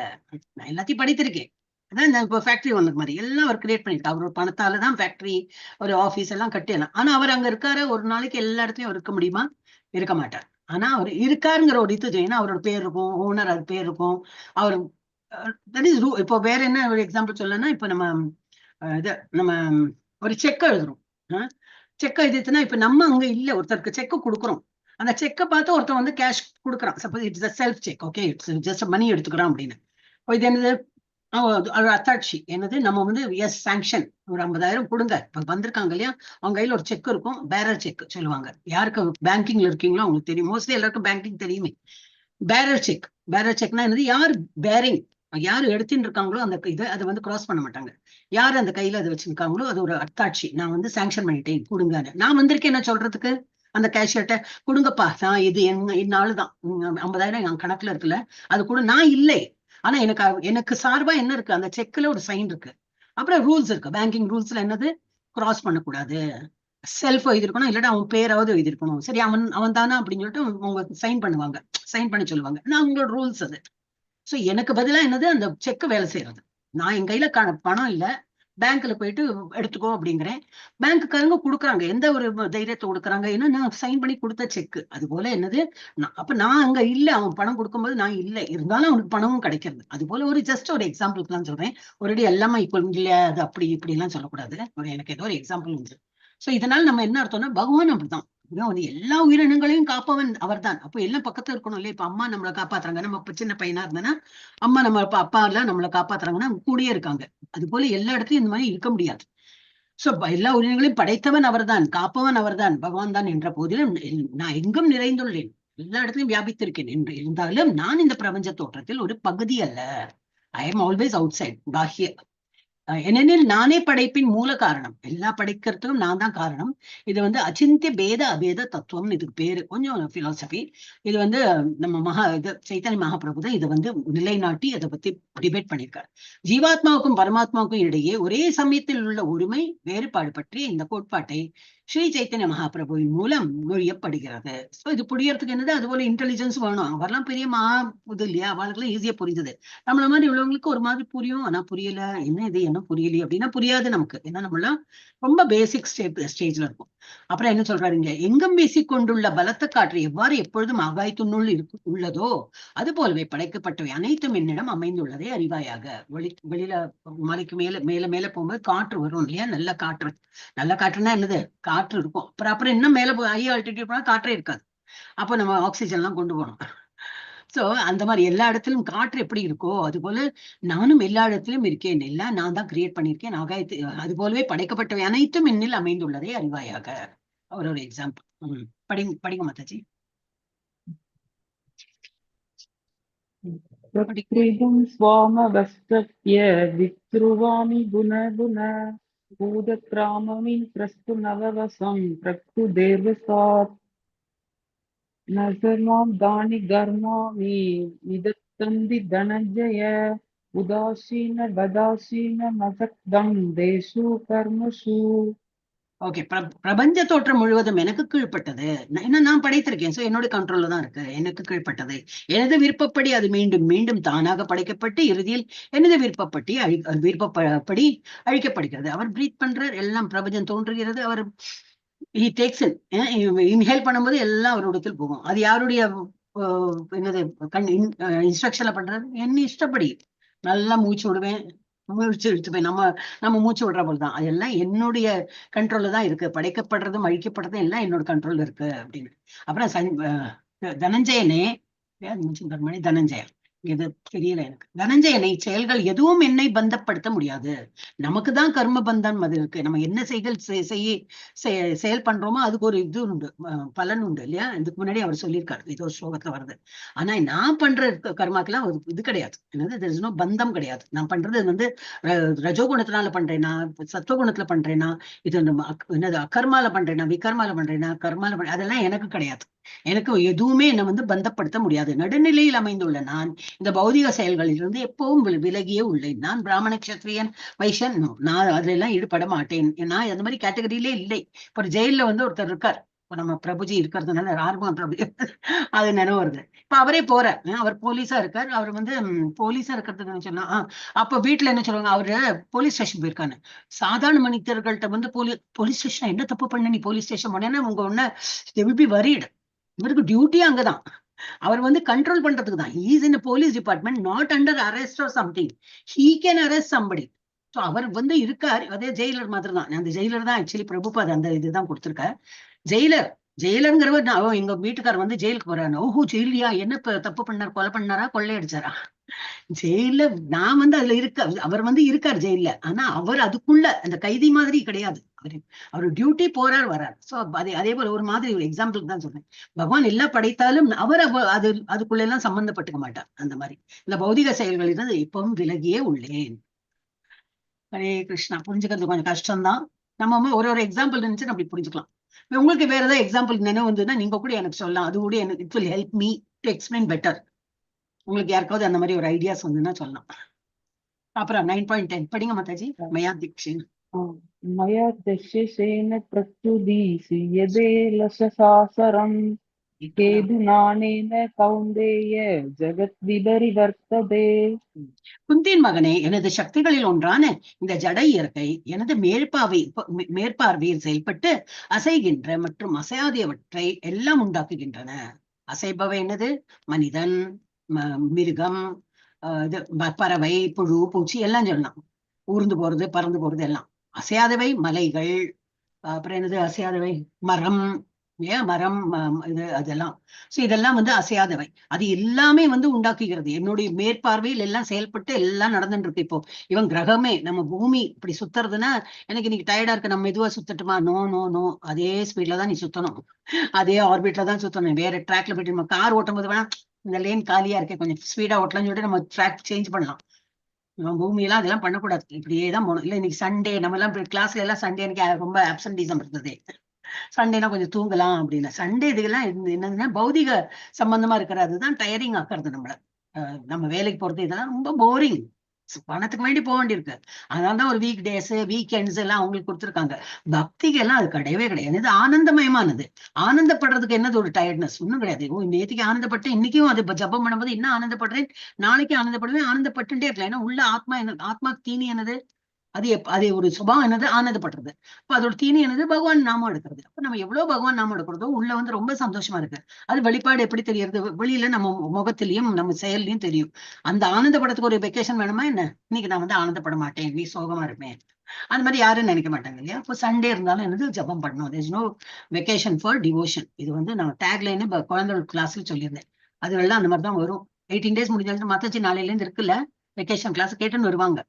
நான் எல்லாத்தையும் படித்திருக்கேன். அதான் இப்போ ஃபேக்டரி ஒன்று மாதிரி எல்லாம் அவர் கிரியேட் பண்ணிருக்காரு. அவர் பணத்தாலதான் ஃபேக்டரி, ஒரு ஆபீஸ் எல்லாம் கட்டிடலாம். ஆனா அவர் அங்க இருக்காரு, ஒரு நாளைக்கு எல்லா இடத்துலயும் இருக்க முடியுமா? இருக்க மாட்டார். ஆனா அவர் இருக்காருங்கிற ஒரு இது ஏன்னா அவரோட பேர் இருக்கும், ஓனர் அது பேர் இருக்கும். அவர் தட் இஸ் இப்போ வேற என்ன ஒரு எக்ஸாம்பிள் சொல்லனா, இப்ப நம்ம ஒரு செக் எழுதுறோம். செக் எழுதிட்டுனா இப்ப நம்ம அங்க இல்ல, ஒருத்தருக்கு செக் கொடுக்குறோம். அந்த செக்கை பார்த்து ஒருத்தர் வந்து கேஷ் கொடுக்குறான். Suppose it's self cheque, okay, it's just money எடுத்துக்கிறோம் அப்படின்னு. இது என்னது? அத்தாட்சி என்னது? நம்ம வந்து எஸ் சாங்ஷன் ஒரு 50,000 கொடுங்க, இப்ப வந்திருக்காங்க இல்லையா, அவங்க கையில ஒரு செக் இருக்கும், பேரர் செக் சொல்லுவாங்க. யாருக்கு பேங்கிங்ல இருக்கீங்களோ அவங்களுக்கு தெரியும், மோஸ்ட்லி எல்லாருக்கும் பேங்கிங் தெரியுமே. பேரர் செக், பேரர் செக்னா என்னது? யார் பேரிங், யாரு எடுத்துட்டு இருக்காங்களோ அந்த இதை அதை வந்து கிராஸ் பண்ண மாட்டாங்க. யாரு அந்த கையில அதை வச்சிருக்காங்களோ அது ஒரு அத்தாட்சி. நான் வந்து சாங்ஷன் பண்ணிட்டேன், கொடுங்கன்னு. நான் வந்திருக்கேன் என்ன சொல்றதுக்கு? அந்த கேஷியர்ட்ட கொடுங்கப்பா, நான் இது என்னாலுதான் 50,000 என் கணக்குல இருக்குல்ல, அது கூட நான் இல்லை. ஆனா எனக்கு சார்பா என்ன இருக்கு? அந்த செக்ல ஒரு சைன் இருக்கு. அப்புறம் ரூல்ஸ் இருக்கு, பேங்கிங் ரூல்ஸ்ல என்னது? கிராஸ் பண்ணக்கூடாது, செல்ஃப் எழுதிருக்கணும், இல்லாட்டா அவன் பேராவது எழுதிருக்கணும். சரி, அவன் தானா அப்படின்னு சொல்லிட்டு அவங்க சைன் பண்ணுவாங்க, சைன் பண்ண சொல்லுவாங்க. நான் உங்களோட ரூல்ஸ் அது. சோ எனக்கு பதிலா என்னது? அந்த செக் வேலை செய்யறது. நான் என் கையில பணம் இல்ல, பேங்க்ல போயிட்டு எடுத்துக்கோ அப்படிங்கிறேன். பேங்க்குக்காரங்க கொடுக்குறாங்க, எந்த ஒரு தைரியத்தை கொடுக்குறாங்க? ஏன்னா நான் சைன் பண்ணி கொடுத்த செக். அது போல என்னது? அப்ப நான் அங்க இல்ல, அவன் பணம் கொடுக்கும்போது நான் இல்லை, இருந்தாலும் அவனுக்கு பணமும் கிடைக்கிறது. அது போல ஒரு ஜஸ்ட் ஒரு எக்ஸாம்பிளுக்கு தான் சொல்றேன். ஒரேடி எல்லாமே இப்போ இல்ல, அது அப்படி இப்படி எல்லாம் சொல்லக்கூடாது. எனக்கு ஏதோ ஒரு எக்ஸாம்பிள் வந்து. சோ இதனால நம்ம என்ன அர்த்தம்னா, பகவான் அப்படிதான் வந்து எல்லா உயிரினங்களையும் காப்பவன் அவர்தான். அப்போ எல்லாம் பக்கத்துல இருக்கணும் இல்லையா? இப்ப அம்மா நம்மளை காப்பாத்துறாங்க, நம்ம இப்ப சின்ன பையனா இருந்தேன்னா அம்மா நம்ம அப்பா எல்லாம் நம்மளை காப்பாத்துறாங்கன்னா கூடயே இருக்காங்க. அது போல எல்லா இடத்துலயும் இந்த மாதிரி இருக்க முடியாது. சோ எல்லா உயிரினங்களையும் படைத்தவன் அவர்தான், காப்பவன் அவர்தான், பகவான் தான் என்ற போதிலும் நான் எங்கும் நிறைந்துள்ளேன், எல்லா இடத்துலயும் வியாபித்திருக்கேன் என்று இருந்தாலும் நான் இந்த பிரபஞ்ச தோற்றத்தில் ஒரு பகுதி அல்ல. I am always outside, பாஹ்ய. ஏனெனில் நானே படைப்பின் மூல காரணம், எல்லா படைக்கிறதுக்கும் நான் தான் காரணம். இது வந்து அச்சிந்திய பேத அபேத தத்துவம், இதுக்கு பேரு. கொஞ்சம் பிலாசபி. இது வந்து நம்ம சைத்தன்ய மகாபிரபு தான் இதை வந்து நிலைநாட்டி அதை பத்தி டிபேட் பண்ணியிருக்காரு. ஜீவாத்மாவுக்கும் பரமாத்மாவுக்கும் இடையே ஒரே சமயத்தில் உள்ள ஒருமை வேறுபாடு பற்றிய இந்த கோட்பாட்டை ஸ்ரீ சைத்தன்ய மகாபிரபுவின் மூலம் மொழியப்படுகிறது. சோ இது புரியறதுக்கு என்னது? அது போல இன்டெலிஜென்ஸ் வேணும். அவரெல்லாம் பெரிய இது இல்லையா, அவளுக்குலாம் ஈஸியா புரிஞ்சது. நம்மள மாதிரி உள்ளவங்களுக்கு ஒரு மாதிரி புரியும், ஆனா புரியல, என்ன இது என்ன புரியலையே அப்படின்னா புரியாது நமக்கு. ஏன்னா நம்மளாம் ரொம்ப பேசிக் ஸ்டேஜ்ல இருக்கும். அப்புறம் என்ன சொல்றாருங்க? எங்கும் வீசிக்கொண்டுள்ள பலத்த காற்று எவ்வாறு எப்பொழுதும் ஆகாயத்துன்னுள் உள்ளதோ அது போலவே படைக்கப்பட்டவை அனைத்தும் என்னிடம் அமைந்துள்ளதை அறிவாயாக. வெளியில மலைக்கு மேல மேல மேல போகும்போது காற்று வரும் இல்லையா, நல்ல காற்று. நல்ல காற்றுன்னா என்னது? காற்று இருக்கும். அப்புறம் இன்னும் மேல ஹை ஆல்டிடியூட் போனா காற்றே இருக்காது. அப்போ நம்ம ஆக்சிஜன் எல்லாம் கொண்டு போகணும். சோ அந்த மாதிரி எல்லா இடத்திலும் காற்று எப்படி இருக்கோ அது போல நானும் எல்லா இடத்திலும் இருக்கேன், எல்லாம் நான் தான் கிரியேட் பண்ணிருக்கேன். ஆகாயத்து அது போலவே படைக்கப்பட்டவை அனைத்தும் என்னில் அமைந்துள்ளதை அறிவாயாக. ஒரு எக்ஸாம்பிள். படிங்க மாதாஜி. प्रकृतिं स्वामवस्तप्य विक्रुवामि गुण भूतक्राममि प्रस्तु नववसं प्रकृदेर्वसात् नजर्मां दानि गर्मामि निदत्तन्ति धनञ्जय उदासीन वदासीन मसक्दं देषु कर्मसु. ஓகே, பிரபஞ்ச தோற்றம் முழுவதும் எனக்கு கீழ்பட்டது. என்ன நான் படைத்திருக்கேன், சோ என்னோட கண்ட்ரோல்ல தான் இருக்கு, எனக்கு கீழ்பட்டது. எனது விருப்பப்படி அது மீண்டும் மீண்டும் தானாக படைக்கப்பட்டு இறுதியில் எனது விருப்பப்படி அழிக்கப்படுகிறது. அவர் பிரீத் பண்றார், எல்லாம் பிரபஞ்சம் தோன்றுகிறது, அவர் he takes in இன்ஹேல் பண்ணும்போது எல்லாம் அவர் இடத்தில் போகும். அது யாருடைய என்னது இன்ஸ்ட்ரக்ஷன்ல பண்றது? என்ன இஷ்டப்படி நல்லா மூச்சு விடுவேன், மூச்சு இழுத்துப்பேன். நம்ம மூச்சு விடுற போதுதான் அதெல்லாம் என்னுடைய கண்ட்ரோல்ல தான் இருக்கு. படைக்கப்படுறதும் அழிக்கப்படுறதும் எல்லாம் என்னோட கண்ட்ரோல்ல இருக்கு அப்படின்னு. அப்புறம் தனஞ்சயனே தனஞ்சயன் இது தெரியல எனக்கு. தனஞ்சயனை செயல்கள் எதுவும் என்னை பந்தப்படுத்த முடியாது. நமக்கு தான் கர்ம பந்தம் அது இருக்கு. நம்ம என்ன செயல் பண்றோமோ அதுக்கு ஒரு இது உண்டு, பலன் உண்டு இல்லையா? இதுக்கு முன்னாடி அவர் சொல்லியிருக்காரு, இது ஒரு ஸ்லோகத்துல வருது. ஆனா நான் பண்ற கர்மாக்கெல்லாம் ஒரு இது கிடையாது, என்னது பந்தம் கிடையாது. நான் பண்றது ரஜோகுணத்தினால பண்றேனா, சத்துவகுணத்துல பண்றேனா, இது என்னது அகர்மால பண்றேனா, விகர்மால பண்றேனா, கர்மால அதெல்லாம் எனக்கு கிடையாது. எனக்கு எதுவுமே என்னை பந்தப்படுத்த முடியாது. நடுநிலையில் அமைந்துள்ள நான் இந்த பௌதிக செயல்களிலிருந்து எப்பவும் விலகியே உள்ளேன். நான் பிராமண கஷத்திரியன் வைஷ்யன் நான் அதுல எல்லாம் ஈடுபட மாட்டேன். நான் அந்த மாதிரி கேட்டகரியிலே இல்லை. இப்போ ஜெயில ஒருத்தர் இருக்கார், இப்போ நம்ம பிரபுஜி இருக்கிறதுனால ரார்மான் பிரபுஜி அது நினைவு வருது. இப்ப அவரே போறார், அவர் போலீஸா இருக்கார். அவர் போலீஸா இருக்கிறதுக்கு சொன்னா அப்ப வீட்டுல என்ன சொல்லுவாங்க, அவரு போலீஸ் ஸ்டேஷன் போயிருக்காரு. சாதாரண மனிதர்கள்ட்ட போலீஸ் ஸ்டேஷன் என்ன தப்பு பண்ண நீ போலீஸ் ஸ்டேஷன் போனேன்னா உங்க ஒன்னு வரீடு. இவருக்கு டியூட்டி அங்கதான். அவர் கண்ட்ரோல் பண்றதுக்கு தான். he is in a police department, not under arrest or something. he can arrest somebody. so அவர் இருக்கார். அதே ஜெயிலர் மாதிரி தான். அந்த ஜெயிலர் தான் ஆக்சுவலி பிரபுபாத் அந்த இதுதான் கொடுத்திருக்கார். ஜெயிலருங்கிறவர் எங்க வீட்டுக்காரர் ஜெயிலுக்கு போறாரு. ஓஹோ ஜெயிலியா, என்ன தப்பு பண்ணார்? கொலை பண்ணாரா, கொள்ளையடிச்சாரா? ஜெயில நான் அதுல அவர் இருக்கார் ஜெயில. ஆனா அவர் அதுக்குள்ள அந்த கைதி மாதிரி கிடையாது. அவரு டியூட்டி போறார் வரார். சோ அதே போல ஒரு மாதிரி ஒரு எக்ஸாம்பிள் தான் சொல்றேன். பகவான் எல்லாம் படைத்தாலும் அவர் அதுக்குள்ள எல்லாம் சம்பந்தப்பட்டுக்க மாட்டார். அந்த மாதிரி இந்த பௌதிக செயல்களிலிருந்து இப்பவும் விலகியே உள்ளேன். ஹரே கிருஷ்ணா. புரிஞ்சுக்கிறது கொஞ்சம் கஷ்டம்தான். நம்ம ஒரு எக்ஸாம்பிள் இருந்துச்சு அப்படி புரிஞ்சுக்கலாம். உங்களுக்கு வேற ஏதாவது எக்ஸாம்பிள் நினைவு வந்ததுன்னா நீங்க கூட எனக்கு சொல்லலாம். அது கூட எனக்கு it will help me to explain better. உங்களுக்கு யாருக்காவது அந்த மாதிரி ஒரு ஐடியாஸ் வந்துன்னா சொல்லலாம். அப்புறம் 9.10 படிங்க மாதாஜி. மயா தீக்ஷேன மயா தீக்ஷேன பிரத்யுதீஸ்யதே லசசாசரம் கேதுநானேன கௌந்தேய ஜகத் விபரிவர்த்ததே. குந்தின் மகனே, எனது சக்திகளில் ஒன்றான இந்த ஜட இயற்கை எனது மேற்பார்வையில் செயல்பட்டு அசைகின்ற மற்றும் அசையாதவற்றை எல்லாம் உண்டாக்குகின்றன. அசைபவை என்னது? மனிதன், மிருகம், பறவை, புழு, பூச்சி எல்லாம் சொல்லலாம். ஊர்ந்து போறது, பறந்து போறது எல்லாம். அசையாதவை மலைகள், அப்புறம் என்னது அசையாதவை? மரம், மரம், இது அதெல்லாம். சோ இதெல்லாம் அசையாதவை. அது எல்லாமே உண்டாக்குகிறது. என்னுடைய மேற்பார்வையில் எல்லாம் செயல்பட்டு எல்லாம் நடந்துட்டு இருக்கு. இப்போ இவன் கிரகமே நம்ம பூமி இப்படி சுத்துறதுன்னா எனக்கு இன்னைக்கு டயர்டா இருக்கு, நம்ம மெதுவா சுத்தட்டுமா? நோ நோ நோ, அதே ஸ்பீட்ல தான் நீ சுத்தணும், அதே ஆர்பிட்ல தான் சுத்தணும். வேற ட்ராக்ல போயிட்டு நம்ம கார் ஓட்டும் போது வேணா இந்த லேன் காலியா இருக்கேன் கொஞ்சம் ஸ்பீடா ஓட்டலாம்னு சொல்லிட்டு நம்ம ட்ராக் சேஞ்ச் பண்ணலாம். பூமியெல்லாம் அதெல்லாம் பண்ணக்கூடாது, இப்படியே தான் போகணும். இல்ல இன்னைக்கு சண்டே, நம்ம எல்லாம் கிளாஸ்ல எல்லாம் சண்டே எனக்கு ரொம்ப ஆப்சன்டிசம் இருந்தது. சண்டேனா கொஞ்சம் தூங்கலாம் அப்படின்னு. சண்டே இதுக்கெல்லாம் என்னதுன்னா பௌதிக சம்பந்தமா இருக்கிறது தான் டயரிங் ஆக்குறது நம்மள. நம்ம வேலைக்கு போறது இதெல்லாம் ரொம்ப போரிங், பணத்துக்கு வேண்டி போக வேண்டியிருக்கு. அதனாலதான் ஒரு வீக் டேஸ், வீக்கெண்ட்ஸ் எல்லாம் அவங்களுக்கு கொடுத்துருக்காங்க. பக்திக்கு எல்லாம் அது கிடையவே கிடையாது. இது ஆனந்தமயமானது. ஆனந்தப்படுறதுக்கு என்னது ஒரு டயர்ட்னஸ் ஒண்ணும் கிடையாது. நேற்றுக்கு ஆனந்தப்பட்டு இன்னைக்கும் அது ஜபம் பண்ணும்போது இன்னும் ஆனந்தப்படுறேன், நாளைக்கு ஆனந்தப்படுவேன், ஆனந்தப்பட்டுட்டே இருக்கலாம். ஏன்னா உள்ள ஆத்மாக்கு தீனி என்னது? அது ஒரு சுபாவம் என்னது? ஆனந்தப்படுறது. அப்ப அதோட தீனி என்னது? பகவான் நாமம் எடுக்கிறது. அப்ப நம்ம எவ்வளவு பகவான் நாமம் எடுக்கிறதோ உள்ள ரொம்ப சந்தோஷமா இருக்கு. அது வெளிப்பாடு எப்படி தெரியறது? வெளியில நம்ம முகத்திலையும் நம்ம செயல்லையும் தெரியும். அந்த ஆனந்தப்படத்துக்கு ஒரு வெக்கேஷன் வேணுமா என்ன? இன்னைக்கு நான் ஆனந்தப்பட மாட்டேன், நீ சோகமா இருப்பேன், அந்த மாதிரி யாரும் நினைக்க மாட்டாங்க இல்லையா? இப்போ சண்டே இருந்தாலும் என்னது ஜபம் பண்ணணும். There is no vacation for devotion. இது நான் டேக்லைன்னு குழந்தைகள் கிளாஸ்ல சொல்லியிருந்தேன். அது எல்லாம் அந்த மாதிரி தான் வரும். 18 days முடிஞ்சாலும் மத்தச்சு நாளையில இருந்து இருக்குல்ல வெக்கேஷன் கிளாஸ் கேட்டுன்னு வருவாங்க.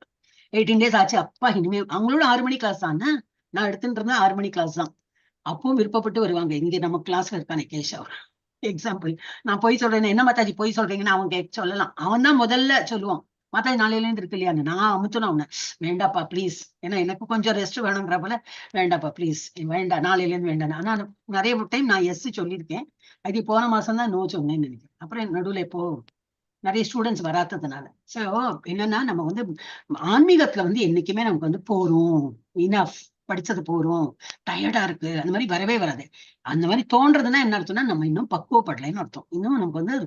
18 days ஆச்சு, அப்பா இனிமே அவங்களோட 6 மணி கிளாஸ் தானே, நான் எடுத்துட்டு இருந்தேன் 6 மணி கிளாஸ் தான். அப்பவும் விருப்பப்பட்டு வருவாங்க. இங்க நம்ம கிளாஸ்ல இருக்கானே கேஷவ், எக்ஸாம்பிள் நான் போய் சொல்றேன், என்ன மாதாஜி போய் சொல்றீங்கன்னு அவங்க சொல்லலாம். அவன் தான் முதல்ல சொல்லுவான், மாதாஜி நாளையில இருந்து இருக்கு இல்லையான்னு. நான் அமுத்தணும் அவனை, வேண்டாப்பா ப்ளீஸ், ஏன்னா எனக்கு கொஞ்சம் ரெஸ்ட் வேணுங்கிற போல, வேண்டாப்பா ப்ளீஸ் வேண்டாம், நாளையில இருந்து வேண்டாம். ஆனா நிறைய டைம் நான் எஸ் சொல்லியிருக்கேன். அது போன மாசம் தான் நோ சொன்னேன்னு நினைக்கிறேன். அப்புறம் நடுவில் இப்போ நிறைய ஸ்டூடெண்ட்ஸ் வராததுனால. சோ என்னன்னா நம்ம ஆன்மீகத்துல என்னைக்குமே நமக்கு போறோம், இனஃப் படிச்சது போறோம், டயர்டா இருக்கு, அந்த மாதிரி வரவே வராது. அந்த மாதிரி தோன்றதுன்னா என்ன அர்த்தம்னா நம்ம இன்னும் பக்குவப்படலைன்னு அர்த்தம். இன்னும் நமக்கு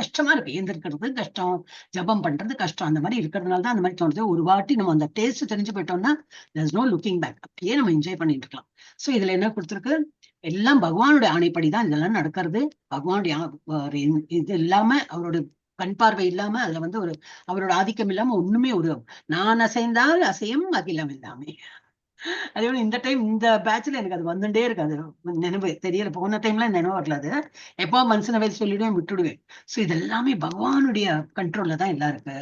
கஷ்டமா இருக்கு, எழுந்திருக்கிறது கஷ்டம், ஜபம் பண்றது கஷ்டம். அந்த மாதிரி இருக்கிறதுனால தான் அந்த மாதிரி தோணுது. ஒரு வாட்டி நம்ம அந்த டேஸ்ட் தெரிஞ்சு போயிட்டோம்னா there's no looking back, அப்படியே நம்ம என்ஜாய் பண்ணிட்டு இருக்கலாம். சோ இதுல என்ன கொடுத்துருக்கு? எல்லாம் பகவானுடைய ஆணைப்படிதான் இதெல்லாம் நடக்கிறது. பகவானுடைய இது இல்லாம, அவரோட கண் பார்வை இல்லாம, அதுல வந்து ஒரு அவரோட ஆதிக்கம் இல்லாம ஒண்ணுமே ஒரு நான் அசைந்தால் அசையும் அகிலம் எல்லாமே. அதே போல இந்த டைம் இந்த பேட்ச்ல எனக்கு அது வந்துட்டே இருக்கு. அது நினைவு தெரியல, போன டைம்ல நினைவு வரல. அது எப்போ மனுஷனவை சொல்லிடுவேன், விட்டுடுவேன். சோ இதெல்லாமே பகவானுடைய கண்ட்ரோல்ல தான் எல்லாம் இருக்கு.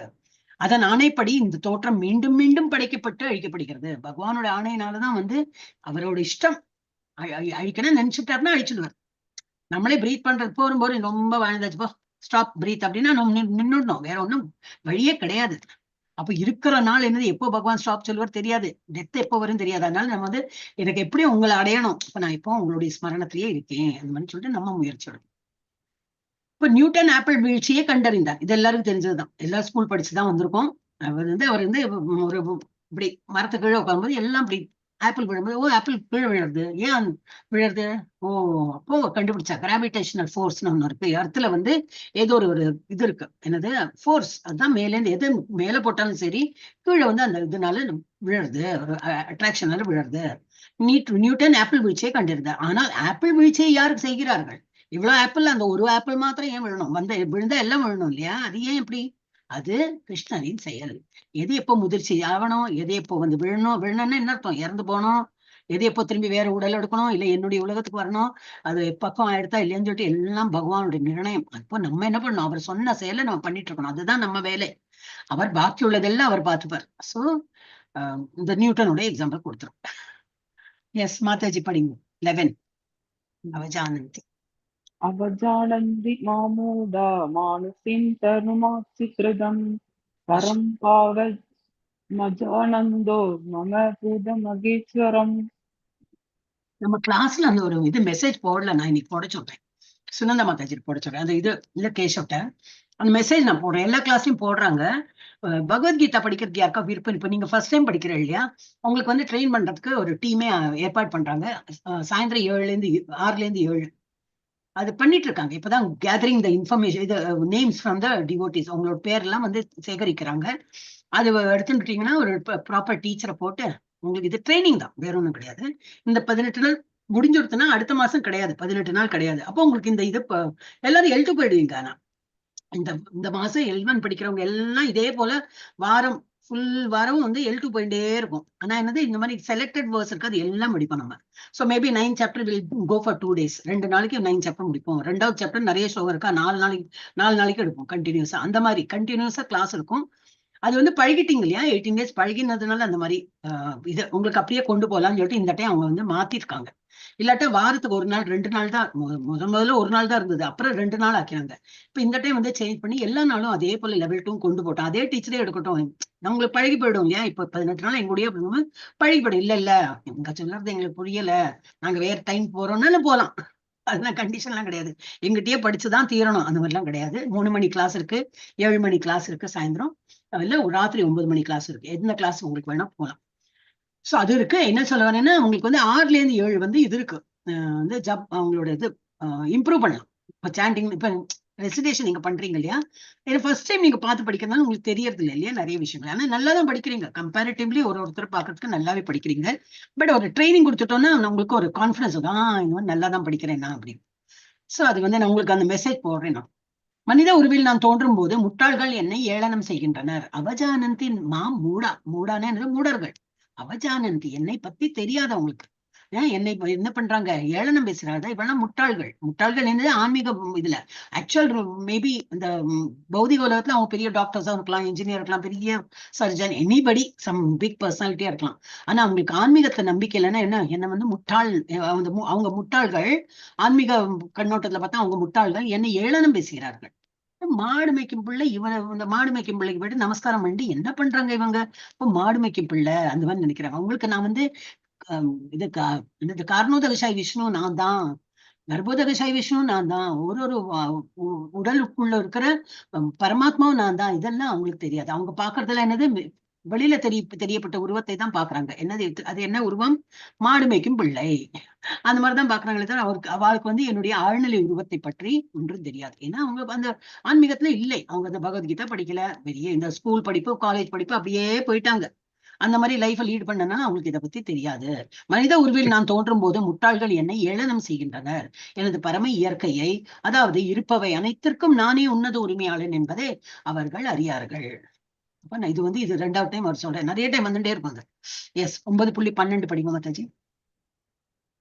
அதன் ஆணைப்படி இந்த தோற்றம் மீண்டும் மீண்டும் படைக்கப்பட்டு அழிக்கப்படுகிறது. பகவானோட ஆணையினாலதான் வந்து அவரோட இஷ்டம். அழிக்கணும்னு நினைச்சுட்டாருன்னா அழிச்சுடுவார். நம்மளே பிரீத் பண்றது போகும்போது ரொம்ப வாழ்ந்தாச்சு போ, ஸ்டாப் பிரீத் அப்படின்னா நம்ம நின்னுடணும். வேற ஒண்ணும் வழியே கிடையாது. அப்ப இருக்கிற நாள் என்னது, எப்போ பகவான் ஸ்டாப் சொல்லுவார் தெரியாது, டெத் எப்போ வரும் தெரியாது. அதனால நம்ம வந்து எனக்கு எப்படியும் உங்களை அடையணும், இப்ப நான் இப்போ உங்களுடைய ஸ்மரணத்திலேயே இருக்கேன் அந்த மாதிரி சொல்லிட்டு நம்ம முயற்சியோம். இப்ப நியூட்டன் ஆப்பிள் வீழ்ச்சியை கண்டறிந்தார். இது எல்லாருக்கும் தெரிஞ்சதுதான், எல்லா ஸ்கூல் படிச்சுதான் வந்திருக்கோம். அவர் வந்து ஒரு இப்படி மரத்து கீழே உட்காரும்போது எல்லாம் இப்படி ஆப்பிள் விழும்போது, ஓ ஆப்பிள் கீழே விழுறது, ஏன் விழுறது, ஓ அப்போ கண்டுபிடிச்சா கிராவிடேஷனல் ஃபோர்ஸ்னு ஒண்ணு இருக்கு. இடத்துல வந்து ஏதோ ஒரு இது இருக்கு, என்னது ஃபோர்ஸ், அதுதான் மேலேருந்து எது மேல போட்டாலும் சரி கீழே வந்து அந்த இதனால விழுறது, ஒரு அட்ராக்ஷனால விழுறது. நியூட்டன் ஆப்பிள் வீழ்ச்சியை கண்டிருந்தார். ஆனால் ஆப்பிள் வீழ்ச்சியை யாருக்கு செய்கிறார்கள்? இவ்வளவு ஆப்பிள், அந்த ஒரு ஆப்பிள் மாத்திரம் ஏன் விழணும், வந்து விழுந்தா எல்லாம் விழணும் இல்லையா? அது ஏன் எப்படி? அது கிருஷ்ணரின் செயல். எது எப்போ முதிர்ச்சி ஆகணும், எது எப்போ வந்து விழணும்னா என்ன அர்த்தம், இறந்து போகணும், எது எப்போ திரும்பி வேற உடல் எடுக்கணும், இல்ல என்னுடைய உலகத்துக்கு வரணும், அது பக்கம் ஆயிடுத்தா இல்லையான்னு சொல்லிட்டு எல்லாம் பகவானுடைய நிர்ணயம். அப்போ நம்ம என்ன பண்ணணும், அவர் சொன்ன செயலை நம்ம பண்ணிட்டு இருக்கணும். அதுதான் நம்ம வேலை. அவர் பாக்கி உள்ளதெல்லாம் அவர் பார்த்துப்பார். சோ இந்த நியூட்டனுடைய எக்ஸாம்பிள் கொடுத்துரும். எஸ் மாதாஜி படிங்க. 11 அவஜானந்தி. அவஜானந்தி மாமூடா மானுஷிம் தனுமாசி கிருதம் பரம் பாவ மஜானந்தோ மம பூத மகேஸ்வரம். நம்ம கிளாஸ்ல அந்த ஒரு இது மெசேஜ் போடல, நான் இன்னைக்கு போட சொல்றேன். சுனந்தா மாதாஜி போட சொல்றேன். அந்த இது இல்ல கேஷவ்ட அந்த மெசேஜ் நான் போடுறேன். எல்லா கிளாஸ்லயும் போடுறாங்க. பகவத்கீதா படிக்கிறது யாருக்கா விருப்பம், இப்ப நீங்க ஃபர்ஸ்ட் டைம் படிக்கிற இல்லையா, உங்களுக்கு வந்து ட்ரெயின் பண்றதுக்கு ஒரு டீமே ஏற்பாடு பண்றாங்க. சாயந்தரம் 6 to 7 அது பண்ணிட்டு இருக்காங்க. இப்பதான் கேதரிங் த இன்ஃபர்மேஷன், இது நேம்ஸ் ஃப்ரம் த டிவோட்டிஸ், அவங்களோட பேர் எல்லாம் வந்து சேகரிக்கிறாங்க. அது எடுத்துட்டீங்கன்னா ஒரு ப்ராப்பர் டீச்சரை போட்டு, உங்களுக்கு இது ட்ரைனிங் தான், வேற ஒண்ணும் கிடையாது. இந்த 18 நாள் முடிஞ்சுடுத்துனா அடுத்த மாசம் கிடையாது, 18 நாள் கிடையாது. அப்போ உங்களுக்கு இந்த இது எல்லாரும் எழுத்து போயிடுவீங்க. ஆனா இந்த இந்த மாசம் L1 படிக்கிறவங்க எல்லாம் இதே போல வாரம் ஃபுல் வாரம் வந்து L2 போயிட்டே இருக்கும். ஆனா என்னது, இந்த மாதிரி செலக்டட் வேர்ஸ் இருக்கு, அது எல்லாம் முடிப்போம் நம்ம. So maybe 9 chapter will go for 2 days. 2 நாளைக்கு 9 சாப்டர் முடிப்போம். 2வது சாப்டர் நிறைய ஷோ இருக்கா, 4 நாளைக்கு எடுப்போம் கண்டினியூஸா. அந்த மாதிரி கண்டினியூஸா கிளாஸ் இருக்கும். அது வந்து பழகிட்டீங்க இல்லையா, 18 days பழகினதுனால அந்த மாதிரி இது உங்களுக்கு அப்படியே கொண்டு போகலாம்னு சொல்லிட்டு இந்த டைம் அவங்க வந்து மாத்திருக்காங்க. இல்லாட்டா வாரத்துக்கு 1 நாள் 2 நாள் தான், முதல்ல 1 நாள் தான் இருந்தது, அப்புறம் 2 நாள் ஆக்கினாங்க. இப்ப இந்த டைம் வந்து சேஞ்ச் பண்ணி எல்லா நாளும் அதே போல லெவல் 2 கொண்டு போட்டோம். அதே டீச்சரே எடுக்கட்டும், உங்களுக்கு பழகி போயிடும் இல்லையா. இப்ப 18 நாள் எங்களுடைய பழகி போயிடும். இல்ல எங்க சொல்றது எங்களுக்கு புரியல, நாங்க வேற டைம் போறோம்னாலும் போலாம், அதெல்லாம் கண்டிஷன் எல்லாம் கிடையாது. எங்கிட்டயே படிச்சுதான் தீரணும் அந்த மாதிரி எல்லாம் கிடையாது. 3 மணி கிளாஸ் இருக்கு, 7 மணி கிளாஸ் இருக்கு சாயந்தரம், இல்ல ராத்திரி 9 மணி கிளாஸ் இருக்கு. எந்த கிளாஸ் உங்களுக்கு வேணா போகலாம். சோ அது இருக்கு. என்ன சொல்ல வரேன்னா, உங்களுக்கு வந்து 6 to 7 வந்து இது இருக்கு, வந்து அவங்களோட இது இம்ப்ரூவ் பண்ணலாம். இப்ப சாண்டிங், இப்ப ரெசிடேஷன் நீங்க பண்றீங்க இல்லையா, ஃபர்ஸ்ட் டைம் நீங்க பார்த்து படிக்கிறதுனால உங்களுக்கு தெரியறது இல்லை இல்லையா நிறைய விஷயங்கள். ஆனா நல்லா தான் படிக்கிறீங்க, கம்பேரிட்டிவ்லி ஒருத்தர் பாக்குறதுக்கு நல்லாவே படிக்கிறீங்க. பட் ஒரு ட்ரைனிங் கொடுத்துட்டோம்னா உங்களுக்கு ஒரு கான்பிடன்ஸ் தான், இந்த மாதிரி நல்லா தான் படிக்கிறேன் நான் அப்படின்னு. சோ அது வந்து நான் உங்களுக்கு அந்த மெசேஜ் போடுறேன். நான் மனித உருவில் நான் தோன்றும் போது முட்டாள்கள் என்னை ஏளனம் செய்கின்றனர். அவஜானந்தி மூடானே மூடர்கள். அவஜானந்தி என்னை பத்தி தெரியாதவங்களுக்கு என்னை என்ன பண்றாங்க, ஏளனம் பேசுறாங்க. இவெல்லாம் முட்டாள்கள் என்னது ஆன்மீக இதுல. ஆக்சுவல் மேபி இந்த பௌதிக உலகத்துல அவங்க பெரிய டாக்டர்ஸா இருக்கலாம், இன்ஜினியர் இருக்கலாம், பெரிய சர்ஜன், எனிபடி சம் பிக் பர்சனாலிட்டியா இருக்கலாம். ஆனா அவங்களுக்கு ஆன்மீகத்தை நம்பிக்கை இல்லைன்னா என்ன வந்து முட்டாள், அவங்க முட்டாள்கள். ஆன்மீக கண்ணோட்டத்துல பார்த்தா அவங்க முட்டாள்கள், என்னை ஏளனம் பேசுகிறார்கள். மாடு மேய்க்கும் பிள்ளை, இந்த மாடு மேய்க்கும் பிள்ளைக்கு போயிட்டு நமஸ்காரம் பண்ணி என்ன பண்றாங்க இவங்க, இப்போ மாடு மேய்க்கும் பிள்ளை அந்த மாதிரி நினைக்கிறாங்க. அவங்களுக்கு நான் வந்து இது காரணோதகசாய் விஷ்ணு நான் தான், கர்ப்போதகசாய் விஷ்ணு நான் தான், ஒரு உடலுக்குள்ள இருக்கிற பரமாத்மாவும் நான் தான், இதெல்லாம் அவங்களுக்கு தெரியாது. அவங்க பாக்குறதுல என்னது, வெளியில தெரியப்பட்ட உருவத்தை தான் பாக்குறாங்க. என்னது அது, என்ன உருவம், மாடு மேய்க்கும் பிள்ளை, அந்த மாதிரிதான் பாக்குறாங்களே தவிர அவளுக்கு வந்து என்னுடைய ஆழ்நிலை உருவத்தை பற்றி ஒன்றும் தெரியாது. ஏன்னா அவங்க அந்த ஆன்மீகத்துல இல்லை, அவங்க அந்த பகவத்கீதா படிக்கல, பெரிய இந்த ஸ்கூல் படிப்பு காலேஜ் படிப்பு அப்படியே போயிட்டாங்க. அந்த மாதிரி லைஃபை லீட் பண்ணனா அவங்களுக்கு இதை பத்தி தெரியாது. மனித உருவில் நான் தோன்றும் போது முட்டாள்கள் என்னை ஏளனம் செய்கின்றனர். எனது பரம இயற்கையை, அதாவது இருப்பவை அனைத்திற்கும் நானே உன்னத உரிமையாளன் என்பதை அவர்கள் அறியார்கள். அப்ப இது இது 2வது டைம் அவர் சொல்றேன். நிறைய டைம் வந்துட்டே இருக்கும் அது. எஸ், 9.12 படிங்க மாதாஜி.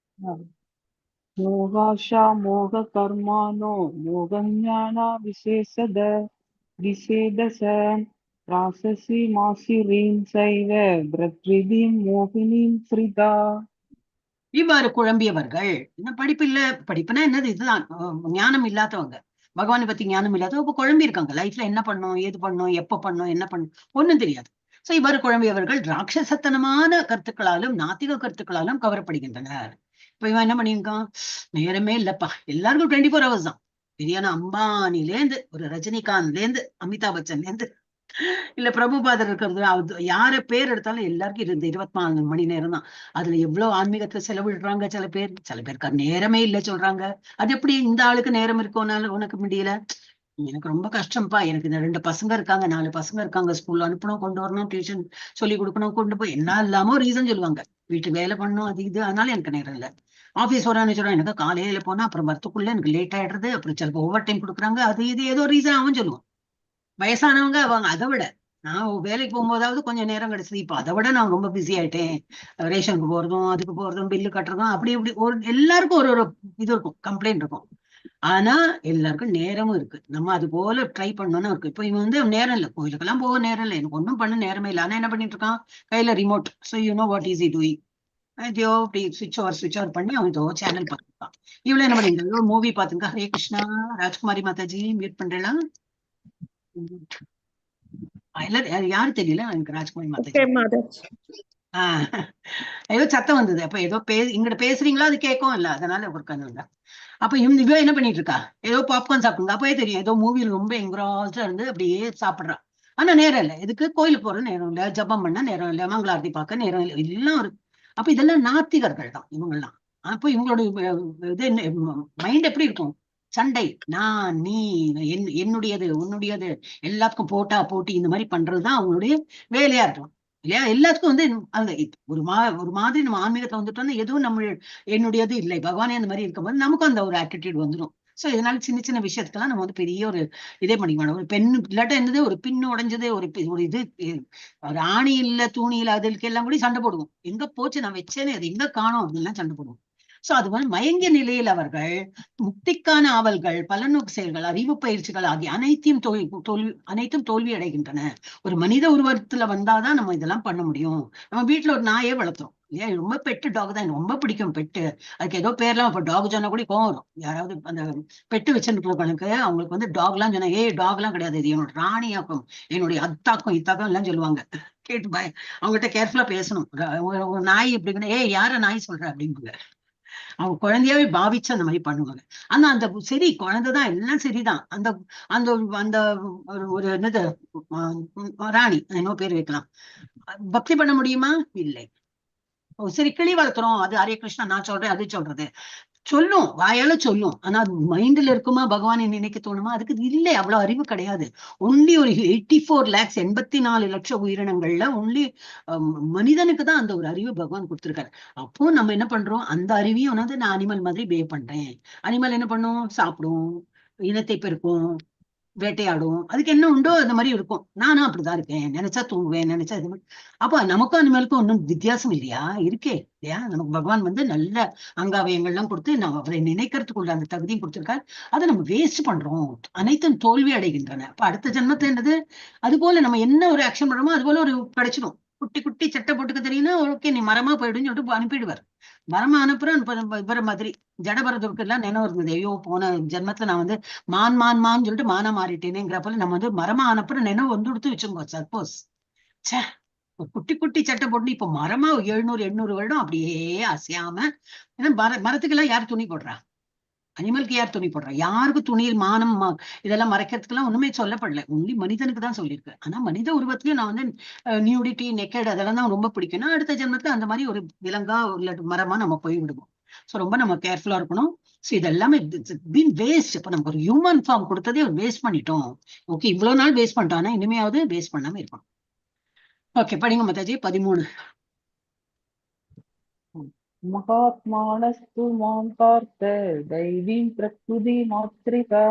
மோகாஷா மோக கர்மானோ மோகஞானா விசேதச ராசசி மாசிரீம் சைவ பிரத்விதீம் மோகினீம் ஸ்ரிதா. இவ்வாறு குழம்பியவர்கள், என்ன படிப்பு இல்ல, படிப்புனா என்னது, இதுதான் ஞானம் இல்லாதவங்க, பகவானை பத்தி ஞானம் இல்லாதவங்க இப்ப குழம்பி இருக்காங்க. லைஃப்ல என்ன பண்ணும், ஏது பண்ணும், எப்ப பண்ணும், என்ன பண்ணும், ஒண்ணும் தெரியாது. சோ இவ்வாறு குழம்பியவர்கள் ராட்சசத்தனமான கருத்துக்களாலும் நாத்திக கருத்துக்களாலும் கவரப்படுகின்றனர். இப்ப இவன் என்ன பண்ணியிருக்கான், நேரமே இல்லப்பா, எல்லாருக்கும் 24 hours தான். பெரியான அம்பானிலேருந்து ஒரு ரஜினிகாந்த்ல இருந்து அமிதாப் பச்சன்ல இருந்து இல்ல பிரபுபாதர் இருக்கிறது, யார பேர் எடுத்தாலும் எல்லாருக்கும் 24 மணி நேரம் தான். அதுல எவ்வளவு ஆன்மீகத்தை செலவிடுறாங்க சில பேருக்கு நேரமே இல்ல சொல்றாங்க. அது எப்படி இந்த ஆளுக்கு நேரம் இருக்கோனாலும் உனக்கு முடியல? எனக்கு ரொம்ப கஷ்டம்ப்பா, எனக்கு இந்த 2 பசங்க இருக்காங்க, 4 பசங்க இருக்காங்க, ஸ்கூல்ல அனுப்பணும், கொண்டு வரணும், டியூஷன் சொல்லி கொடுக்கணும், கொண்டு போய் என்ன இல்லாம ரீசன் சொல்லுவாங்க, வீட்டு வேலை பண்ணணும், அது இது, அதனால எனக்கு நேரம் இல்லை. ஆபீஸ் வரான்னு சொல்றேன், எனக்கு காலையில போனா அப்புறம் வரத்துக்குள்ள எனக்கு லேட் ஆயிடுறது, அப்புறம் சிலப்போ ஓவர் டைம் கொடுக்குறாங்க, அது இது ஏதோ ரீசன் அவன் சொல்லுவான். வயசானவங்க அவங்க அதை விட, நான் வேலைக்கு போகும்போதாவது கொஞ்சம் நேரம் கிடைச்சது, இப்ப அதை விட நான் ரொம்ப பிஸி ஆயிட்டேன். ரேஷனுக்கு போறதும், அதுக்கு போறதும், பில்லு கட்டுறதும், அப்படி இப்படி எல்லாருக்கும் ஒரு ஒரு இது இருக்கும், கம்ப்ளைண்ட் இருக்கும். ஆனா எல்லாருக்கும் நேரமும் இருக்கு. நம்ம அது போல ட்ரை பண்ணணும்னு இருக்கு. இப்ப இவன் நேரம் இல்லை, கோயிலுக்கெல்லாம் போக நேரம் இல்லை, எனக்கு ஒன்றும் பண்ண நேரமே இல்லை. ஆனா என்ன பண்ணிட்டு இருக்கான், கையில remote. So you know what is E doing, இதோ இப்படி சுவிட்ச் ஓவர் பண்ணி அவன் இதோ சேனல் பார்த்துருக்கான். இவ்வளவு என்ன பண்ணிருக்காங்க, மூவி பாத்துங்க. ஹரே கிருஷ்ணா. ராஜ்குமாரி மாதாஜி மியூட் பண்றேன். யாரு தெரியல எனக்கு, ராஜ்குமாரி மாதாஜி. ஏதோ சத்தம் வந்தது, அப்ப ஏதோ இங்கிட்ட பேசுறீங்களா, அது கேட்கும் இல்ல, அதனால உட்காந்து. அப்ப இவ என்ன பண்ணிட்டு இருக்கா, ஏதோ பாப்கார்ன் சாப்பிடுங்க, அப்பவே தெரியும் ஏதோ மூவியில் ரொம்ப எங்ராஸ்டா இருந்து அப்படியே சாப்பிடுறா. ஆனா நேரம் இல்லை, எதுக்கு, கோயிலுக்கு போற நேரம் இல்ல, ஜபம் பண்ண நேரம் இல்ல, மங்களாரத்தி பார்க்க நேரம் இல்லை, எல்லாம் இருக்கு. அப்ப இதெல்லாம் நாத்திகர்கள் தான் இவங்கெல்லாம். அப்போ இவங்களோட இது மைண்ட் எப்படி இருக்கும், சண்டை, நான் நீ, என்னுடையது உன்னுடையது, எல்லாத்துக்கும் போட்டா போட்டி, இந்த மாதிரி பண்றதுதான் அவங்களுடைய வேலையா இருக்கும் இல்லையா. எல்லாத்துக்கும் அந்த ஒரு மாதிரி நம்ம ஆன்மீகத்தை வந்துட்டோம்னா எதுவும் நம்ம என்னுடையது இல்லை, பகவானே அந்த மாதிரி இருக்கும்போது நமக்கும் அந்த ஒரு ஆட்டிடியூட் வந்துடும். சோ இதனால சின்ன சின்ன விஷயத்துக்கெல்லாம் நம்ம பெரிய ஒரு இதே பண்ணிக்க மாட்டோம். ஒரு பெண் இல்லாட்ட என்னது, ஒரு பின்னு உடைஞ்சது, ஒரு இது, ஒரு ஆணி இல்ல தூணி இல்ல, அதுக்கு எல்லாம் கூட சண்டை போடுவோம். எங்க போச்சு, நான் வச்சேன்னு அது எங்க காணோம் அப்படின்லாம் சண்டை போடுவோம். சோ அது மாதிரி மயங்கிய நிலையில் அவர்கள் முக்திக்கான ஆவல்கள், பலநோக்கு செயல்கள், அறிவு பயிற்சிகள் ஆகிய அனைத்தும் தோல்வி அடைகின்றன. ஒரு மனித உருவத்துல வந்தாதான் நம்ம இதெல்லாம் பண்ண முடியும். நம்ம வீட்டுல ஒரு நாயே வளர்த்துறோம் இல்லையா, ரொம்ப பெட்டு டாக் தான், எனக்கு ரொம்ப பிடிக்கும் பெட்டு. அதுக்கு ஏதோ பேர்லாம் இப்ப டாக் சொன்னா கூட கோவம் வரும். யாராவது அந்த பெட்டு வச்சிருக்கிறவங்களுக்கு அவங்களுக்கு டாக் எல்லாம் சொன்னா, டாக் எல்லாம் கிடையாது, இது என்னோட ராணியாக்கும், என்னுடைய அத்தாக்கும் இத்தாக்கும் எல்லாம் சொல்லுவாங்க. கேட்டு அவங்ககிட்ட கேர்ஃபுல்லா பேசணும். ஒரு நாய் இப்படி யார நாய் சொல்ற அப்படிங்குங்க. அவங்க குழந்தையாவே பாவிச்சு அந்த மாதிரி பண்ணுவாங்க. ஆனா அந்த சரி, குழந்தைதான், எல்லாம் சரிதான். அந்த அந்த அந்த ஒரு என்னது, ராணி, என்ன பேர் வைக்கலாம், பக்தி பண்ண முடியுமா, இல்லை. சரி, கிளி வளர்த்துறோம், அது ஹரே கிருஷ்ணா நான் சொல்றேன், அது சொல்றது சொல்லும், வாயால சொல்லும். ஆனா அது மைண்ட்ல இருக்குமா, பகவானை நினைக்க தோணுமா, அதுக்கு இல்லை, அவ்வளவு அறிவு கிடையாது. ஒன்லி ஒரு 84 lakhs 84 லட்சம் உயிரினங்கள்ல ஒன்லி மனிதனுக்கு தான் அந்த ஒரு அறிவு பகவான் கொடுத்திருக்காரு. அப்போ நம்ம என்ன பண்றோம், அந்த அறிவையும் நான் அனிமல் மாதிரி பிஹேவ் பண்றேன். அனிமல் என்ன பண்ணும், சாப்பிடும், இனத்தை பெருக்கும், வேட்டையாடும், அதுக்கு என்ன உண்டோ அந்த மாதிரி இருக்கும். நானும் அப்படிதான் இருக்கேன், நினைச்சா தூங்குவேன், நினைச்சா இது மாதிரி. அப்ப நமக்கும் அனிமலுக்கும் ஒன்றும் வித்தியாசம் இல்லையா, இருக்கே இல்லையா. நமக்கு பகவான் நல்ல அங்காவயங்கள்லாம் கொடுத்து நம்ம அவரை நினைக்கிறதுக்குள்ள அந்த தகுதியும் கொடுத்திருக்காரு. அதை நம்ம வேஸ்ட் பண்றோம், அனைத்தும் தோல்வி அடைகின்றன. அப்ப அடுத்த ஜென்மத்துல என்னது, அது போல நம்ம என்ன ஒரு ஆக்ஷன் பண்றோமோ அது போல ஒரு கிடைச்சிடும். குட்டி குட்டி சட்டை போட்டுக்க தெரியும்னா ஓகே, நீ மரமா போயிடுன்னு சொல்லிட்டு அனுப்பிடுவார். மரமா அனுப்புறேன். இவர மாதிரி ஜடபரதற்கு எல்லாம் நினைவு இருந்தது, ஐயோ போன ஜென்மத்துல நான் மான் சொல்லிட்டு மானா மாறிட்டேனேங்கிற போல நம்ம மரமா அனுப்புற நினைவு கொடுத்து வச்சுக்கோ. சப்போஸ் குட்டி குட்டி சட்டை போட்டு இப்ப மரமா 700-800 வருடம் அப்படியே அசையாம, ஏன்னா மரத்துக்கு எல்லாம் யார் துணி போடுறா, அனிமலுக்கு யார் துணி போடுறா, யாருக்கு துணியில் மானம் இதெல்லாம் மறைக்கிறதுக்கு எல்லாம் ஒண்ணுமே சொல்லப்படல, ஒன்லி மனிதனுக்கு தான் சொல்லியிருக்கு. ஆனா மனித உருவத்திலயும் நான் நியூடிட்டி, நெக்கட் அதெல்லாம் தான் ரொம்ப பிடிக்கும்னா அடுத்த ஜென்மத்துல அந்த மாதிரி ஒரு விலங்கா இல்ல மரமா நம்ம போய் விடுவோம். சோ ரொம்ப நம்ம கேர்ஃபுல்லா இருக்கணும். சோ இதெல்லாமே பீன் வேஸ்ட். இப்ப நமக்கு ஒரு ஹியூமன் ஃபார்ம் கொடுத்ததே ஒரு வேஸ்ட் பண்ணிட்டோம். ஓகே, இவ்வளவு நாள் வேஸ்ட் பண்ணிட்டோம், ஆனா இனிமையாவது வேஸ்ட் பண்ணாம இருக்கணும். ஓகே, படிங்க மாதாஜி. 13. महात्मानस्तु मां पार्थ दैवीं प्रकृतिमाश्रिता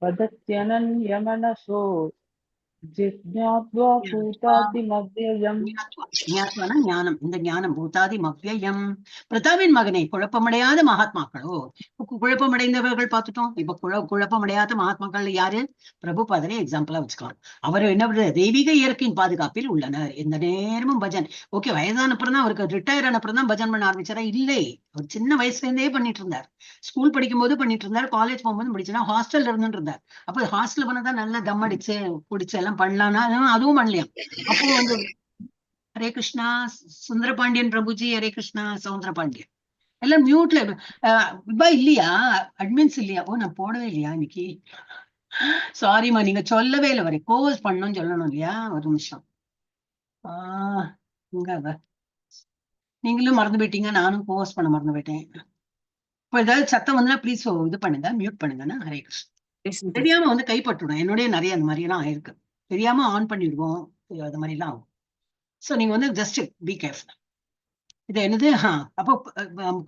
वदत्यनन्यमनसो जिज्ञात्वा भूतादिमव्ययम् ஞாத்வானா ஞானம். இந்த ஞானம் பூதாதி மவ்யயம். பிரதாவின் மகனை, குழப்பமடையாத மகாத்மாக்களோ. குழப்பமடைந்தவர்கள் பார்த்துட்டோம். இப்ப குழப்பமடையாத மகாத்மாக்கள் யாரு? பிரபுபாதனை எக்ஸாம்பிளா வச்சுக்கலாம். அவர் என்ன தெய்வீக இயற்கையின் பாதுகாப்பில் உள்ளனர். எந்த நேரமும் பஜன். ஓகே, வயதான அப்புறம் தான் அவருக்கு ரிட்டையர் ஆன அப்புறம் தான் பஜன் பண்ண ஆரம்பிச்சாரா? இல்லை, அவர் சின்ன வயசுல இருந்தே பண்ணிட்டு இருந்தார். ஸ்கூல் படிக்கும் போது பண்ணிட்டு இருந்தார், காலேஜ் போகும்போது முடிச்சுனா ஹாஸ்டல்ல இருந்துட்டு இருந்தார். அப்ப ஹாஸ்டல்ல பண்ணதான் நல்லா தம் அடிச்சு குடிச்சு எல்லாம் பண்ணலாம்னா அதுவும் பண்ணலையாம். அப்போ வந்து ஹரே கிருஷ்ணா சுந்தரபாண்டியன் பிரபுஜி, ஹரே கிருஷ்ணா சவுந்தரபாண்டியன் எல்லாம் மியூட்ல. இப்பா இல்லையா? அட்மின்ஸ் இல்லையா? ஓ, நான் போடவே இல்லையா இன்னைக்கு? சாரிமா, நீங்க சொல்லவே இல்லை. வரை கோவஸ் பண்ணணும்னு சொல்லணும் இல்லையா? ஒரு நிமிஷம். இங்க நீங்களும் மறந்து போயிட்டீங்க, நானும் கோவஸ் பண்ண மறந்து போயிட்டேன். இப்போ ஏதாவது சத்தம் வந்தா ப்ளீஸ் இது பண்ணுங்க, மியூட் பண்ணுங்கன்னா. ஹரே கிருஷ்ணா. தெரியாம வந்து கைப்பட்டுடும். என்னுடைய நிறைய அந்த மாதிரி எல்லாம் ஆயிருக்கு. தெரியாம ஆன் பண்ணிடுவோம், அது மாதிரி எல்லாம் ஆகும். சோ நீங்க வந்து ஜஸ்ட் பி கேர்ஃபுல். இது என்னது? அப்போ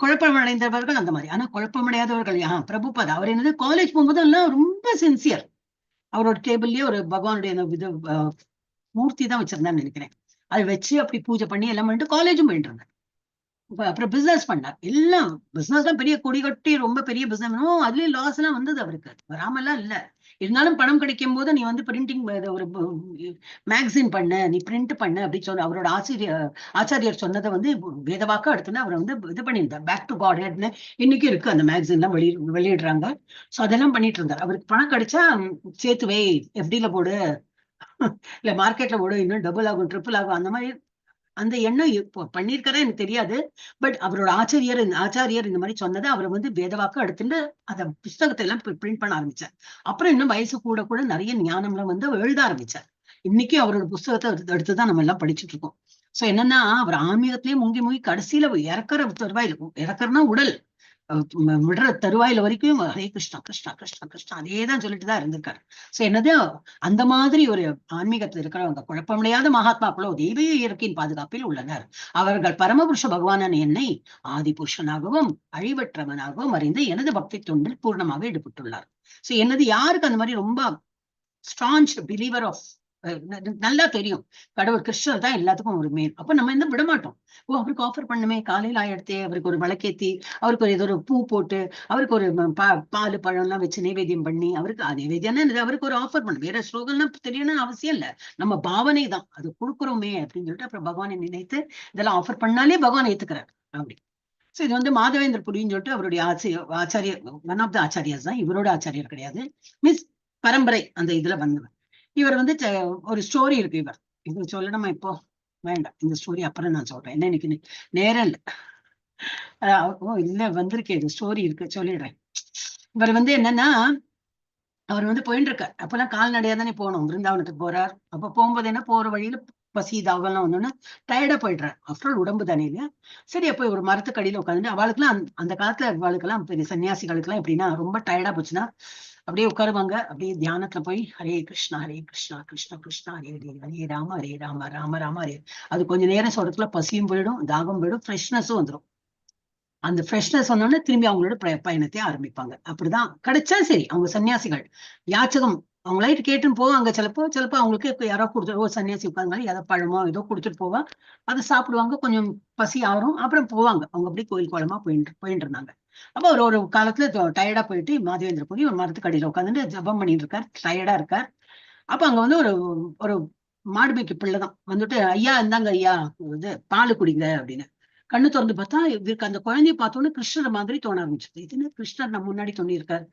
குழப்பம் அடைந்தவர்கள் அந்த மாதிரி. ஆனா குழப்பமடையாதவர்கள் பிரபுபாதா அவர் என்னது காலேஜ் போகும்போது எல்லாம் ரொம்ப சின்சியர். அவரோட டேபிள்லயே ஒரு பகவானுடைய இது மூர்த்தி தான் வச்சிருந்தான்னு நினைக்கிறேன். அதை வச்சு அப்படி பூஜை பண்ணி எல்லாம் பண்ணிட்டு காலேஜும் போயிட்டு இருந்தார். அப்புறம் பிசினஸ் பண்ணார். எல்லாம் பிசினஸ் எல்லாம் பெரிய கொடி கட்டி ரொம்ப பெரிய பிசினஸ். அதுலயும் லாஸ் எல்லாம் வந்தது அவருக்கு, வராமலாம் இல்ல. இருந்தாலும் பணம் கிடைக்கும் போது நீ வந்து பிரிண்டிங் ஒரு மேகசின் பண்ண, நீ பிரிண்ட் பண்ண அப்படின்னு சொன்ன அவரோட ஆச்சாரியர் சொன்னதை வந்து வேதவாக்க அடுத்துன்னு அவரை வந்து இது பண்ணியிருந்தார். பேக் டு காட் ஹெட்னு இன்னைக்கு இருக்கு அந்த மேகசின்லாம் வெளியிடுறாங்க. சோ அதெல்லாம் பண்ணிட்டு இருந்தார். அவருக்கு பணம் கிடைச்சா சேர்த்து வை, எஃப்டில போடு, இல்ல மார்க்கெட்ல போடு, இன்னும் டபுள் ஆகும் ட்ரிபிள் ஆகும், அந்த மாதிரி அந்த எண்ணம் இப்போ பண்ணிருக்காரா எனக்கு தெரியாது. பட் அவரோட ஆச்சாரியர் இந்த மாதிரி சொன்னதை அவர் வந்து வேதவாக்க எடுத்துட்டு அந்த புஸ்தகத்தை எல்லாம் பிரிண்ட் பண்ண ஆரம்பிச்சார். அப்புறம் இன்னும் வயசு கூட கூட நிறைய ஞானம்லாம் வந்து எழுத ஆரம்பிச்சார். இன்னைக்கு அவரோட புஸ்தகத்தை எடுத்துதான் நம்ம எல்லாம் படிச்சுட்டு இருக்கோம். சோ என்னன்னா, அவர் ஆன்மீகத்திலேயே முங்கி முங்கி கடைசியில இறக்குற தருவாயில், இறக்குறனா உடல் விடுற தருவாயில வரைக்கும் ஹரே கிருஷ்ணா கிருஷ்ணா கிருஷ்ணா கிருஷ்ணா அதேதான் சொல்லிட்டுதான் இருந்திருக்காரு. சோ என்னது, அந்த மாதிரி ஒரு ஆன்மீகத்தில் இருக்கிறவங்க குழப்பமடையாத மகாத்மாக்களோ தெய்வீக இயற்கையின் பாதுகாப்பில் உள்ளனர். அவர்கள் பரமபுருஷ பகவானன் என்னை ஆதி புருஷனாகவும் அழிவற்றவனாகவும் அறிந்து எனது பக்தி தொண்டில் பூர்ணமாக ஈடுபட்டுள்ளார். சோ என்னது, யாருக்கு அந்த மாதிரி ரொம்ப ஸ்ட்ராங் பிலீவர் ஆஃப், நல்லா தெரியும் கடவுள் கிருஷ்ணர் தான் எல்லாத்துக்கும் ஒரு மெயின். அப்ப நம்ம என்ன விட மாட்டோம். ஓ, அவருக்கு ஆஃபர் பண்ணுமே, காலையில ஆயிடுத்தே, அவருக்கு ஒரு விளக்கேத்தி, அவருக்கு ஒரு ஏதோ ஒரு பூ போட்டு, அவருக்கு ஒரு பால் பழம் எல்லாம் வச்சு நைவேத்தியம் பண்ணி, அவருக்கு நைவேத்தியம் அவருக்கு ஒரு ஆஃபர் பண்ண, வேற ஸ்லோகம்லாம் தெரியணும்னு அவசியம் இல்ல. நம்ம பாவனை தான் அது கொடுக்குறோமே அப்படின்னு சொல்லிட்டு அப்புறம் பகவானை நினைத்து இதெல்லாம் ஆஃபர் பண்ணாலே பகவான் ஏத்துக்கிறார் அப்படி. சோ இது வந்து மாதவேந்திர புரின்னு சொல்லிட்டு அவருடைய ஆச்சாரியர், ஒன் ஆஃப் த ஆச்சாரியர்ஸ் தான், இவரோட ஆச்சாரியர் கிடையாது, மிஸ் பரம்பரை அந்த இதுல வந்தவர். இவர் வந்து ஒரு ஸ்டோரி இருக்கு. இவர் இது சொல்லணுமா இப்போ? வேண்டாம், இந்த ஸ்டோரி அப்புறம் நான் சொல்றேன். என்ன இன்னைக்கு நேரம் இல்லை. ஓ இல்ல, வந்திருக்கேன், இது ஸ்டோரி இருக்கு, சொல்லிடுறேன். இவர் வந்து என்னன்னா, அவர் வந்து போயிட்டு இருக்கார். அப்பெல்லாம் கால்நடையா தானே போகணும், விருந்தாவனத்துக்கு போறார். அப்ப போகும்போது என்ன, போற வழியில பசி தாகம்லாம் வந்தோன்னா டயர்டா போயிடுறார். ஆஃப்டர் உடம்பு தானே இல்லையா? சரி, அப்போ ஒரு மரத்துக்கு அடியில உட்காந்துட்டு, அவளுக்குலாம் அந்த காலத்துல அவளுக்கெல்லாம் பெரிய சன்னியாசிகளுக்கெல்லாம் எப்படின்னா ரொம்ப டயர்டா போச்சுன்னா அப்படியே உட்காருவாங்க. அப்படியே தியானத்துல போய் ஹரே கிருஷ்ணா கிருஷ்ண கிருஷ்ணா ஹரே ஹரே, ஹரே ராம ராம ராம ஹரே. அது கொஞ்ச நேரம் சொல்றதுக்குள்ள பசியும் போயிடும், தாகம் போயிடும், ஃப்ரெஷ்னஸும் வந்துடும். அந்த ஃப்ரெஷ்னஸ் வந்தோடனே திரும்பி அவங்களோட பயணத்தை ஆரம்பிப்பாங்க. அப்படிதான் கிடைச்சா சரி. அவங்க சன்னியாசிகள் யாச்சகம் அவங்களாயிட்டு கேட்டுன்னு போவாங்க. சிலப்போ அவங்களுக்கு யாரோ கொடுத்துட்டு, ஓ சன்னியாசி உட்கார்ந்தாலும் ஏதோ பழமோ ஏதோ கொடுத்துட்டு போவா, அதை சாப்பிடுவாங்க, கொஞ்சம் பசி ஆறும், அப்புறம் போவாங்க. அவங்க அப்படி கோயில் கோலமா போயிட்டு இருந்தாங்க. அப்ப அவர் ஒரு காலத்துல டயர்டா போயிட்டு மாதவேந்திர புரி ஒரு மரத்துக்கு அடியில உட்காந்துட்டு ஜபம் பண்ணிட்டு இருக்கார், டயர்டா இருக்கார். அப்ப அங்க வந்து ஒரு ஒரு மாடுமைக்கு பிள்ளைதான் வந்துட்டு, ஐயா இந்தாங்க ஐயா இது பால் குடிங்க அப்படின்னு. கண்ணு திறந்து பார்த்தா இவருக்கு அந்த குழந்தைய பார்த்தோன்னு கிருஷ்ணர் மாதிரி தோண ஆரம்பிச்சது. இதுன்னு கிருஷ்ணர் நம்ம முன்னாடி தோணியிருக்காரு.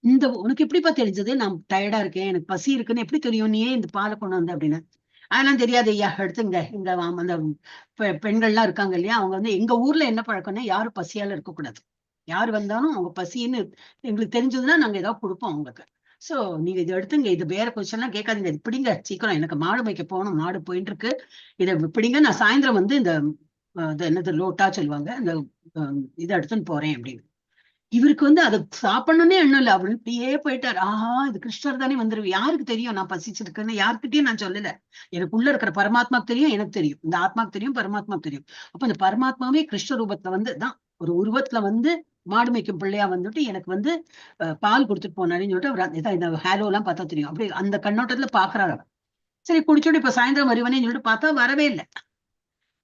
இந்த உனக்கு எப்படிப்பா தெரிஞ்சது நான் டயர்டா இருக்கேன், எனக்கு பசி இருக்குன்னு எப்படி தெரியும், நீ ஏன் இந்த பாலை கொண்டு வந்த அப்படின்னு. அதெல்லாம் தெரியாது ஐயா, எடுத்துங்க. இந்த அந்த பெண்கள்லாம் இருக்காங்க இல்லையா, அவங்க வந்து எங்க ஊர்ல என்ன பழக்கம்னா, யாரும் பசியால இருக்கக்கூடாது. யாரு வந்தாலும் அவங்க பசின்னு எங்களுக்கு தெரிஞ்சதுன்னா நாங்க ஏதாவது கொடுப்போம் அவங்களுக்கு. சோ நீங்க இதை எடுத்துங்க, இது வேற கொஸ்டின் எல்லாம் கேட்காதீங்க, இது பிடிங்க சீக்கிரம், எனக்கு மாடு வைக்க போகணும், மாடு போயிட்டு இருக்கு, இதை பிடிங்க, நான் சாயந்தரம் வந்து இந்த என்னது லோட்டா சொல்லுவாங்க, இந்த இதை எடுத்துன்னு போறேன் அப்படின்னு. இவருக்கு வந்து அதை சாப்பிடணும்னே எண்ணம் இல்லை. அவர் இப்படியே போயிட்டார். ஆஹா, இது கிருஷ்ணர் தானே வந்துருவு. யாருக்கு தெரியும் நான் பசிச்சிருக்கேன்னு? யாருக்கிட்டையும் நான் சொல்லல. எனக்குள்ள இருக்கிற பரமாத்மாக்கு தெரியும், எனக்கு தெரியும், இந்த ஆத்மாக்கு தெரியும், பரமாத்மாக்கு தெரியும். அப்ப இந்த பரமாத்மாவே கிருஷ்ண ரூபத்துல வந்து தான் ஒரு உருவத்துல வந்து மாடு மேய்க்கும் பிள்ளையா வந்துட்டு எனக்கு வந்து பால் கொடுத்துட்டு போனாருன்னு சொல்லிட்டு அவர் இந்த ஹேலோ எல்லாம் பார்த்தா தெரியும். அப்படி அந்த கண்ணோட்டத்துல பாக்குறாரு. சரி குடிச்சோட்டு இப்ப சாயந்தரம் வருவனேன்னு சொல்லிட்டு பார்த்தா வரவே இல்லை.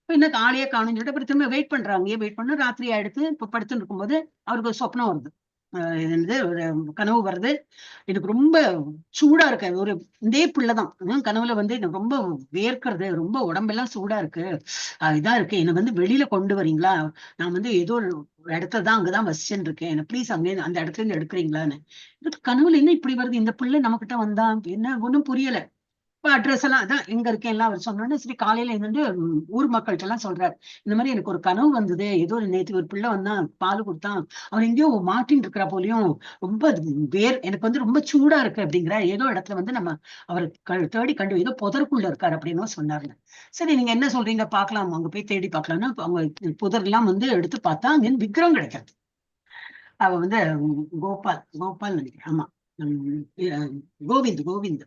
என்ன காலையே காணும்னு சொல்லிட்டு அப்புறம் திரும்ப வெயிட் பண்றாங்க. வெயிட் பண்ண ராத்திரி ஆயிடுத்து. இப்ப படுத்துட்டு இருக்கும்போது அவருக்கு ஒரு சொப்னம் வருது. ஒரு கனவு வருது. எனக்கு ரொம்ப சூடா இருக்கு. ஒரு இதே பிள்ளைதான் கனவுல வந்து எனக்கு ரொம்ப வேர்க்கிறது, ரொம்ப உடம்பெல்லாம் சூடா இருக்கு, இதா இருக்கு, என்னை வந்து வெளியில கொண்டு வரீங்களா? நான் வந்து ஏதோ ஒரு இடத்துலதான் அங்கதான் வசிச்சுட்டு இருக்கேன், என்ன ப்ளீஸ் அங்கே அந்த இடத்துல இருந்து எடுக்கிறீங்களான்னு. கனவுல என்ன இப்படி வருது? இந்த பிள்ளை நம்ம கிட்ட வந்தா என்ன ஒண்ணும் புரியல. இப்ப அட்ரஸ் எல்லாம் அதான் எங்க இருக்கேன் எல்லாம் அவர் சொன்னோன்னு சரி காலையில இருந்து ஊர் மக்கள்கிட்ட எல்லாம் சொல்றாரு. இந்த மாதிரி எனக்கு ஒரு கனவு வந்தது, ஏதோ ஒரு நேற்று ஒரு பிள்ளை வந்தான், பால் கொடுத்தான், அவன் எங்கேயோ மாட்டின்னு இருக்கிற போலயும் ரொம்ப எனக்கு வந்து ரொம்ப சூடா இருக்கு அப்படிங்கிற ஏதோ இடத்துல வந்து நம்ம அவரை தேடி கண்டு ஏதோ புதருக்குள்ள இருக்காரு அப்படின்னு சொன்னாருங்க. சரி நீங்க என்ன சொல்றீங்க பாக்கலாம், அங்க போய் தேடி பார்க்கலாம்னா அவங்க புதர்லாம் வந்து எடுத்து பார்த்தா அங்க விக்கிரம் கிடைக்காது. அவ வந்து கோபால் நினைக்கிறேன். ஆமா, கோவிந்த் கோவிந்த்.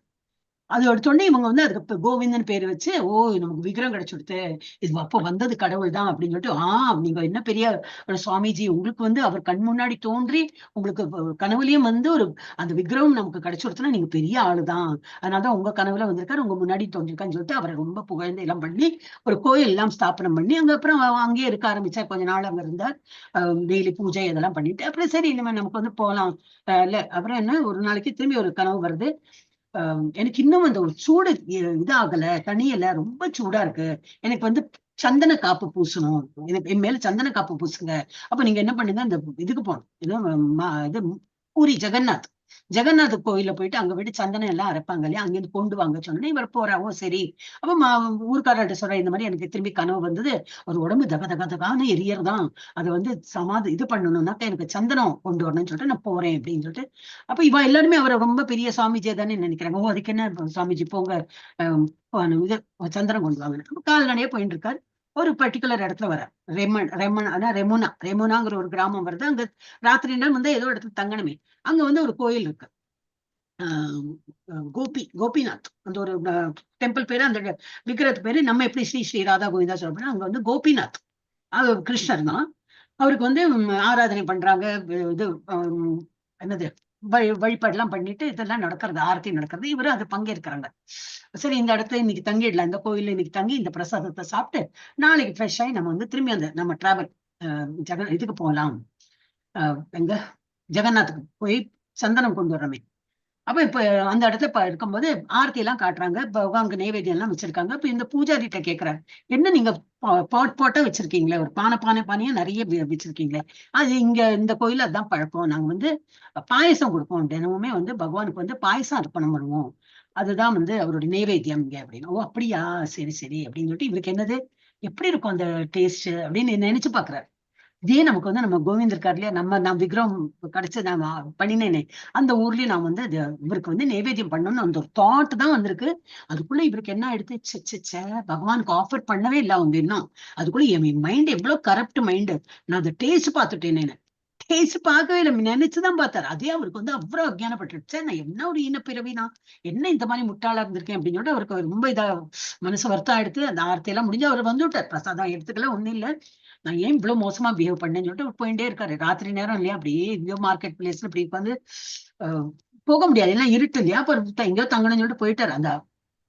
அது எடுத்தோடனே இவங்க வந்து அதுக்கு கோவிந்தன் பேரு வச்சு ஓ நமக்கு விக்கிரம் கிடைச்சுடுத்து, இது அப்ப வந்தது கடவுள் தான் அப்படின்னு சொல்லிட்டு நீங்க என்ன பெரிய ஒரு சுவாமிஜி, உங்களுக்கு வந்து அவர் கண் முன்னாடி தோன்றி உங்களுக்கு கனவுலயும் வந்து ஒரு அந்த விக்கிரகம் நமக்கு கிடைச்சுடுத்துனா நீங்க பெரிய ஆளுதான், அதனாலதான் உங்க கனவுல வந்திருக்காரு, உங்க முன்னாடி தோன்றிருக்கான்னு சொல்லிட்டு அவரை ரொம்ப புகழ்ந்து எல்லாம் பண்ணி ஒரு கோயில் எல்லாம் ஸ்தாபனம் பண்ணி அங்க அப்புறம் அங்கேயே இருக்க ஆரம்பிச்சா. கொஞ்ச நாள் அங்க இருந்தார். டெய்லி பூஜை இதெல்லாம் பண்ணிட்டு அப்புறம் சரி இனிமே நமக்கு வந்து போகலாம். இல்ல அப்புறம் என்ன ஒரு நாளைக்கு திரும்பி ஒரு கனவு வருது. எனக்கு இன்னும் அந்த ஒரு சூடு இதாகல, தனியல, ரொம்ப சூடா இருக்கு, எனக்கு வந்து சந்தன காப்பு பூசணும், எனக்கு என் மேல சந்தன காப்பு பூசுங்க. அப்ப நீங்க என்ன பண்ணுங்க, அந்த இதுக்கு போகணும், இது பூரி ஜெகநாத் கோயில போயிட்டு அங்க போயிட்டு சந்தனம் எல்லாம் அரைப்பாங்க இல்லையா, அங்கிருந்து கொண்டு வாங்க சொன்னேன். இவர் போறாவோ சரி. அப்ப ஊர்க்காரர்கிட்ட சொல்றேன், இந்த மாதிரி எனக்கு திரும்பி கனவு வந்தது, ஒரு உடம்பு தக தக தகான்னு எரியறதான், அதை வந்து இது பண்ணணும்னாக்க எனக்கு சந்தனம் கொண்டு வரணும்னு சொல்லிட்டு நான் போறேன் அப்படின்னு சொல்லிட்டு. அப்ப இவ எல்லாருமே அவரை ரொம்ப பெரிய சுவாமிஜியா தானே நினைக்கிறாங்க. ஓ அதுக்கு என்ன சுவாமிஜி போங்க, இது சந்தனம் கொண்டு வாங்க. கால்நடையே போயிட்டு இருக்காரு. ஒரு பர்டிகுலர் இடத்துல வர ரெமுனாங்கிற ஒரு கிராமம் வருது. அங்க ராத்திரி நேரம் வந்து ஏதோ இடத்துல தங்கணுமே. அங்க வந்து ஒரு கோயில் இருக்கு. கோபிநாத் அந்த ஒரு டெம்பிள் பேரு, அந்த விக்கிரத்து பேரு நம்ம எப்படி ஸ்ரீ ஸ்ரீ ராதா கோவிந்தா சொல்றோம், அங்க வந்து கோபிநாத் அது கிருஷ்ணர் தான். அவருக்கு வந்து ஆராதனை பண்றாங்க. இது என்னது வழிபாடு எல்லாம் பண்ணிட்டு இதெல்லாம் நடக்கிறது, ஆரத்தி நடக்கிறது. இவரு அது பங்கேற்கிறாங்க. சரி இந்த இடத்துல இன்னைக்கு தங்கிடலாம், இந்த கோயில்ல இன்னைக்கு தங்கி இந்த பிரசாதத்தை சாப்பிட்டு நாளைக்கு ஃப்ரெஷ் ஆகி நம்ம வந்து திரும்பி அந்த நம்ம டிராவல் இதுக்கு போகலாம், எங்க ஜெகநாத்துக்கு போய் சந்தனம் கொண்டு வர்றோமே. அப்ப இப்ப அந்த இடத்துல இருக்கும்போது ஆரத்தி எல்லாம் காட்டுறாங்க, அங்க நைவேத்தியம் எல்லாம் வச்சிருக்காங்க. இப்ப இந்த பூஜாரிட்ட கேக்குறாரு, என்ன நீங்க பாட்டா வச்சிருக்கீங்களே, ஒரு பானையா நிறைய வச்சிருக்கீங்களே, அது இங்க இந்த கோயில அதான் பழக்கம், நாங்க வந்து பாயசம் கொடுப்போம், தினமுமே வந்து பகவானுக்கு வந்து பாயசம் அர்ப்பணம் பண்ணுவோம், அதுதான் வந்து அவருடைய நைவேத்தியம் இங்க அப்படின்னு. ஓ அப்படியா, சரி சரி அப்படின்னு சொல்லிட்டு இவருக்கு என்னது எப்படி இருக்கும் அந்த டேஸ்ட் அப்படின்னு நினைச்சு பாக்குறாரு. இதே நமக்கு வந்து நம்ம கோவிந்த் இருக்காரு இல்லையா, நான் விக்ரம் கிடைச்சு நான் பண்ணினேனே அந்த ஊர்லயும் நான் வந்து இவருக்கு வந்து நைவேத்தியம் பண்ணணும்னு அந்த ஒரு தாட் தான் வந்திருக்கு. அதுக்குள்ள இவருக்கு என்ன எடுத்து பகவானுக்கு ஆஃபர் பண்ணவே இல்லை அவங்க இன்னும். அதுக்குள்ள என் மைண்ட் எவ்வளவு கரப்ட் மைண்டு, நான் அந்த டேஸ்ட் பார்த்துட்டேனே. டேஸ்ட் பார்க்கவே இல்லை, நினைச்சுதான் பார்த்தாரு. அதே அவருக்கு வந்து அவ்வளவு அஜ்ஞானப்பட்டுருச்சு, நான் என்ன ஒரு இனப்பிறவினா, என்ன இந்த மாதிரி முட்டாளா இருந்திருக்கேன் அப்படின்னு சொல்லிட்டு அவருக்கு ரொம்ப மனசு வருத்தம் எடுத்து அந்த ஆர்த்தி எல்லாம் முடிஞ்சு அவர் வந்து விட்டார். பிரசாதம் எடுத்துக்கல, ஒண்ணும் இல்லை, நான் ஏன் இவ்வளவு மோசமா பிஹேவ் பண்ணேன்னு சொல்லிட்டு போயிட்டே இருக்காரு. ராத்திரி நேரம் இல்லையா, அப்படியே எங்கேயோ மார்க்கெட் பிளேஸ்ல இப்படி உட்காந்து போக முடியாது, எல்லாம் இருட்டு இல்லையா, அப்ப எங்கேயோ தங்கணும்னு சொல்லிட்டு போயிட்டாரு. அந்த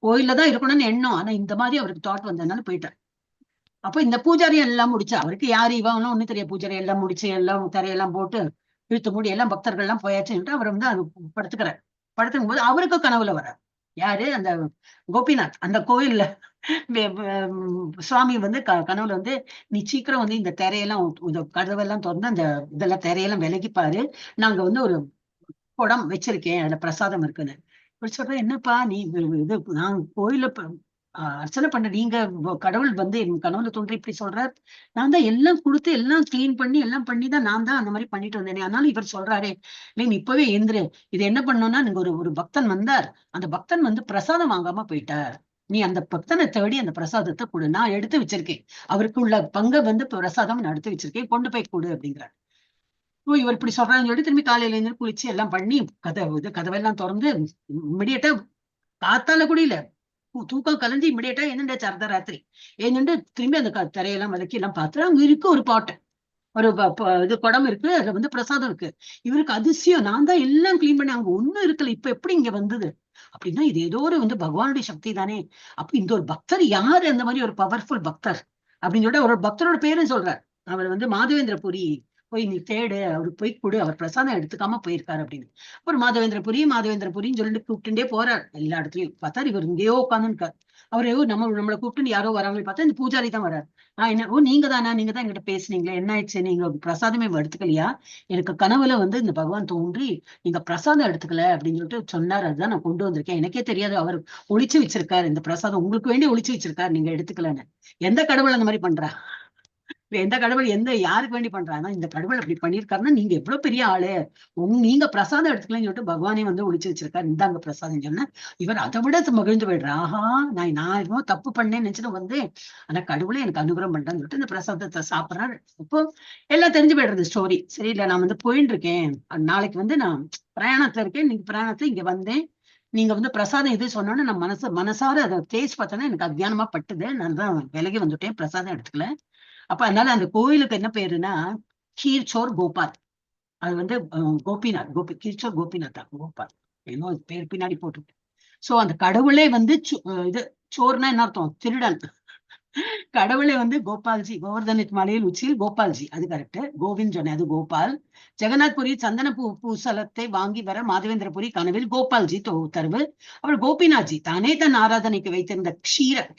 கோயில்ல தான் இருக்கணும்னு எண்ணம், ஆனா இந்த மாதிரி அவருக்கு தாட் வந்ததுனால போயிட்டாரு. அப்ப இந்த பூஜாரி எல்லாம் முடிச்சு, அவருக்கு யாரு இவனும் ஒண்ணு தெரியாது, பூஜாரி எல்லாம் முடிச்சு எல்லாம் தரையெல்லாம் போட்டு இழுத்து மூடி எல்லாம் பக்தர்கள் எல்லாம் போயாச்சுன்னு அவர் வந்து அது படுத்துக்கிறார். படுத்துக்கும் போது அவருக்கு கனவுல வர யாரு, அந்த கோபிநாத் அந்த கோயில்ல சுவாமி வந்து கனவுல வந்து நீ சீக்கிரம் வந்து இந்த திரையெல்லாம் கதவெல்லாம் திறந்து அந்த இதெல்லாம் திரையெல்லாம் விலகிப்பாரு, நாங்க வந்து ஒரு குடம் வச்சிருக்கேன் அதுல பிரசாதம் இருக்குன்னு. சொல்றேன், என்னப்பா நீ இது நான் கோயில அர்ச்சனை பண்ண நீங்க கடவுள் வந்து என் கனவுல தோன்றி இப்படி சொல்றார், நான் தான் எல்லாம் கொடுத்து எல்லாம் கிளீன் பண்ணி எல்லாம் பண்ணி தான் நான் தான் அந்த மாதிரி பண்ணிட்டு வந்தேனே, அதனால இவர் சொல்றாரே இல்லை நீ இப்பவே எந்திரு, இது என்ன பண்ணோம்னா நீங்க ஒரு பக்தன் வந்தார், அந்த பக்தன் வந்து பிரசாதம் வாங்காம போயிட்டார், நீ அந்த பக்தனை தேடி அந்த பிரசாதத்தை கொடு, நான் எடுத்து வச்சிருக்கேன், அவருக்கு உள்ள பங்கை வந்து பிரசாதம் நான் எடுத்து வச்சிருக்கேன், கொண்டு போய் கொடு அப்படிங்கிறார். ஓ இவர் இப்படி சொல்றாங்கன்னு சொல்லிட்டு திரும்பி காலையில இருந்து குளிச்சு எல்லாம் பண்ணி கதவெல்லாம் திறந்து இமிடியேட்டா காத்தால கூட இல்ல தூக்கம் கலைஞ்சு இமிடியேட்டா என்னண்டாச்சு அர்த்தராத்திரி என்னண்டு திரும்பி அந்த தரையெல்லாம் விளக்கி எல்லாம் பார்த்துட்டு அங்க இருக்கு ஒரு பாட்டு, ஒரு இது குடம் இருக்கு, அதுல வந்து பிரசாதம் இருக்கு. இவருக்கு அதிசயம், நான் தான் எல்லாம் கிளீன் பண்ணேன், அங்க ஒண்ணும் இருக்கல, இப்ப எப்படி இங்க வந்தது அப்படின்னா இது ஏதோ ஒரு வந்து பகவானுடைய சக்தி தானே. அப்ப இந்த ஒரு பக்தர் யாரு அந்த மாதிரி ஒரு பவர்ஃபுல் பக்தர் அப்படின்னு சொல்லிட்டு ஒரு பக்தரோட பேரும் சொல்றார். அவர் வந்து மாதவேந்திரபுரி போய் நீ தேடு, அவருக்கு போய் கொடு, அவர் பிரசாதம் எடுத்துக்காம போயிருக்காரு அப்படின்னு. அப்புறம் மாதவேந்திரபுரின்னு சொல்லிட்டு கூப்பிட்டுட்டே போறார் எல்லா இடத்துலயும். பார்த்தா இவர் இங்கேயோ உட்காந்துருக்காரு. அவரு நம்மளை கூப்பிட்டு யாரோ வராங்களே பார்த்தா இந்த பூஜாரி தான் வர்றாரு. என்ன ஓ நீங்க தானா, நீங்க தான் என்கிட்ட பேசுனீங்களே, என்ன ஆயிடுச்சு, நீங்க பிரசாதமே எடுத்துக்கலையா, எனக்கு கனவுல வந்து இந்த பகவான் தோன்றி நீங்க பிரசாதம் எடுத்துக்கல அப்படின்னு சொல்லிட்டு சொன்னார், அதுதான் நான் கொண்டு வந்திருக்கேன், எனக்கே தெரியாது அவர் ஒளிச்சு வச்சிருக்காரு இந்த பிரசாதம், உங்களுக்கு வேண்டி ஒளிச்சு வச்சிருக்காரு, நீங்க எடுத்துக்கலன்னு. எந்த கடவுள் அந்த மாதிரி பண்றா? எந்த கடவுள் யாருக்கு வேண்டி பண்றாங்கன்னா இந்த கடவுள் அப்படி பண்ணிருக்காருன்னா நீங்க எவ்வளவு பெரிய ஆளு, நீங்க பிரசாதம் எடுத்துக்கலன்னு சொல்லிட்டு பகவானே வந்து ஒளிச்சு வச்சிருக்காரு, இந்தாங்க பிரசாதம் சொன்ன. இவர் அதை விட மகிழ்ந்து போயிடுற, ஆஹா நான் என்னமோ தப்பு பண்ணேன்னு நினைச்சுட்டு வந்து ஆனா கடவுளே எனக்கு அனுகிரகம் பண்றான்னு சொல்லிட்டு இந்த பிரசாதத்தை சாப்பிடறாரு. இப்போ எல்லாம் தெரிஞ்சு போயிடுறது ஸ்டோரி. சரி இல்ல நான் வந்து போயிட்டு இருக்கேன், நாளைக்கு வந்து நான் பிரயாணத்துல இருக்கேன், நீங்க பிரயாணத்துல இங்க வந்தேன், நீங்க வந்து பிரசாதம் எது சொன்னோன்னு நான் மனசார அதை டேஸ்ட் பார்த்தோன்னா எனக்கு அத்தியானமா பட்டுது, நான் தான் விலகி வந்துட்டேன், பிரசாதம் எடுத்துக்கல. அப்ப அதனால அந்த கோயிலுக்கு என்ன பேருன்னா கீர்ச்சோர் கோபால். அது வந்து கோபிநாத், கீர்ச்சோர் கோபிநாத் தான், கோபால் ஏன்னோ பேர் பின்னாடி போட்டு. சோ அந்த கடவுளே வந்து இது சோர்னா என்ன அர்த்தம், திருடன். கடவுளே வந்து கோபால்ஜி, கோவர்தனித் மலையில் உச்சியில் கோபால்ஜி, அது கரெக்ட். கோவிந்த் சொன்னேன், அது கோபால். ஜெகநாத்புரி சந்தன பூசலத்தை வாங்கி வர மாதவேந்திரபுரி கனவில் கோபால்ஜி தருவு. அவர் கோபிநாத்ஜி தானே தன் ஆராதனைக்கு வைத்திருந்த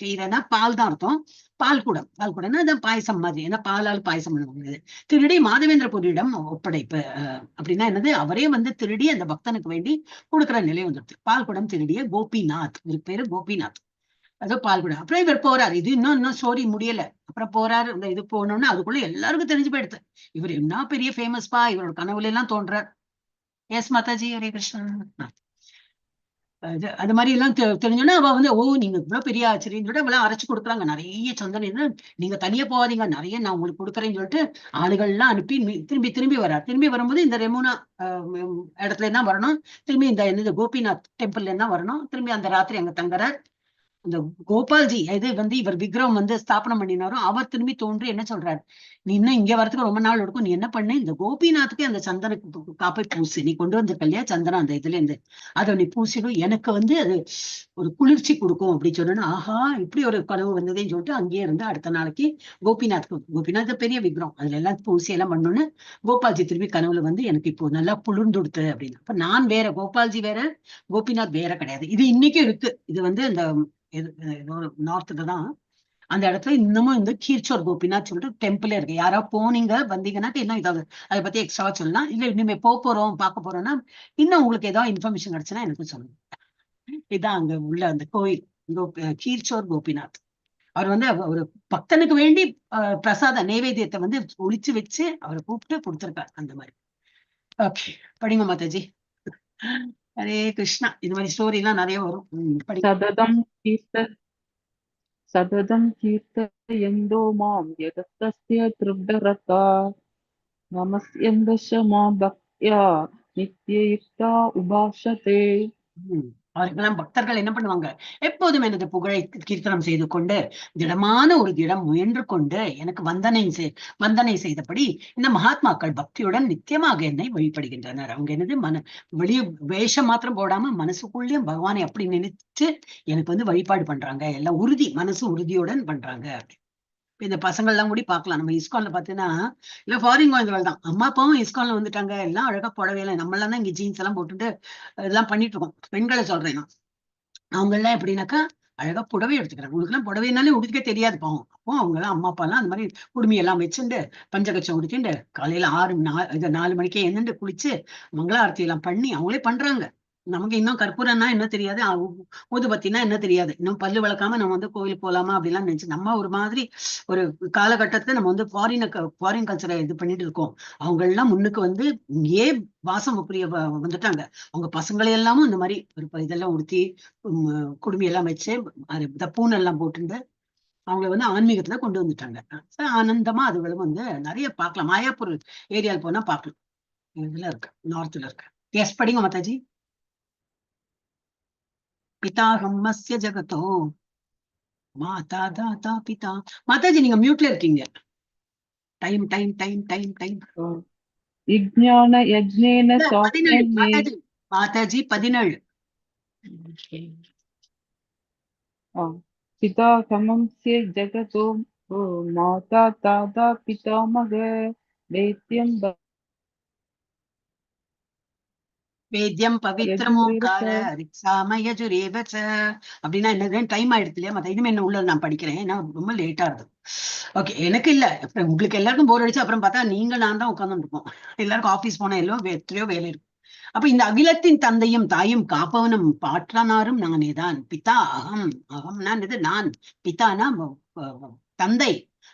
கீரனா பால் தான் அர்த்தம், பால்குடம்னா அதான் பாயசம் மாதிரி, ஏன்னா பாலால் பாயசம் பண்ணுவாங்க. திருடி மாதவேந்திரபுரியிடம் ஒப்படைப்பு அப்படின்னா என்னது, அவரே வந்து திருடி அந்த பக்தனுக்கு வேண்டி கொடுக்குற நிலை வந்துடுது. பால்குடம் திருடிய கோபிநாத், ஒரு பேரு கோபிநாத், அதோ பால்குடம். அப்புறம் இவர் போறாரு, இது இன்னும் ஸ்டோரி முடியல. அப்புறம் போறாரு, இந்த இது போனோம்னா அதுக்குள்ள எல்லாருக்கும் தெரிஞ்சு போயிடுது இவர் என்ன பெரிய ஃபேமஸ்பா, இவரோட கனவுல எல்லாம் தோன்றார். எஸ் மாதாஜி, ஹரே கிருஷ்ணா. அது மாதிரி எல்லாம் தெரிஞ்சோன்னா அவ வந்து ஓ நீங்க இவ்வளவு பெரிய ஆச்சரியன்னு சொல்லிட்டு அவெல்லாம் அரைச்சு கொடுக்குறாங்க, நிறைய சந்தனம், நீங்க தனியா போகாதீங்க, நிறைய நான் உங்களுக்கு கொடுக்குறேன்னு சொல்லிட்டு ஆளுகள் எல்லாம் அனுப்பி திரும்பி வர்றார். திரும்பி வரும்போது இந்த ரெமுனா இடத்துல தான் வரணும், திரும்பி இந்த கோபிநாத் டெம்பிள்ல தான் வரணும், திரும்பி அந்த ராத்திரி அங்க தங்குறார். இந்த கோபால்ஜி இது வந்து இவர் விக்ரம் வந்து ஸ்தாபனம் பண்ணினாரோ அவர் திரும்பி தோன்றி என்ன சொல்றாரு, நீ இன்னும் இங்க வரதுக்கு ரொம்ப நாள் எடுக்கும், நீ என்ன பண்ணு, இந்த கோபிநாத்துக்கு அந்த சந்தனக்கு காப்பை பூசு, நீ கொண்டு வந்திருக்க இல்லையா சந்தனம், அந்த இதுல இருந்து அதை நீ பூசிடும், எனக்கு வந்து அது ஒரு குளிர்ச்சி கொடுக்கும் அப்படின்னு சொன்னா, ஆஹா இப்படி ஒரு கனவு வந்ததேன்னு சொல்லிட்டு அங்கேயே இருந்து அடுத்த நாளைக்கு கோபிநாத் பெரிய விக்ரம், அதுல எல்லாம் பூசி எல்லாம் பண்ணோன்னு கோபால்ஜி திரும்பி கனவுல வந்து எனக்கு இப்போ நல்லா புளிர்ந்துடுத்து அப்படின்னு. அப்ப நான் வேற, கோபால்ஜி வேற, கோபிநாத் வேற கிடையாது. இது இன்னைக்கும் இருக்கு. இது வந்து அந்த நார்த்ல தான், அந்த இடத்துல இன்னமும் இந்த கீர்ச்சோர் கோபிநாத் சொல்லிட்டு டெம்பிளே இருக்கு. யாராவது போனீங்க வந்தீங்கன்னா இன்னும் இதாவது அதை பத்தி எக்ஸ்ட்ராவா சொல்லலாம், இல்ல இனிமே போறோம் பார்க்க போறோம்னா இன்னும் உங்களுக்கு ஏதாவது இன்ஃபர்மேஷன் கிடைச்சுன்னா எனக்கு சொல்லுங்க. இதான் அங்க உள்ள அந்த கோயில் கீர்ச்சோர் கோபிநாத். அவர் வந்து ஒரு பக்தனுக்கு வேண்டி பிரசாத நைவேத்தியத்தை வந்து ஒளிச்சு வச்சு அவரை கூப்பிட்டு கொடுத்துருக்காரு அந்த மாதிரி. ஓகே படிங்க மாதாஜி. ஹரே கிருஷ்ணா. இது மாதிரி ஸ்டோரி எல்லாம் நிறைய வரும். சததம் கீர்த்தயந்தோ மாம் யதஸ்ய த்ருப்தரதா நமஸ்யந்தஷ மா பக்த்யா நித்யயுக்தா உபாஷதே. அவர்களெல்லாம் பக்தர்கள் என்ன பண்ணுவாங்க, எப்போதும் எனது புகழை கீர்த்தனம் செய்து கொண்டு திடமான ஒரு திடம் முயன்று கொண்டு எனக்கு வந்தனை செய்தபடி இந்த மகாத்மாக்கள் பக்தியுடன் நித்தியமாக என்னை வழிபடுகின்றனர். அவங்க என்னது வெளிய வேஷம் மாத்திரம் போடாம மனசுக்குள்ளேயும் பகவானை அப்படி நினைச்சு எனக்கு வந்து வழிபாடு பண்றாங்க, எல்லாம் மனசு உறுதியுடன் பண்றாங்க. இந்த பசங்கள் எல்லாம் கூட பாக்கலாம், நம்ம இஸ்கான்ல பாத்தீங்கன்னா இல்ல ஃபாரின் குழந்தைகள் தான், அம்மா அப்பாவும் இஸ்கான்ல வந்துட்டாங்க, எல்லாம் அழகா புடவையில, நம்ம எல்லாம் தான் இங்க ஜீன்ஸ் எல்லாம் போட்டுட்டு இதெல்லாம் பண்ணிட்டு இருக்கோம். பெண்களை சொல்றேன் நான். அவங்க எல்லாம் எப்படின்னாக்கா அழகா புடவை எடுத்துக்கிறாங்க. உங்களுக்கு எல்லாம் புடவைனாலே உடுத்துக்கே தெரியாது பாவம். அப்போ அவங்க எல்லாம் அம்மா அப்பா எல்லாம் அந்த மாதிரி குடுமி எல்லாம் வச்சுட்டு பஞ்சகச்சம் உடுத்திட்டு காலையில 4 மணிக்கே என்னண்டு குளிச்சு மங்களாரத்தி எல்லாம் பண்ணி அவங்களே பண்றாங்க. நமக்கு இன்னும் கற்பூரம்னா என்ன தெரியாது, ஊதுபத்தினா என்ன தெரியாது, இன்னும் பல்லு வளர்க்காம நம்ம வந்து கோயிலுக்கு போலாமா அப்படிலாம் நினைச்சு நம்ம ஒரு மாதிரி ஒரு காலகட்டத்துல நம்ம வந்து ஃபாரின் கல்ச்சரை இது பண்ணிட்டு இருக்கோம். அவங்க எல்லாம் முன்னுக்கு வந்து ஏன் வாசம் புரிய வந்துட்டாங்க. அவங்க பசங்களை எல்லாமும் இந்த மாதிரி ஒரு இதெல்லாம் உடுத்தி குடுமி எல்லாம் வச்சு இந்த பூனை எல்லாம் போட்டுட்டு அவங்களை வந்து ஆன்மீகத்துல கொண்டு வந்துட்டாங்க. ஆனந்தமா அதுகளும் வந்து நிறைய பார்க்கலாம், மாயாப்பூர் ஏரியாவில் போனா பார்க்கலாம். இதுல இருக்கு, நார்த்ல இருக்கு. எஸ் படிங்க மாதாஜி. பிதாஹம்மஸ்ய ஜகதோ மாதா தாத்தா பிதா. மாதாஜி நீங்க மியூட்ல இருக்கீங்க. Time time time time time. விஜ்ஞான யஜ்ஞேன 17 சாஸ்திரஞே. மாதாஜி. மாதாஜி 17. பிதா சமம்ஸ்ய ஜகதோ மாதா தாதா பிதாமக வேத்யம் வேத்யம் பவித்ரம் ஓங்கார ரிக்ஷாம யஜுரேவச. அப்படின்னா என்ன, டைம் ஆயிடுது இல்லையா மத்த இனிமே என்ன உள்ளது நான் படிக்கிறேன், ஏன்னா ரொம்ப லேட்டா இருது. ஓகே, எனக்கு இல்ல, அப்புறம் உங்களுக்கு எல்லாருக்கும் போர் அடிச்சு அப்புறம் பார்த்தா நீங்க நான் தான் உட்கார்ந்து இருக்கோம். எல்லாருக்கும் ஆபீஸ் போனா எல்லாம் எத்தனையோ வேலை இருக்கும். அப்ப இந்த அகிலத்தின் தந்தையும் தாயும் காப்பவனும் பாற்றனாரும் நானேதான். பிதா அகம். அகம்னா இது நான். பிதானா தந்தை.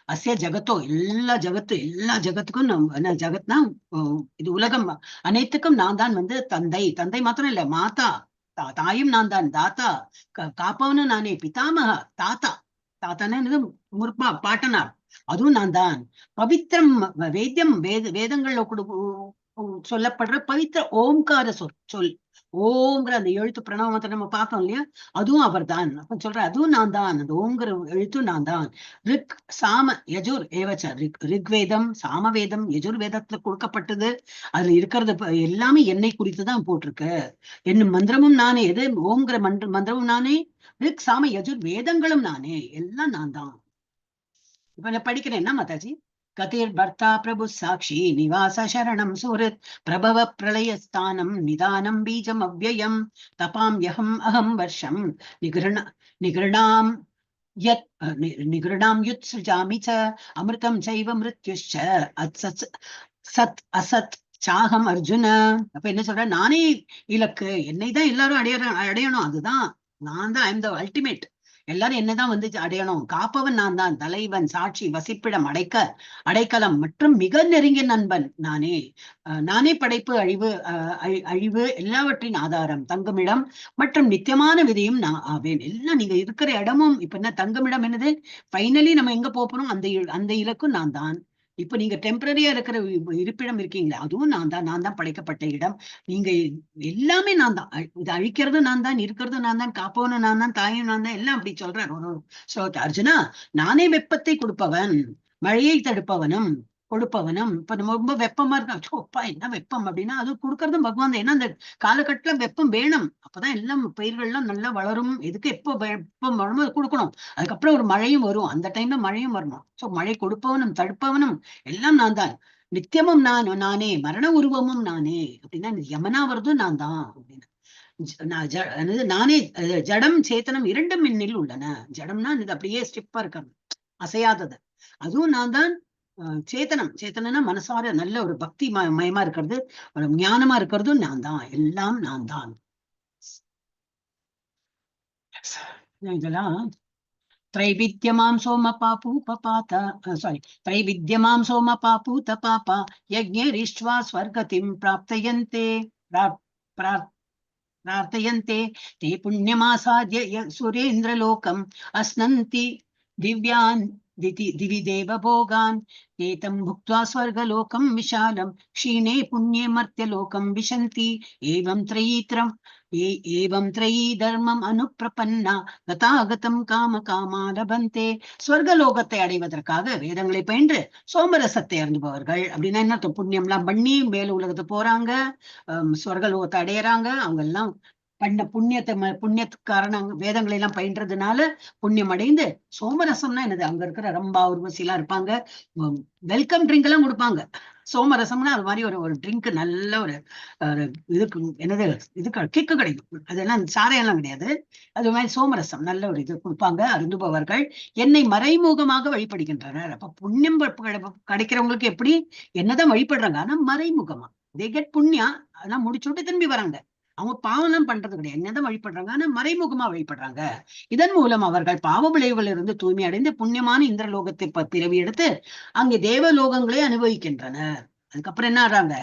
அஸ்ய ஜகத்தோ எல்லா ஜகத்து, எல்லா ஜகத்துக்கும் ஜகத்னா இது உலகம் அனைத்துக்கும் நான் தான் தந்தை. தந்தை மாத்திரம் இல்ல, மாதா தாயும் நான் தான். தாத்தா காப்பவனும் நானே. பிதாமக தாத்தா. தாத்தான்னு முற்பா பாட்டனார், அதுவும் நான் தான். பவித்திரம் வேத்தியம் வேதங்கள்ல சொல்லப்படுற பவித்திர ஓம்கார சொல். ஓங்கிற அந்த எழுத்து பிரணவத்தை நம்ம பார்த்தோம் இல்லையா, அதுவும் அவர் தான். அப்ப சொல்ற அதுவும் நான் தான், அந்த ஓங்கிற எழுத்தும் நான் தான். ரிக் சாம யஜுர் ஏவச்ச. ரிக்வேதம் சாமவேதம் யஜுர் வேதத்துல கொடுக்கப்பட்டது. அதுல இருக்கிறது எல்லாமே என்னை குறித்துதான் போட்டிருக்கு. என்னும் மந்திரமும் நானே. எது ஓங்கிற மந்திரமும் நானே. ரிக் சாம யஜுர் வேதங்களும் நானே, எல்லாம் நான் தான். இப்ப நான் படிக்கிறேன் என்ன மாதாஜி. கதிர் பர்த்தா பிரபு சாட்சி நிவாச சரணம் சுஹிருத் பிரபவ பிரளய ஸ்தானம் நிதானம் பீஜம் அவ்யயம் தபாம் யகம் அகம் வர்ஷம் நிகிருணாம் யத் நிகிருணாம் யுத் சுஜாமி ச அமிர்தம் சைவ மிருத்யுஷ்ச சத் அசத் சாகம் அர்ஜுன. அப்ப என்ன சொல்ற, நானே இலக்கு, என்னை தான் எல்லாரும் அடையணும். அதுதான் நான் தான். I am the ultimate. எல்லாரும் என்னதான் அடையணும். காப்பவன் நான் தான். தலைவன், சாட்சி, வசிப்பிடம், அடைக்கலம் மற்றும் மிக நெருங்கிய நண்பன் நானே. நானே படைப்பு, அழிவு எல்லாவற்றின் ஆதாரம், தங்குமிடம் மற்றும் நித்தியமான விதியும் நான் ஆவேன். எல்லாம் நீங்க இருக்கிற இடமும் இப்ப என்ன தங்குமிடம் என்னது, ஃபைனலி நம்ம எங்க போறோம், அந்த இலக்கும் நான் தான். இப்ப நீங்க டெம்பரரியா இருக்கிற இருப்பிடம் இருக்கீங்களா, அதுவும் நான் தான். நான் தான் படைக்கப்பட்ட இடம். நீங்க எல்லாமே நான் தான். இது அழிக்கிறது நான் தான், இருக்கிறது நான் தான், காப்பவனும் நான் தான், தாயும் நான் தான், எல்லாம் அப்படி சொல்றேன் ஒரு ஸ்லோகத்தை. அர்ஜுனா, நானே வெப்பத்தை கொடுப்பவன், மழையை தடுப்பவனும் கொடுப்பவனும். இப்ப நம்ம ரொம்ப வெப்பமா இருக்கா, என்ன வெப்பம் அப்படின்னா அது கொடுக்கறதும் பகவான் தான். ஏன்னா அந்த காலகட்டத்துல வெப்பம் வேணும், அப்பதான் எல்லாம் பயிர்கள்லாம் நல்லா வளரும். எதுக்கு எப்போ வெப்பம் வரணும் அது கொடுக்கணும். அதுக்கப்புறம் ஒரு மழையும் வரும், அந்த டைம்ல மழையும் வரணும். சோ மழை கொடுப்பவனும் தடுப்பவனும் எல்லாம் நான் தான். நித்தியமும் நானே, மரண உருவமும் நானே. அப்படின்னா யமனா வருதும் நான் தான் அப்படின்னு. நானே ஜடம் சேத்தனம் இரண்டும் என்னில் உள்ளன. ஜடம்னா இது அப்படியே ஸ்டிப்பா இருக்கிறது, அசையாதது, அதுவும் நான் தான். சேத்தனா மனசார நல்ல ஒரு பக்தி மயமா இருக்கிறது, ஒரு ஞானமா இருக்கிறதும் நான் தான். எல்லாம் நான் தான். இதெல்லாம் त्रैविद्यमां सोमपापूपपात सारी त्रैविद्यमां सोमपापूत पापा यज्ञरिष्ट्वा स्वर्गतिं प्राप्तयन्ते प्रार्थयन्ते ते पुण्यमासाद्य सुरेन्द्रलोकम् अस्नन्ति दिव्यान् दिवि देव भोगान् एतं भुक्त्वा स्वर्गलोकं विशालं क्षीणे पुण्ये मर्त्यलोकं विशन्ति एवं त्रयी धर्मம் அனுப்பிரபன்னா கதாகதம் காம காமா லபந்தே. ஸ்வர்கலோகத்தை அடைவதற்காக வேதங்களை பயின்று சோமரசத்தை அருந்துபவர்கள். அப்படின்னா என்ன, புண்ணியம் எல்லாம் பண்ணி மேல உலகத்தை போறாங்க, ஸ்வர்கலோகத்தை அடையறாங்க. அவங்க எல்லாம் பண்ண புண்ணியத்துக்காரன் வேதங்களை எல்லாம் பயின்றதுனால புண்ணியம் அடைந்து சோமரசம்னா என்னது, அங்க இருக்கிற ரம்பா உர்வசி எல்லாம் இருப்பாங்க, வெல்கம் ட்ரிங்க் எல்லாம் கொடுப்பாங்க. சோமரசம்னா அது மாதிரி ஒரு ட்ரிங்க், நல்ல ஒரு இதுக்கு என்னது இதுக்கு கிக்கு கிடைக்கும். அதெல்லாம் சாரையெல்லாம் கிடையாது, அது மாதிரி சோமரசம் நல்ல ஒரு இது கொடுப்பாங்க அருந்துபவர்கள். என்னை மறைமுகமாக வழிபடுகின்றனர். அப்ப புண்ணியம் கிடைக்கிறவங்களுக்கு எப்படி என்னதான் வழிபடுறாங்க, ஆனா மறைமுகமா தே கெட் புண்ணியா, அதெல்லாம் முடிச்சுட்டு திரும்பி வராங்க. அவங்க பாவம் எல்லாம் பண்றது கிடையாது, என்னதான் வழிபடுறாங்க, ஆனா மறைமுகமா வழிபடுறாங்க. இதன் மூலம் அவர்கள் பாவ விளைவுகள் இருந்து தூய்மை அடைந்து புண்ணியமான இந்திரலோகத்தை பிறவி எடுத்து அங்கே தேவலோகங்களை அனுபவிக்கின்றனர். அதுக்கப்புறம் என்ன ஆறாங்க,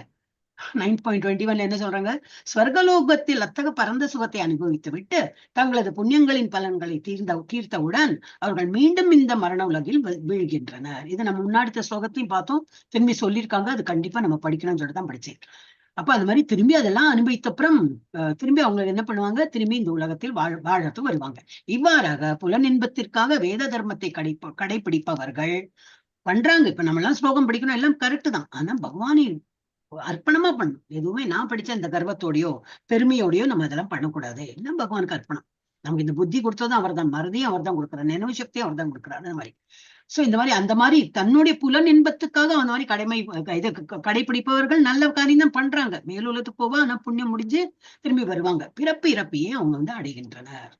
9.21 என்ன சொல்றாங்க? ஸ்வர்கலோகத்தில் அத்தக பரந்த சுகத்தை அனுபவித்து விட்டு தங்களது புண்ணியங்களின் பலன்களை தீர்த்தவுடன் அவர்கள் மீண்டும் இந்த மரண உலகில் வீழ்கின்றனர். இதை நம்ம முன்னாடி ஸ்லோகத்தையும் பார்த்தோம், திரும்பி சொல்லியிருக்காங்க. அது கண்டிப்பா நம்ம படிக்கணும்னு சொல்லிட்டு தான் படிச்சேன். அப்ப அது மாதிரி திரும்பி அதெல்லாம் அனுபவித்த அப்புறம் திரும்பி அவங்க என்ன பண்ணுவாங்க? திரும்பி இந்த உலகத்தில் வாழத்து வருவாங்க. இவ்வாறாக புலனின்பத்திற்காக வேத தர்மத்தை கடைபிடிப்பவர்கள் பண்றாங்க. இப்ப நம்ம எல்லாம் ஸ்லோகம் படிக்கணும், எல்லாம் கரெக்ட் தான். ஆனா பகவானை அர்ப்பணமா பண்ணும். எதுவுமே நான் படிச்ச இந்த கர்வத்தோடையோ பெருமையோடையோ நம்ம இதெல்லாம் பண்ணக்கூடாது. எல்லாம் பகவானுக்கு அர்ப்பணம். நமக்கு இந்த புத்தி கொடுத்ததும் அவர் தான், மறதியும் அவர் தான் கொடுக்குறாரு, நினைவு சக்தியும் அவர் தான் கொடுக்குறாரு. அந்த மாதிரி சோ இந்த மாதிரி அந்த மாதிரி தன்னுடைய புலன் இன்பத்துக்காக அந்த மாதிரி இதை கடைபிடிப்பவர்கள் நல்ல காரியம் தான் பண்றாங்க. மேலுலகத்துக்கு போவா, ஆனா புண்ணியம் முடிஞ்சு திரும்பி வருவாங்க. பிறப்பு இறப்பையே அவங்க அடைகின்றனர்.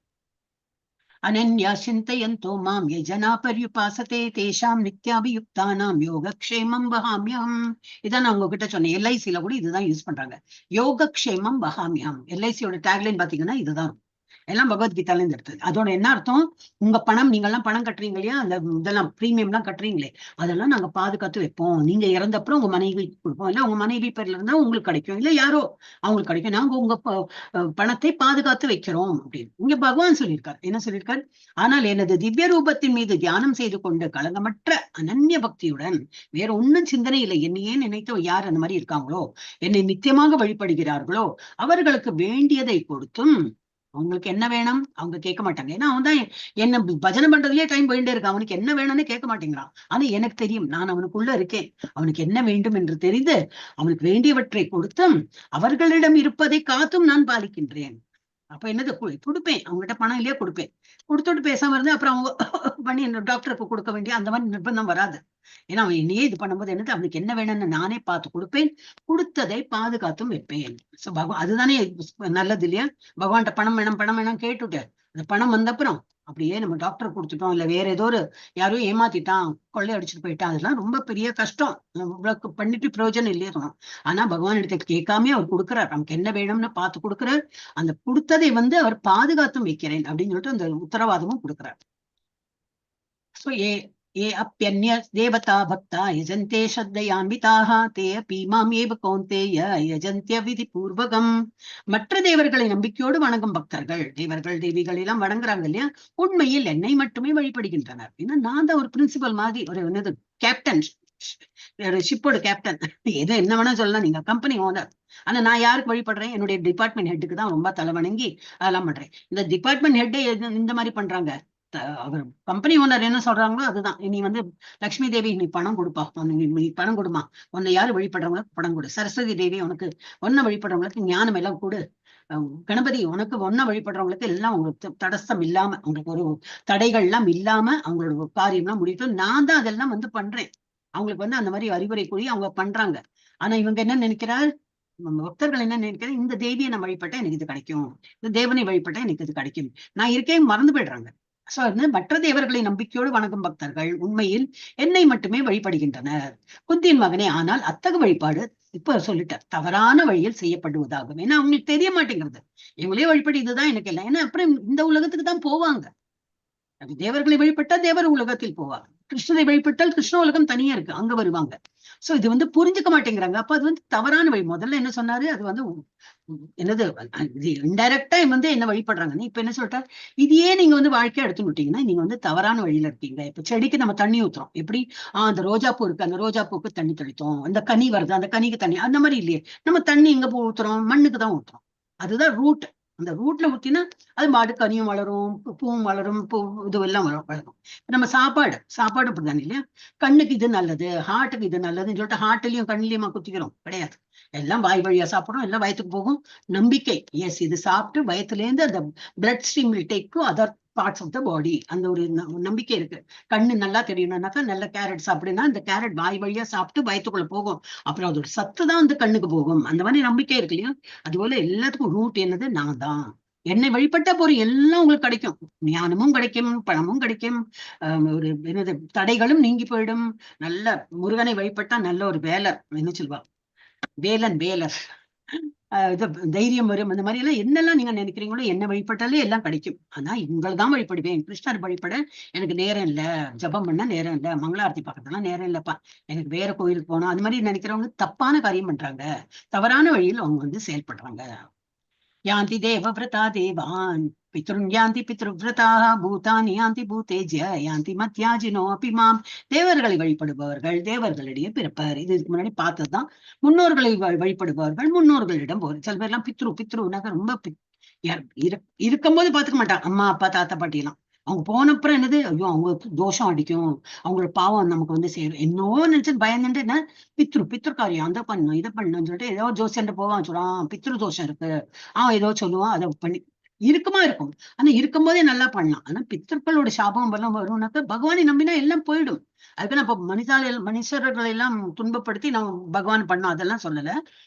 அனன்யா சிந்தயந்தோ மாம் யே ஜனா பர்யுபாசதே தேஷாம் நித்யாபியுக்தானாம் யோகக்ஷேமம் வஹாமியம். இதான் நான் உங்ககிட்ட சொன்னேன். எல்ஐசில கூட இதுதான் யூஸ் பண்றாங்க. யோகக்ஷேமம் வஹாமியம். எல்ஐசியோட டேக்லைன் பாத்தீங்கன்னா இதுதான். எல்லாம் பகவத்கீதால இருந்து எடுத்தது. அதோட என்ன அர்த்தம்? உங்க பணம், நீங்க எல்லாம் பணம் கட்டுறீங்க இல்லையா, அந்த இதெல்லாம் பிரீமியம் எல்லாம் கட்டுறீங்களே, அதெல்லாம் நாங்க பாதுகாத்து வைப்போம். நீங்க இறந்தப்புறம் உங்க மனைவி கொடுப்போம், இல்ல உங்க மனைவி பேர்ல இருந்தா உங்களுக்கு கிடைக்கும், இல்ல யாரோ அவங்களுக்கு கிடைக்கும். நாங்க உங்க பணத்தை பாதுகாத்து வைக்கிறோம் அப்படின்னு இங்க பகவான் சொல்லியிருக்காரு. என்ன சொல்லியிருக்காரு? ஆனால் எனது திவ்ய ரூபத்தின் மீது தியானம் செய்து கொண்டு களங்கமற்ற அனன்ய பக்தியுடன் வேற ஒன்னும் சிந்தனை இல்லை, என்னையே நினைத்து யார் அந்த மாதிரி இருக்காங்களோ, என்னை நித்தியமாக வழிபடுகிறார்களோ அவர்களுக்கு வேண்டியதை கொடுத்தும் அவங்களுக்கு என்ன வேணும் அவங்க கேட்க மாட்டாங்க. ஏன்னா அவன் தான் என்ன பஜனை பண்றதுலயே டைம் போயிட்டே இருக்கான். அவனுக்கு என்ன வேணும்னு கேட்க மாட்டேங்கிறான். ஆனா எனக்கு தெரியும், நான் அவனுக்குள்ள இருக்கேன். அவனுக்கு என்ன வேண்டும் என்று தெரிந்து அவனுக்கு வேண்டியவற்றை கொடுத்தும் அவர்களிடம் இருப்பதை காத்தும் நான் பாலிக்கின்றேன். அப்ப என்னது கொடுப்பேன், அவங்ககிட்ட பணம் இல்லையா கொடுப்பேன். கொடுத்துட்டு பேசாம இருந்து அப்புறம் அவங்க பண்ணி டாக்டருக்கு கொடுக்க வேண்டிய அந்த மாதிரி நிர்பந்தம் வராது. ஏன்னா அவன் என்னையே இது பண்ணும்போது என்னது அவனுக்கு என்ன வேணும்னு நானே பார்த்து கொடுப்பேன், கொடுத்ததை பாதுகாத்தும் வைப்பேன். சோ பகவான் அதுதானே நல்லது இல்லையா? பகவான்கிட்ட பணம் வேணும் கேட்டுட்டு அந்த பணம் வந்த அப்புறம் அப்படியே நம்ம டாக்டர் கொடுத்துட்டோம், இல்ல வேற ஏதோ ஒரு யாரோ ஏமாத்திட்டான், கொள்ளை அடிச்சுட்டு போயிட்டான், அதெல்லாம் ரொம்ப பெரிய கஷ்டம். நம்மளுக்கு பண்ணிட்டு பிரயோஜனம் இல்லையா? ஆனா பகவான் இடத்தை கேட்காம அவர் கொடுக்குறார். நமக்கு என்ன வேணும்னு பார்த்து கொடுக்குறார். அந்த கொடுத்ததை அவர் பாதுகாத்தும் வைக்கிறேன் அப்படின்னு சொல்லிட்டு அந்த உத்தரவாதமும் கொடுக்குறார். சோ ये अप्यन्य देवता भक्ता यजन्ते श्रद्धयान्विताः ते अपि माम् एव कौन्तेय यजन्त्य विधि पूर्वகம். மற்ற தேவர்களை நம்பிக்கையோடு வணங்கும் பக்தர்கள், தேவர்கள் தேவிகள் எல்லாம் வணங்குறாங்க இல்லையா, உண்மையில் என்னை மட்டுமே வழிபடுகின்றனர். ஏன்னா நான் தான் ஒரு பிரின்சிபல் மாதிரி, ஒரு என்னது கேப்டன், ஒரு ஷிப்போட கேப்டன். எது என்ன வேணா சொல்லலாம், நீங்க கம்பெனி ஓனர். ஆனா நான் யாருக்கு வழிபடுறேன்? என்னுடைய டிபார்ட்மெண்ட் ஹெட்டுக்கு தான் ரொம்ப தலை வணங்கி அதெல்லாம் பண்றேன். இந்த டிபார்ட்மெண்ட் ஹெட்டே இந்த மாதிரி பண்றாங்க. அவர் கம்பெனி ஓனர் என்ன சொல்றாங்களோ அதுதான். நீ லட்சுமி தேவி நீ பணம் கொடுப்பா, நீ பணம் கொடுமா, உன்னை யாரு வழிபடுறவங்களுக்கு பணம் கொடு. சரஸ்வதி தேவி உனக்கு ஒன்ன வழிபடுறவங்களுக்கு ஞானம் எல்லாம் கொடு. கணபதி உனக்கு ஒன்ன வழிபடுறவங்களுக்கு எல்லாம் உங்களுக்கு தடஸ்தம் இல்லாம, அவங்களுக்கு ஒரு தடைகள் எல்லாம் இல்லாம அவங்களோட காரியம் எல்லாம் முடியும். நான் தான் அதெல்லாம் பண்றேன். அவங்களுக்கு அந்த மாதிரி அறிவுரை கூறி அவங்க பண்றாங்க. ஆனா இவங்க என்ன நினைக்கிறார்? பக்தர்கள் என்ன நினைக்கிறார்? இந்த தேவியை நான் வழிபட்டா எனக்கு இது கிடைக்கும், இந்த தேவனை வழிபட்டா எனக்கு இது கிடைக்கும், நான் இருக்கேன் மறந்து போயிடுறாங்க. சோ மற்ற தேவர்களை நம்பிக்கையோடு வணங்கும் பக்தர்கள் உண்மையில் என்னை மட்டுமே வழிபடுகின்றனர். குந்தியின் மகனே, ஆனால் அத்தக வழிபாடு இப்ப சொல்லிட்டார் தவறான வழியில் செய்யப்படுவதாகும். ஏன்னா அவங்களுக்கு தெரிய மாட்டேங்கிறது. இவங்களே வழிபடி இதுதான் எனக்கு இல்லை. ஏன்னா அப்புறம் இந்த உலகத்துக்கு தான் போவாங்க. தேவர்களை வழிபட்டா தேவர் உலகத்தில் போவாங்க, கிருஷ்ணரை வழிபட்டால் கிருஷ்ண உலகம் தனியா இருக்கு, அங்க வருவாங்க. சோ இது புரிஞ்சுக்க மாட்டேங்கிறாங்க. அப்ப அது தவறான வழி. முதல்ல என்ன சொன்னாரு? அது என்னது இன்டைரக்டா என்ன வழிபடுறாங்கன்னு இப்ப என்ன சொல்லிட்டாரு? இதையே நீங்க வாழ்க்கையா எடுத்துன்னு விட்டீங்கன்னா நீங்க தவறான வழியில இருக்கீங்க. இப்ப செடிக்கு நம்ம தண்ணி ஊத்துறோம். எப்படி அந்த ரோஜா பூ இருக்கு, அந்த ரோஜா பூக்கு தண்ணி தெளித்தோம், அந்த கனி வருது, அந்த கனிக்கு தண்ணி, அந்த மாதிரி இல்லையே. நம்ம தண்ணி எங்க ஊத்துறோம்? மண்ணுக்கு தான் ஊத்துறோம். அதுதான் ரூட். அந்த ரூட்ல ஊத்தினா அது மாடு கனியும் வளரும், பூவும் வளரும், இது எல்லாம் வளரும். நம்ம சாப்பாடு அப்படித்தானே இல்லையா? கண்ணுக்கு இது நல்லது, ஹார்ட்டுக்கு இது நல்லதுன்னு சொல்லிட்டு ஹார்ட்லயும் கண்ணிலையுமா குத்திக்கிறோம்? கிடையாது. எல்லாம் வாய் வழியா சாப்பிடுறோம், எல்லாம் வயத்துக்கு போகும். நம்பிக்கை, எஸ் இது சாப்பிட்டு வயத்துல இருந்து அந்த blood stream will take to other parts of the body. அந்த ஒரு நம்பிக்கை இருக்கு. கண்ணு நல்லா தெரியணும்னாக்கா நல்ல கேரட் சாப்பிடுனா அந்த கேரட் வாய் வழியா சாப்பிட்டு வயத்துக்குள்ள போகும். அப்புறம் அதோட சத்து தான் கண்ணுக்கு போகும். அந்த மாதிரி நம்பிக்கை இருக்கு இல்லையா? அதுபோல எல்லாத்துக்கும் ரூட் என்னது? நான் தான். என்னை வழிபட்டா போறோம், எல்லாம் உங்களுக்கு கிடைக்கும். ஞானமும் கிடைக்கும், பணமும் கிடைக்கும், ஒரு என்னது தடைகளும் நீங்கி போயிடும். நல்ல முருகனை வழிபட்டா நல்ல ஒரு வேலர், என்ன சொல்வா, வேலன் வேலர். இது தைரியம் வரும். அந்த மாதிரி எல்லாம் என்னெல்லாம் நீங்க நினைக்கிறீங்களோ என்ன வழிபட்டாலே எல்லாம் கிடைக்கும். ஆனா உங்களை தான் வழிபடுவேன். கிருஷ்ணர் வழிபட எனக்கு நேரம் இல்ல, ஜபம் பண்ண நேரம் இல்ல, மங்களாரத்தி பார்க்கறதுலாம் நேரம் இல்லப்பா, எனக்கு வேற கோயிலுக்கு போகணும், அந்த மாதிரி நினைக்கிறவங்க தப்பான காரியம் பண்றாங்க. தவறான வழியில் அவங்க வந்து செயல்படுறாங்க. யாந்தி தேவவிரதா தேவான் பித்ருன் யாந்தி பித்ருவிரதாக பூதானி யாந்தி பூதேஜ்ய யாந்தி மத்யாஜினோ அபிமாம். தேவர்களை வழிபடுபவர்கள் தேவர்களிடையே பிறப்பர். இதுக்கு முன்னாடி பார்த்ததுதான். முன்னோர்களை வழிபடுபவர்கள் முன்னோர்களிடம் போற. சில பேர் எல்லாம் பித்ருனாக்க ரொம்ப இருக்கும்போது பாத்துக்க மாட்டாங்க. அம்மா அப்பா தாத்தா பாட்டி எல்லாம் அவங்க போனப்புறம் என்னது, ஐயோ அவங்க தோஷம் அடிக்கும், அவங்களோட பாவம் நமக்கு வந்து சேரும் என்னவோ நினைச்சு பயந்துட்டு என்ன பித்ரு காரியம் அந்த பண்ணும் இதை பண்ணணும்னு சொல்லிட்டு ஏதோ ஜோசியன்ட்டு போவான், சொல்றான் பித்ரு தோஷம் இருக்கு, ஏதோ சொல்லுவான், அதை பண்ணி இருக்கும். ஆனா இருக்கும்போதே நல்லா பண்ணலாம். ஆனா பித்தர்களோட சாபம் எல்லாம் வரும்னாக்க பகவானை நம்பினா எல்லாம் போயிடும். அதுக்கு நம்ம மனுஷர்களை எல்லாம் துன்பப்படுத்தி நம்ம பகவான் பண்ணோம் அதெல்லாம் சொல்லல.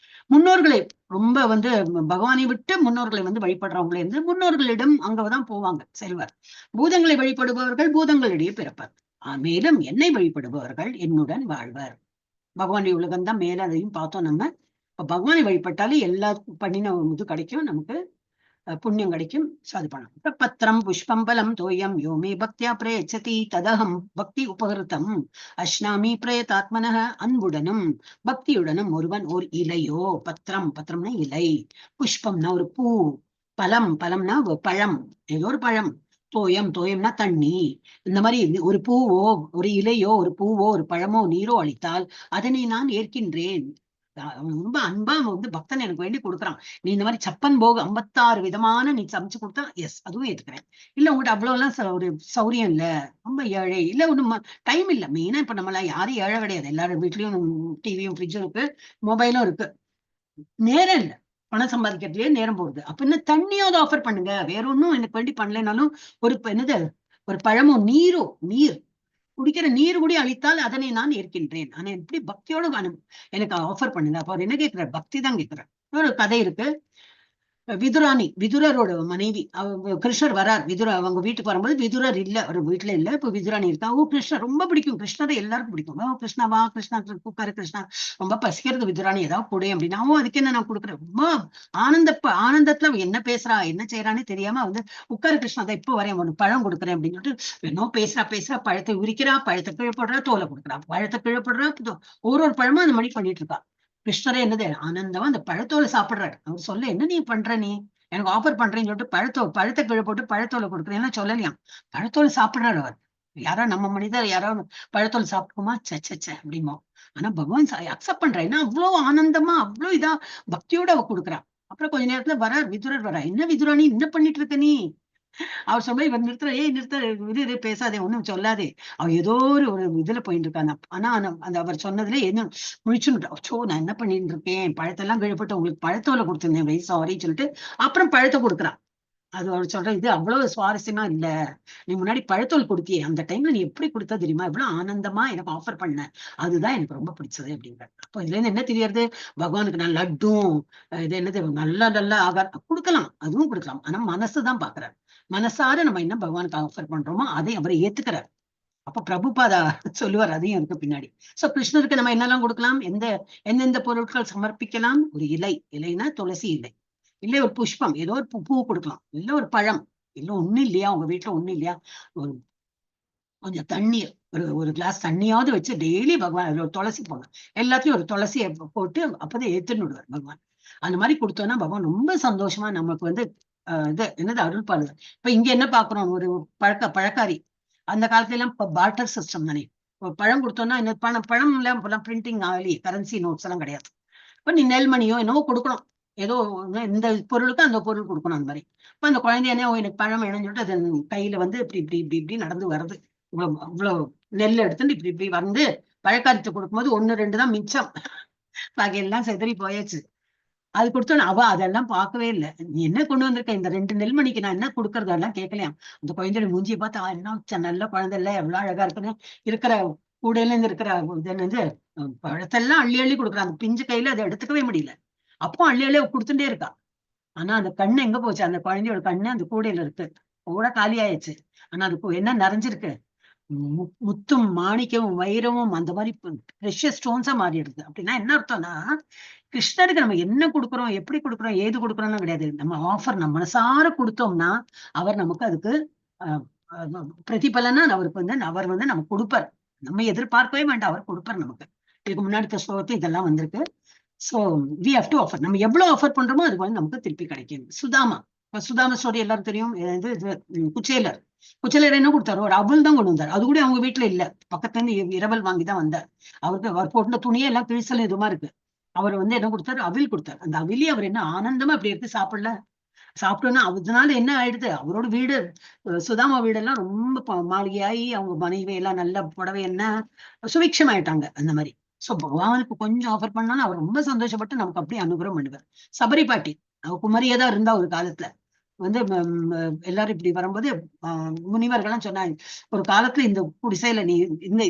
முன்னோர்களை ரொம்ப வந்து பகவானை விட்டு முன்னோர்களை வந்து வழிபடுறவங்களே இருந்து முன்னோர்களிடம் அங்கதான் போவாங்க, செல்வர். பூதங்களை வழிபடுபவர்கள் பூதங்களிடையே பிறப்பர். மேலும் என்னை வழிபடுபவர்கள் என்னுடன் வாழ்வர். பகவானுடைய உலகம்தான் மேல, அதையும் பார்த்தோம் நம்ம. இப்ப பகவானை வழிபட்டாலே எல்லாருக்கும் பண்ணின இது கிடைக்கும், நமக்கு புண்ணியம் கிடைக்கும். அது பண்ணலாம். பத்திரம் புஷ்பம் பலம் தோயம் யோமே பக்தியா பிரயச்சதி ததகம் பக்தி உபகிருத்தம் அஷ்னாமி பிரயதாத்மனக. அன்புடனும் பக்தியுடனும் ஒருவன் ஒரு இலையோ, பத்திரம்னா இலை, புஷ்பம்னா ஒரு பூ, பழம்னா பழம், ஏதோ ஒரு பழம், தோயம்னா தண்ணி, இந்த மாதிரி ஒரு பூவோ ஒரு இலையோ ஒரு பூவோ ஒரு பழமோ நீரோ அளித்தால் அதனை நான் ஏற்கின்றேன். ரொம்ப அன்பா வந்து பக்தன் எனக்கு வேண்டி கொடுக்குறான். நீ இந்த மாதிரி சப்பன் போக 56 விதமான நீ சமைச்சு கொடுத்தா எஸ் அதுவும் ஏத்துக்கிறேன். இல்ல உங்ககிட்ட அவ்வளவு எல்லாம் ஒரு சௌரியம் இல்ல, ரொம்ப ஏழை இல்ல, ஒண்ணு டைம் இல்ல. மெயினா இப்ப நம்மள யாரும் ஏழை கிடையாது, எல்லாரும் வீட்லயும் டிவியும் ஃப்ரிட்ஜும் இருக்கு, மொபைலும் இருக்கு, நேரம் இல்ல, பணம் சம்பாதிக்கிறதுலயே நேரம் போகுது. அப்ப என்ன தண்ணியாவது ஆஃபர் பண்ணுங்க, வேற ஒன்னும் எனக்கு வேண்டி பண்ணலைனாலும் ஒரு என்னது ஒரு பழமோ நீரோ, நீர் குடிக்கிற நீர் கூட அளித்தால் அதனை நான் ஏற்கின்றேன். ஆனா எப்படி பக்தியோட எனக்கு ஆஃபர் பண்ணுங்க. அப்ப அவர் என்ன கேட்கிறார், பக்தி தான் கேட்கிறார். ஒரு கதை இருக்கு. விதுரரோட மனைவி, கிருஷ்ணர் வரார், அவங்க வீட்டுக்கு வரும்போது விதுரர் இல்ல, ஒரு வீட்டுல இல்ல. இப்ப விதுராணி இருக்கா. கிருஷ்ணர் ரொம்ப பிடிக்கும், கிருஷ்ணரை எல்லாருக்கும் பிடிக்கும். கிருஷ்ணா வா, கிருஷ்ணா கூப்பிட்டாரு, கிருஷ்ணா ரொம்ப பசிக்கிறது, விதுராணி ஏதாவது கொடு அப்படின்னா அதுக்கு என்ன நான் கொடுக்குறேன். ரொம்ப ஆனந்தத்துல என்ன பேசுறா என்ன செய்யறான்னு தெரியாம வந்து உட்காரு கிருஷ்ணா, அதை இப்ப வரேன், ஒண்ணு பழம் கொடுக்குறேன் அப்படின்னு சொல்லிட்டு இன்னும் பேசுறா, பழத்தை உரிக்கிறா, பழத்தை கீழப்படுறா, தோலை கொடுக்குறா, பழத்தை கீழப்படுறா, ஒரு பழமா அந்த மாதிரி பண்ணிட்டு இருக்கா. கிருஷ்ணரே என்னது ஆனந்தமா அந்த பழத்தோலை சாப்பிடுறாரு. அவர் சொல்ல என்ன நீ பண்ற, நீ எனக்கு ஆஃபர் பண்றேன்னு சொல்லிட்டு பழத்தை கீழே போட்டு பழத்தோலை கொடுக்குறேன்னா சொல்லலையாம். பழத்தோலை சாப்பிடுறாரு அவர். யாரோ நம்ம மனிதர் யாரோ பழத்தோலை சாப்பிடுமா சச்ச அப்படிமோ. ஆனா பகவான் அக்செப்ட் பண்றா. ஏன்னா அவ்வளவு ஆனந்தமா அவ்வளவு இதா பக்தியோட அவ கொடுக்குறா. அப்புறம் கொஞ்ச நேரத்துல விதுரர் வரா. என்ன விதுராணி என்ன பண்ணிட்டு இருக்க நீ? அவர் சொல்ல இவர் நிறுத்த இது பேசாதே, ஒண்ணும் சொல்லாதே, அவ ஏதோ ஒரு இதுல போயிட்டு இருக்காங்க. ஆனா அந்த அவர் சொன்னதுல என்ன முழிச்சுட்டோ, நான் என்ன பண்ணிட்டு இருக்கேன், பழத்தெல்லாம் கீழ்பட்டு உங்களுக்கு பழத்தோலை கொடுத்துருந்தேன், வெரி சாரின்னு சொல்லிட்டு அப்புறம் பழத்தை கொடுக்குறான். அது அவர் சொல்ற இது அவ்வளவு சுவாரஸ்யமா இல்ல, நீ முன்னாடி பழத்தோல் கொடுத்தியே அந்த டைம்ல நீ எப்படி கொடுத்தா தெரியுமா, இவ்வளவு ஆனந்தமா எனக்கு ஆஃபர் பண்ண, அதுதான் எனக்கு ரொம்ப பிடிச்சது அப்படிங்கிற. அப்போ இதுல இருந்து என்ன தெரியாது, பகவானுக்கு நான் லட்டும் இது என்னது நல்ல ஆகாரம் கொடுக்கலாம், அதுவும் கொடுக்கலாம். ஆனா மனசுதான் பாக்குறாரு. மனசார நம்ம என்ன பகவானுக்கு ஆஃபர் பண்றோமோ அதை அவரை ஏத்துக்கிறார். அப்ப பிரபுபாதா சொல்லுவார், அதையும் இருக்கு பின்னாடி. சோ கிருஷ்ணருக்கு நம்ம என்னெல்லாம் கொடுக்கலாம், எந்தெந்த பொருட்கள் சமர்ப்பிக்கலாம். ஒரு இலைனா துளசி இலை, இல்ல ஒரு புஷ்பம் ஏதோ ஒரு பூ கொடுக்கலாம், இல்ல ஒரு பழம், இல்ல ஒண்ணும் இல்லையா உங்க வீட்டுல ஒண்ணும் இல்லையா ஒரு கொஞ்சம் தண்ணீர், ஒரு கிளாஸ் தண்ணியாவது வச்சு டெய்லி பகவான் ஒரு துளசி போடலாம். எல்லாத்தையும் ஒரு துளசியை போட்டு அப்பதான் ஏத்துன்னு விடுவார் பகவான். அந்த மாதிரி கொடுத்தோம்னா பகவான் ரொம்ப சந்தோஷமா நமக்கு வந்து இது என்னது அருள் பாடுவார். இப்ப இங்க என்ன பாக்குறோம், ஒரு பழக்காரி, அந்த காலத்துல எல்லாம் பார்ட்டர் சிஸ்டம் தானே. பழம் கொடுத்தோம்னா இந்த பழம் எல்லாம் பிரிண்டிங் ஆகலி கரன்சி நோட்ஸ் எல்லாம் கிடையாது. இப்ப நீ நெல்மணியோ என்னவோ கொடுக்கணும், ஏதோ இந்த பொருளுக்கு அந்த பொருள் கொடுக்கணும். அந்த மாதிரி இப்ப அந்த குழந்தையானே எனக்கு பழம் வேணும்னு சொல்லிட்டு அது கையில வந்து இப்படி நடந்து வருது, இவ்வளவு நெல் எடுத்துட்டு இப்படி வந்து பழக்காரித்து கொடுக்கும்போது 1-2 தான் மிச்சம், பாக்கி எல்லாம் செதறி போயாச்சு. அது கொடுத்தோன்னு அவ அதெல்லாம் பார்க்கவே இல்லை. நீ என்ன கொண்டு வந்திருக்க, இந்த 2 நெல்மணிக்கு நான் என்ன கொடுக்கறது எல்லாம் கேட்கலையாம். அந்த குழந்தையோட மூஞ்சியை பார்த்தா என்ன நல்ல குழந்தை இல்ல, எவ்வளவு அழகா இருக்குன்னு இருக்கிற கூடையில இருந்து இருக்கிற இது பழத்தெல்லாம் அள்ளி கொடுக்குறான். அந்த பிஞ்சு கையில அதை எடுத்துக்கவே முடியல. அப்போ அள்ளி கொடுத்துட்டே இருக்கா. ஆனா அந்த கண்ணு எங்க போச்சு, அந்த குழந்தையோட கண்ணு அந்த கூடையில இருக்கு, கூட காலி ஆயிடுச்சு. ஆனா அது என்ன நிறைஞ்சிருக்கு, முத்தும் மாணிக்கமும் வைரமும் அந்த மாதிரி ப்ரெஷியஸ் ஸ்டோன்ஸா மாறிடுது. அப்படின்னா என்ன அர்த்தம்னா கிருஷ்ணருக்கு நம்ம என்ன கொடுக்குறோம், எப்படி கொடுக்குறோம், ஏது கொடுக்குறோம்னு கிடையாது. நம்ம ஆஃபர் நம்ம மனசார கொடுத்தோம்னா அவர் நமக்கு அதுக்கு பிரதிபலனா அவர் வந்து நமக்கு கொடுப்பார். நம்ம எதிர்பார்க்கவே வேண்டாம், அவர் கொடுப்பார் நமக்கு. இதுக்கு முன்னாடி ஸ்லோகத்துல இதெல்லாம் வந்திருக்கு. So we have to offer. நம்ம எவ்வளவு ஆஃபர் பண்றோமோ அது வந்து நமக்கு திருப்பி கிடைக்கும். சுதாமா ஸ்டோரி எல்லாரும் தெரியும். குச்சேலர் என்ன கொடுத்தாரு, ஒரு அவல் தான் கொண்டு வந்தார். அது கூட அவங்க வீட்டுல இல்ல, பக்கத்துல இருந்து இரவல் வாங்கிதான் வந்தார். அவருக்கு அவர் போட்ட துணியே எல்லாம் கிழிசல் இதுமா இருக்கு. அவர் வந்து என்ன கொடுத்தாரு, அவில் கொடுத்தாரு. அந்த அவிலி அவர் என்ன ஆனந்தமா அப்படி எடுத்து சாப்பிட்டோன்னா அதனால என்ன ஆயிடுது, அவரோட வீடு சுதாமா வீடெல்லாம் ரொம்ப மாளிகையாயி அவங்க மனைவி எல்லாம் நல்ல புடவை என்ன சுவிக்ஷம் ஆயிட்டாங்க அந்த மாதிரி. சோ பகவானுக்கு கொஞ்சம் ஆஃபர் பண்ணாலும் அவர் ரொம்ப சந்தோஷப்பட்டு நமக்கு அப்படியே அனுகிரகம் பண்ணுவார். சபரி பாட்டி அவ குமரியதான் இருந்தா ஒரு காலத்துல வந்து எல்லாரும் இப்படி வரும்போது முனிவர்கள்லாம் சொன்னாங்க, ஒரு காலத்துல இந்த குடிசையில நீ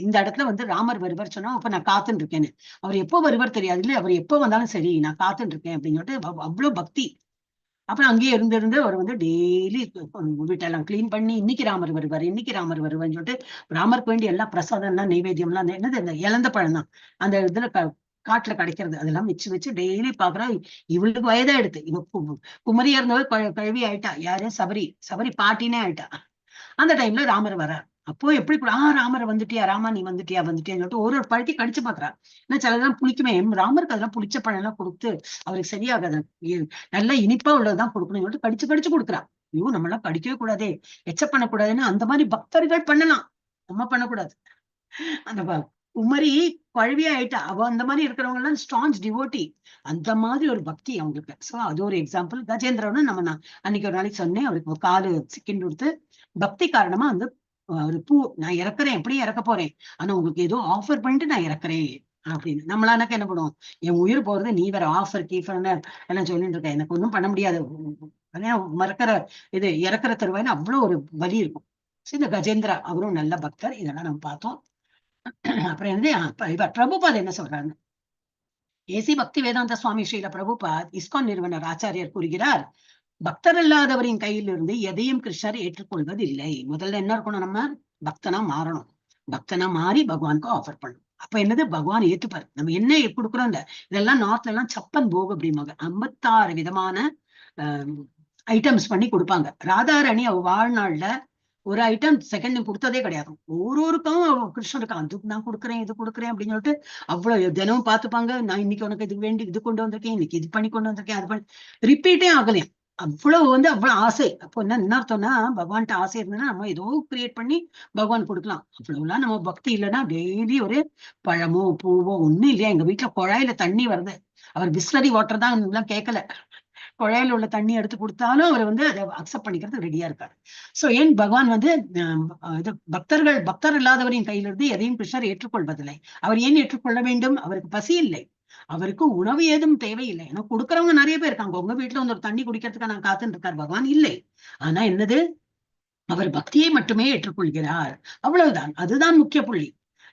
இந்த இடத்துல வந்து ராமர் வருவார் சொன்னா, அப்ப நான் காத்துட்டு இருக்கேன்னு. அவர் எப்போ வருவார் தெரியாது, இல்ல அவர் எப்போ வந்தாலும் சரி நான் காத்துட்டு இருக்கேன் அப்படின்னு சொல்லிட்டு அவ்வளவு பக்தி. அப்புறம் அங்கேயே இருந்து அவர் வந்து டெய்லி வீட்டெல்லாம் கிளீன் பண்ணி இன்னைக்கு ராமர் வருவார்னு சொல்லிட்டு ராமருக்கு வேண்டிய எல்லா பிரசாதம் எல்லாம் நைவேத்தியம் எல்லாம் என்னது இந்த இழந்த பழம் தான் அந்த இதுல காட்டுல கிடைக்கிறது அதெல்லாம் வச்சு டெய்லி பாக்குறா. இவளுக்கு வயதாயிடுது, இவ குமரியா இருந்தவ கழுவி ஆயிட்டா. யாரு, சபரி பாட்டினே ஆயிட்டா. அந்த டைம்ல ராமர் வர்றார். அப்போ எப்படி ராமர் வந்துட்டியா, ராமா நீ வந்துட்டியான்னு சொல்லிட்டு ஒரு பழத்தை கடிச்சு பாக்குறா. ஏன்னா சிலதெல்லாம் புளிக்குமே, ராமருக்கு அதெல்லாம் புளிச்ச பழம் எல்லாம் கொடுத்து அவருக்கு சரியாகாது, நல்லா இனிப்பா உள்ளதுதான் கொடுக்கணும்னு சொல்லிட்டு கடிச்சு கொடுக்குறா. ஐயோ நம்ம எல்லாம் கடிக்கவே கூடாதே, எச்ச பண்ணக்கூடாதுன்னு அந்த மாதிரி பக்தர்கள் பண்ணலாம், நம்ம பண்ணக்கூடாது. அந்த குமரி கழுவியா ஆயிட்டா. அவ அந்த மாதிரி இருக்கிறவங்க எல்லாம் ஸ்ட்ராங் டிவோட்டி, அந்த மாதிரி ஒரு பக்தி அவங்களுக்கு. சோ அது ஒரு எக்ஸாம்பிள். கஜேந்திரன்னு நான் அன்னைக்கு ஒரு நாளைக்கு சொன்னேன், அவருக்கு காலு சிக்கின்னு கொடுத்து பக்தி காரணமா வந்து ஒரு பூ, நான் இறக்குறேன், எப்படியும் இறக்க போறேன், ஆனா உங்களுக்கு ஏதோ ஆஃபர் பண்ணிட்டு நான் இறக்குறேன் அப்படின்னு. நம்மளானக்க என்ன பண்ணுவோம், என் உயிர் போறது நீ வேற ஆஃபர் கீஃபர்னு எல்லாம் சொல்லிட்டு இருக்க, எனக்கு ஒன்றும் பண்ண முடியாது, மறக்கிற இது இறக்குற தருவாயின்னு அவ்வளவு ஒரு வலி இருக்கும். இந்த கஜேந்திரா அவரும் நல்ல பக்தர், இதெல்லாம் நம்ம பார்த்தோம். அப்புறம் இவர் பிரபுபாத் என்ன சொல்றாங்க, ஏசி பக்தி வேதாந்த சுவாமி ஸ்ரீல பிரபுபாத் இஸ்கான் நிறுவனர் ஆச்சாரியர் கூறுகிறார், பக்தர் இல்லாதவரின் கையிலிருந்து எதையும் கிருஷ்ணர் ஏற்றுக்கொள்வது இல்லை. முதல்ல என்ன இருக்கணும், நம்ம பக்தனா மாறணும், பக்தனா மாறி பகவானுக்கு ஆஃபர் பண்ணணும். அப்ப என்னது, பகவான் ஏத்துப்பாரு. நம்ம என்ன கொடுக்குறோம், இல்ல இதெல்லாம் நார்த்ல எல்லாம் சப்பன் போகு அப்படிம்பாங்க, 56 விதமான ஐட்டம்ஸ் பண்ணி கொடுப்பாங்க. ராதாராணி அவ வாழ்நாள்ல ஒரு ஐட்டம் செகண்ட் கொடுத்ததே கிடையாது. ஒருவருக்கும் கிருஷ்ணருக்கு அதுக்கு நான் கொடுக்குறேன் இது கொடுக்குறேன் அப்படின்னு சொல்லிட்டு அவ்வளவு தினமும் பார்த்துப்பாங்க. நான் இன்னைக்கு உனக்கு இது வேண்டி இது கொண்டு வந்திருக்கேன், இன்னைக்கு இது பண்ணி கொண்டு வந்திருக்கேன், அது பண்ணி ரிப்பீட்டே ஆகலையா. அவ்வளவு வந்து அவ்வளவு ஆசை. அப்போ என்ன அர்த்தம்னா, பகவான்கிட்ட ஆசை இருந்ததுன்னா நம்ம ஏதோ கிரியேட் பண்ணி பகவான் கொடுக்கலாம். அவ்வளவுலாம் நம்ம பக்தி இல்லைன்னா டெய்லி ஒரு பழமோ பூவோ ஒண்ணும் இல்லையா. எங்க வீட்டுல குழாயில தண்ணி வருது, அவர் பிஸ்லரி வாட்டர் தான் எல்லாம் கேட்கல, குழாயில உள்ள தண்ணி எடுத்து கொடுத்தாலும் அவர் வந்து அதை அக்செப்ட் பண்ணிக்கிறது ரெடியா இருக்காரு. சோ ஏன் பகவான் வந்து இது பக்தர் இல்லாதவரின் கையிலிருந்து எதையும் கிருஷ்ணர் ஏற்றுக்கொள்வதில்லை. அவர் ஏன் ஏற்றுக்கொள்ள வேண்டும், அவருக்கு பசி இல்லை, அவருக்கு உணவு ஏதும் தேவையில்லை. ஏன்னா கொடுக்கறவங்க நிறைய பேர் இருக்காங்க, உங்க வீட்டுல வந்து ஒரு தண்ணி குடிக்கிறதுக்கு நான் காத்துட்டு இருக்காரு, பகவான் இல்லை. ஆனா என்னது, அவர் பக்தியை மட்டுமே ஏற்றுக்கொள்கிறார், அவ்வளவுதான். அதுதான் முக்கிய புள்ளி.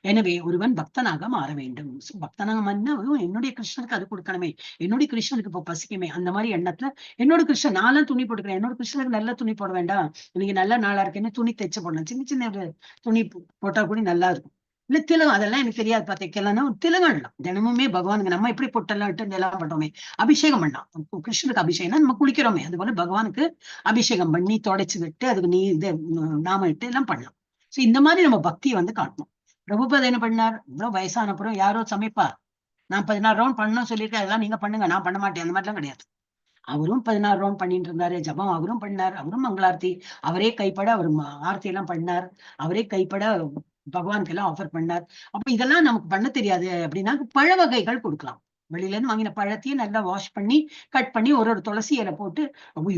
எனவே ஒருவன் பக்தனாக மாற வேண்டும். பக்தனாக மாறினா என்னுடைய கிருஷ்ணனுக்கு அது கொடுக்கணுமே, என்னுடைய கிருஷ்ணனுக்கு இப்ப பசிக்குமே, அந்த மாதிரி எண்ணத்துல என்னோட கிருஷ்ணன் நானும் துணி போட்டுக்கிறேன், என்னோட கிருஷ்ணனுக்கு நல்ல துணி போட வேண்டாம், இன்னைக்கு நல்ல நாளா இருக்குன்னு துணி தைச்சு போடலாம். சின்ன சின்ன துணி போட்டா கூட நல்லா இருக்கும். இல்ல திலகம், அதெல்லாம் எனக்கு தெரியாது, பார்த்திக்கலாம்னா திலகம்லாம் தினமுமே பகவானுக்கு நம்ம எப்படி பொட்டெல்லாம் இட்டு எல்லாம் பண்றோமே, அபிஷேகம் பண்ணலாம். கிருஷ்ணனுக்கு அபிஷேகம்னா நம்ம குளிக்கிறோமே, அது போல பகவானுக்கு அபிஷேகம் பண்ணி தொடச்சு விட்டு அதுக்கு நீ இது நாம இட்டு எல்லாம் பண்ணலாம். சோ இந்த மாதிரி நம்ம பக்தியை வந்து காட்டணும். பிரபுபாத் என்ன பண்ணார், இவ்வளவு வயசான அப்புறம் யாரோ சமைப்பா, நான் 16 ரவுண்ட் பண்ணணும்னு சொல்லியிருக்கேன், அதெல்லாம் நீங்க பண்ணுங்க நான் பண்ண மாட்டேன், அந்த மாதிரிலாம் கிடையாது. அவரும் 16 ரவுண்ட் பண்ணிட்டு இருந்தாரு, ஜபம் அவரும் பண்ணார், அவரும் மங்களார்த்தி அவரே கைப்பட அவர் ஆர்த்தி எல்லாம் பண்ணார், அவரே கைப்பட பகவானுக்கு எல்லாம் ஆஃபர் பண்ணார். அப்ப இதெல்லாம் நமக்கு பண்ண தெரியாது அப்படின்னா பழ வகைகள் கொடுக்கலாம். வெளியில இருந்து வாங்கின பழத்தையும் நல்லா வாஷ் பண்ணி கட் பண்ணி ஒரு துளசி இலை போட்டு,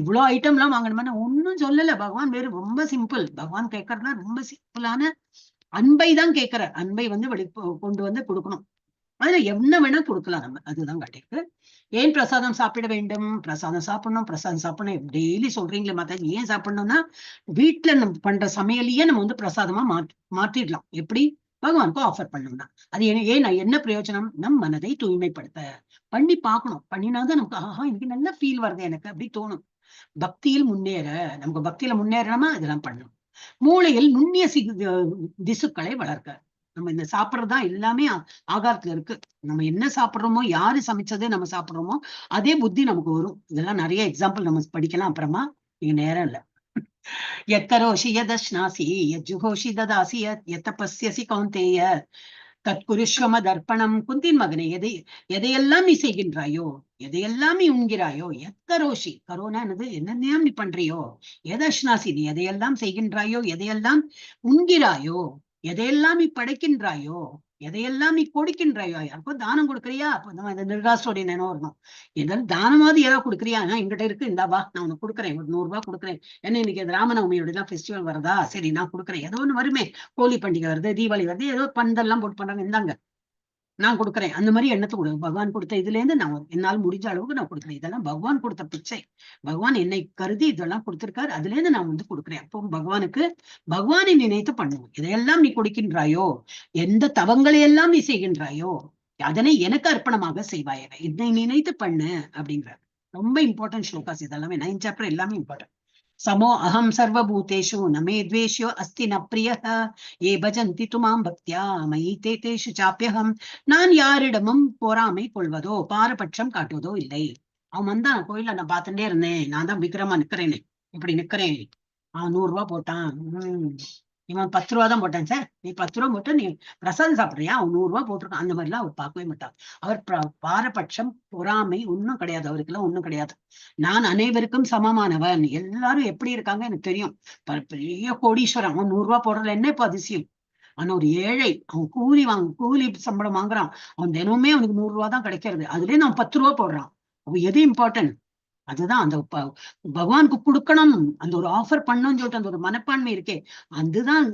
இவ்வளவு ஐட்டம் எல்லாம் வாங்கணுமா, ஒன்னும் சொல்லல. பகவான் வேறு ரொம்ப சிம்பிள், பகவான் கேட்கறதுனா ரொம்ப சிம்பிளான அன்பை தான் கேட்கிறார். அன்பை வந்து கொண்டு வந்து கொடுக்கணும். அதுல என்ன வேணா கொடுக்கலாம் நம்ம, அதுதான் கட்டிருக்கு. ஏன் பிரசாதம் சாப்பிட வேண்டும், பிரசாதம் சாப்பிடணும் டெய்லி சொல்றீங்களே மாதாஜி, ஏன் சாப்பிடணும்னா வீட்டுல நம்ம பண்ற சமையலையே நம்ம வந்து பிரசாதமா மாற்றிடலாம். எப்படி, பகவானுக்கு ஆஃபர் பண்ணணும்னா அது ஏன் என்ன பிரயோஜனம், நம் மனதை தூய்மைப்படுத்த பண்ணி பார்க்கணும். பண்ணினாதான் நமக்கு ஆஹா இன்னைக்கு நல்ல ஃபீல் வருது எனக்கு அப்படி தோணும். பக்தியில் முன்னேற, நமக்கு பக்தியில முன்னேறணுமா இதெல்லாம் பண்ணணும். மூளையில் நுண்ணிய திசுக்களை வளர்க்க, நம்ம இந்த சாப்பிட்றதுதான் எல்லாமே ஆகாரத்துல இருக்கு. நம்ம என்ன சாப்பிட்றோமோ, யாரு சமைச்சதே நம்ம சாப்பிட்றோமோ அதே புத்தி நமக்கு வரும். இதெல்லாம் நிறைய எக்ஸாம்பிள் நம்ம படிக்கலாம் அப்புறமா, நீங்க நேரம் இல்ல. எத்தரோஷி யதஷ்னாசி யஜ்ஜுகோஷி ததாசி யத்தபஸ்யசி கௌந்தேய தற்குருஷ்வம தர்ப்பணம். குந்தின் மகனே, எதையெல்லாம் நீ செய்கின்றாயோ, எதையெல்லாம் நீ உண்கிறாயோ, எத்தரோஷி, கரோனா என்னது, என்னென்னையும் நீ பண்றியோ, எதஷ்னாசி, நீ எதையெல்லாம் செய்கின்றாயோ, எதையெல்லாம் உண்கிறாயோ, எதையெல்லாம் நீ படைக்கின்றாயோ, எதையெல்லாம் நீ கொடுக்கின்றாயோ. அப்போ தானம் கொடுக்குறியா, அப்போ நம்ம இந்த நிர்காஸ்டோடைய நினைவு வரணும். எதாவது தானமாவது ஏதாவது கொடுக்குறியா, என்கிட்ட இருக்கு, இந்தாவா நான் உனக்கு கொடுக்குறேன், ஒரு 100 ரூபாய் கொடுக்குறேன். ஏன்னா இன்னைக்கு ராமநவமியோட ஃபெஸ்டிவல் வருதா, சரி நான் கொடுக்குறேன். ஏதோ ஒண்ணு வருமே, ஹோலி பண்டிகை வருது, தீபாவளி வருது, ஏதோ பந்தெல்லாம் போட்டு பண்றாங்க, இந்தாங்க நான் கொடுக்குறேன். அந்த மாதிரி எண்ணத்தை கொடு. பகவான் கொடுத்த இதுல இருந்து நான் என்னால் முடிஞ்ச அளவுக்கு நான் கொடுக்குறேன். இதெல்லாம் பகவான் கொடுத்த பிச்சை. பகவான் என்னை கருதி இதெல்லாம் கொடுத்திருக்காரு, அதுல இருந்து நான் கொடுக்குறேன். அப்போ பகவானை நினைத்து பண்ணுவோம். இதையெல்லாம் நீ கொடுக்கின்றாயோ, எந்த தவங்களை எல்லாம் நீ செய்கின்றாயோ, அதனை எனக்கு அர்ப்பணமாக செய்வாய், என்னை நினைத்து பண்ணு அப்படிங்கிற ரொம்ப இம்பார்ட்டன்ட் ஸ்லோகாஸ் இதெல்லாமே. 9 சாப்டர் எல்லாமே இம்பார்ட்டன்ட். समो अहम सर्वभूतेषु न मे द्वेष्यो अस्ति न प्रियः ये भजन्ति तुमां भक्त्या मयि ते तेषु चाप्यहम. நான் யாரிடமும் பொறாமை கொள்வதோ பாரபட்சம் காட்டுவதோ இல்லை. அவன் வந்தான் கோயில, நான் பார்த்துட்டே இருந்தேன், நான் தான் விக்ரமா நிக்கிறேனே, இப்படி நிக்கிறேன். அவன் 100 ரூபாய் போட்டான், இவன் 10 ரூபா தான் போட்டான். சார் நீ 10 ரூபா போட்டு நீ பிரசாதம் சாப்பிடுறியா, அவன் 100 ரூபாய் போட்டிருக்கான். அந்த மாதிரிலாம் அவர் பார்க்கவே மாட்டார். அவர் பாரபட்சம் பொறாமை ஒன்னும் கிடையாது, அவருக்கெல்லாம் ஒண்ணும் கிடையாது. நான் அனைவருக்கும் சமமானவன், எல்லாரும் எப்படி இருக்காங்க எனக்கு தெரியும். பெரிய கோடீஸ்வரன், அவன் 100 ரூபாய் போடுறதுல என்ன இப்ப அதிசயம். ஆனா ஒரு ஏழை, அவன் கூலி சம்பளம் வாங்குறான், அவன் தினமுமே அவனுக்கு 100 ரூபாய் தான் கிடைக்கிறது, அதுலயே நான் 10 ரூபாய் போடுறான். அப்ப எது இம்பார்ட்டன்ட்? அதுதான் அந்த பகவானுக்கு கொடுக்கணும், அந்த ஒரு ஆஃபர் பண்ணணும்னு சொல்லிட்டு அந்த ஒரு மனப்பான்மை இருக்கே, அதுதான்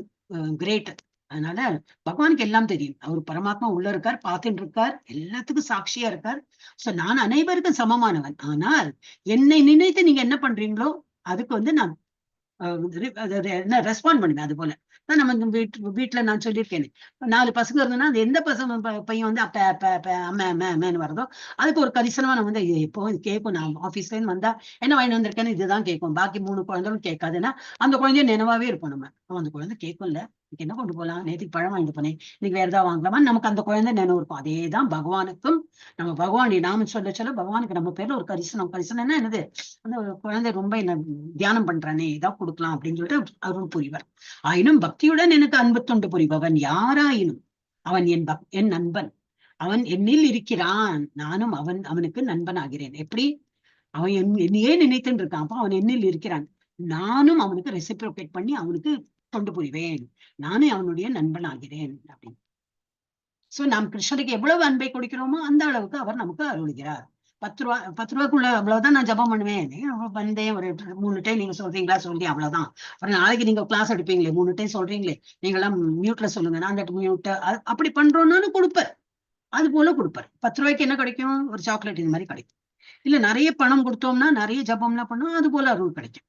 கிரேட். அதனால பகவானுக்கு எல்லாம் தெரியும், அவர் பரமாத்மா உள்ள இருக்கார், பார்த்துட்டு இருக்கார், எல்லாத்துக்கும் சாட்சியா இருக்கார். சோ நான் அனைவருக்கும் சமமானவன். ஆனால் என்னை நினைத்து நீங்க என்ன பண்றீங்களோ அதுக்கு நான் ரெஸ்பாண்ட் பண்ணுவேன். அது போல நம்ம வீட்டுல நான் சொல்லியிருக்கேன், 4 பசங்க இருந்ததுன்னா அது எந்த பையன் அம்மன்னு வருதோ அதுக்கு ஒரு கரிசனமா நம்ம எப்போ கேட்கும். நான் ஆபீஸ்ல இருந்து வந்தா என்ன வாங்கி வந்திருக்கேன்னு இதுதான் கேட்கும். பாக்கி 3 குழந்தைகளும் கேட்காதுன்னா அந்த குழந்தைய நினைவாவே இருப்போம் நம்ம. அந்த குழந்தை கேட்கும்ல, என்ன கொண்டு போலாம், நேற்றுக்கு பழம் வாங்கிட்டு போனேன், இன்னைக்கு வேற ஏதாவது வாங்கலாமா, நமக்கு அந்த குழந்தை நினைவு இருக்கும். அதேதான் பகவானுக்கும். நம்ம பகவானுடைய நாம சொல்ல பகவானுக்கு நம்ம பேர்ல ஒரு கரிசனம் என்னது, அந்த ஒரு குழந்தை ரொம்ப என்ன தியானம் பண்றானே, இதான் கொடுக்கலாம் அப்படின்னு சொல்லிட்டு அருள் புரிவர். ஆயினும் பக்தியுடன் எனக்கு அன்பு தொண்டு புரிபவன் யாராயினும் அவன் என் நண்பன். அவன் என்னில் இருக்கிறான், நானும் அவனுக்கு நண்பன் ஆகிறேன். எப்படி? அவன் என்னையே நினைத்துட்டு இருக்கான், அப்ப அவன் என்னில் இருக்கிறான், நானும் அவனுக்கு ரெசிப்ரோகேட் பண்ணி அவனுக்கு தொண்டு புரிவேன், நானே அவனுடைய நண்பன் ஆகிறேன் அப்படின்னு. சோ நாம் கிருஷ்ணருக்கு எவ்வளவு அன்பை கொடுக்கிறோமோ அந்த அளவுக்கு அவர் நமக்கு அருள்கிறார். 10 ரூபாய்க்குள்ள அவ்வளவுதான் நான் ஜபம் பண்ணுவேன். வந்தேன் ஒரு 3 டைம் நீங்க சொல்றீங்களா, சொல்லி அவ்வளவுதான். அப்புறம் நாளைக்கு நீங்க கிளாஸ் எடுப்பீங்களே, 3 டைம் சொல்றீங்களே, நீங்க எல்லாம் மியூட்ல சொல்லுங்க, நான் அந்த மியூட்ட அப்படி பண்றோம்னாலும் கொடுப்பார். அது போல கொடுப்பார். 10 ரூபாய்க்கு என்ன கிடைக்கும், ஒரு சாக்லேட் இந்த மாதிரி கிடைக்கும். இல்ல நிறைய பணம் கொடுத்தோம்னா நிறைய ஜபம்லாம் பண்ணோம், அது போல அருள் கிடைக்கும்.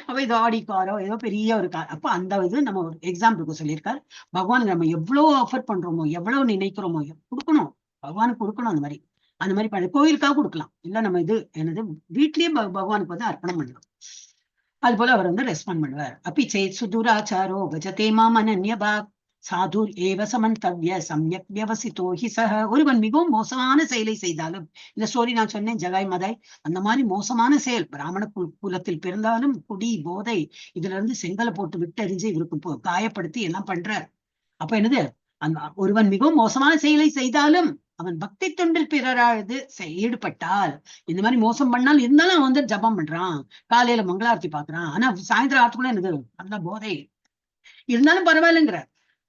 அப்ப இது ஆடி காரோ ஏதோ பெரிய ஒரு கார். அப்ப அந்த இது நம்ம ஒரு எக்ஸாம்பிளுக்கு சொல்லியிருக்காரு. பகவானுக்கு நம்ம எவ்வளவு ஆஃபர் பண்றோமோ, எவ்வளவு நினைக்கிறோமோ கொடுக்கணும், பகவானுக்கு கொடுக்கணும். அந்த மாதிரி கோயிலுக்காக கொடுக்கலாம், இல்ல நம்ம என்னது வீட்லயே பகவானுக்கு அர்ப்பணம் பண்ணலாம். அது போல அவர் ரெஸ்பாண்ட் பண்ணுவார். அப்படி சுதுராச்சாரோ பஜதே மாம் அனன்யபாக் சாதுர் ஏவ சமந்தவ்ய சம்யக் வியவசிதோ ஹி சஹ. ஒருவன் மிகவும் மோசமான செயலை செய்தாலும், இந்த ஸ்டோரி நான் சொன்னேன் ஜகாய் மதாய், அந்த மாதிரி மோசமான செயல், பிராமண குலத்தில் பிறந்தாலும் குடி போதை இதுல இருந்து செங்கலை போட்டு விட்டறிஞ்சு இவருக்கு காயப்படுத்தி எல்லாம் பண்றார். அப்ப என்னது, ஒருவன் மிகவும் மோசமான செயலை செய்தாலும் அவன் பக்தி தொண்டில் பிறராது ஈடுபட்டால், இந்த மாதிரி மோசம் பண்ணாலும் இருந்தாலும் அவன் ஜபம் பண்றான், காலையில மங்களாரத்தி பாக்குறான், ஆனா சாயந்தரம் ஆத்துக்குள்ள என்னது அந்த போதை இருந்தாலும் பரவாயில்லைங்கிற,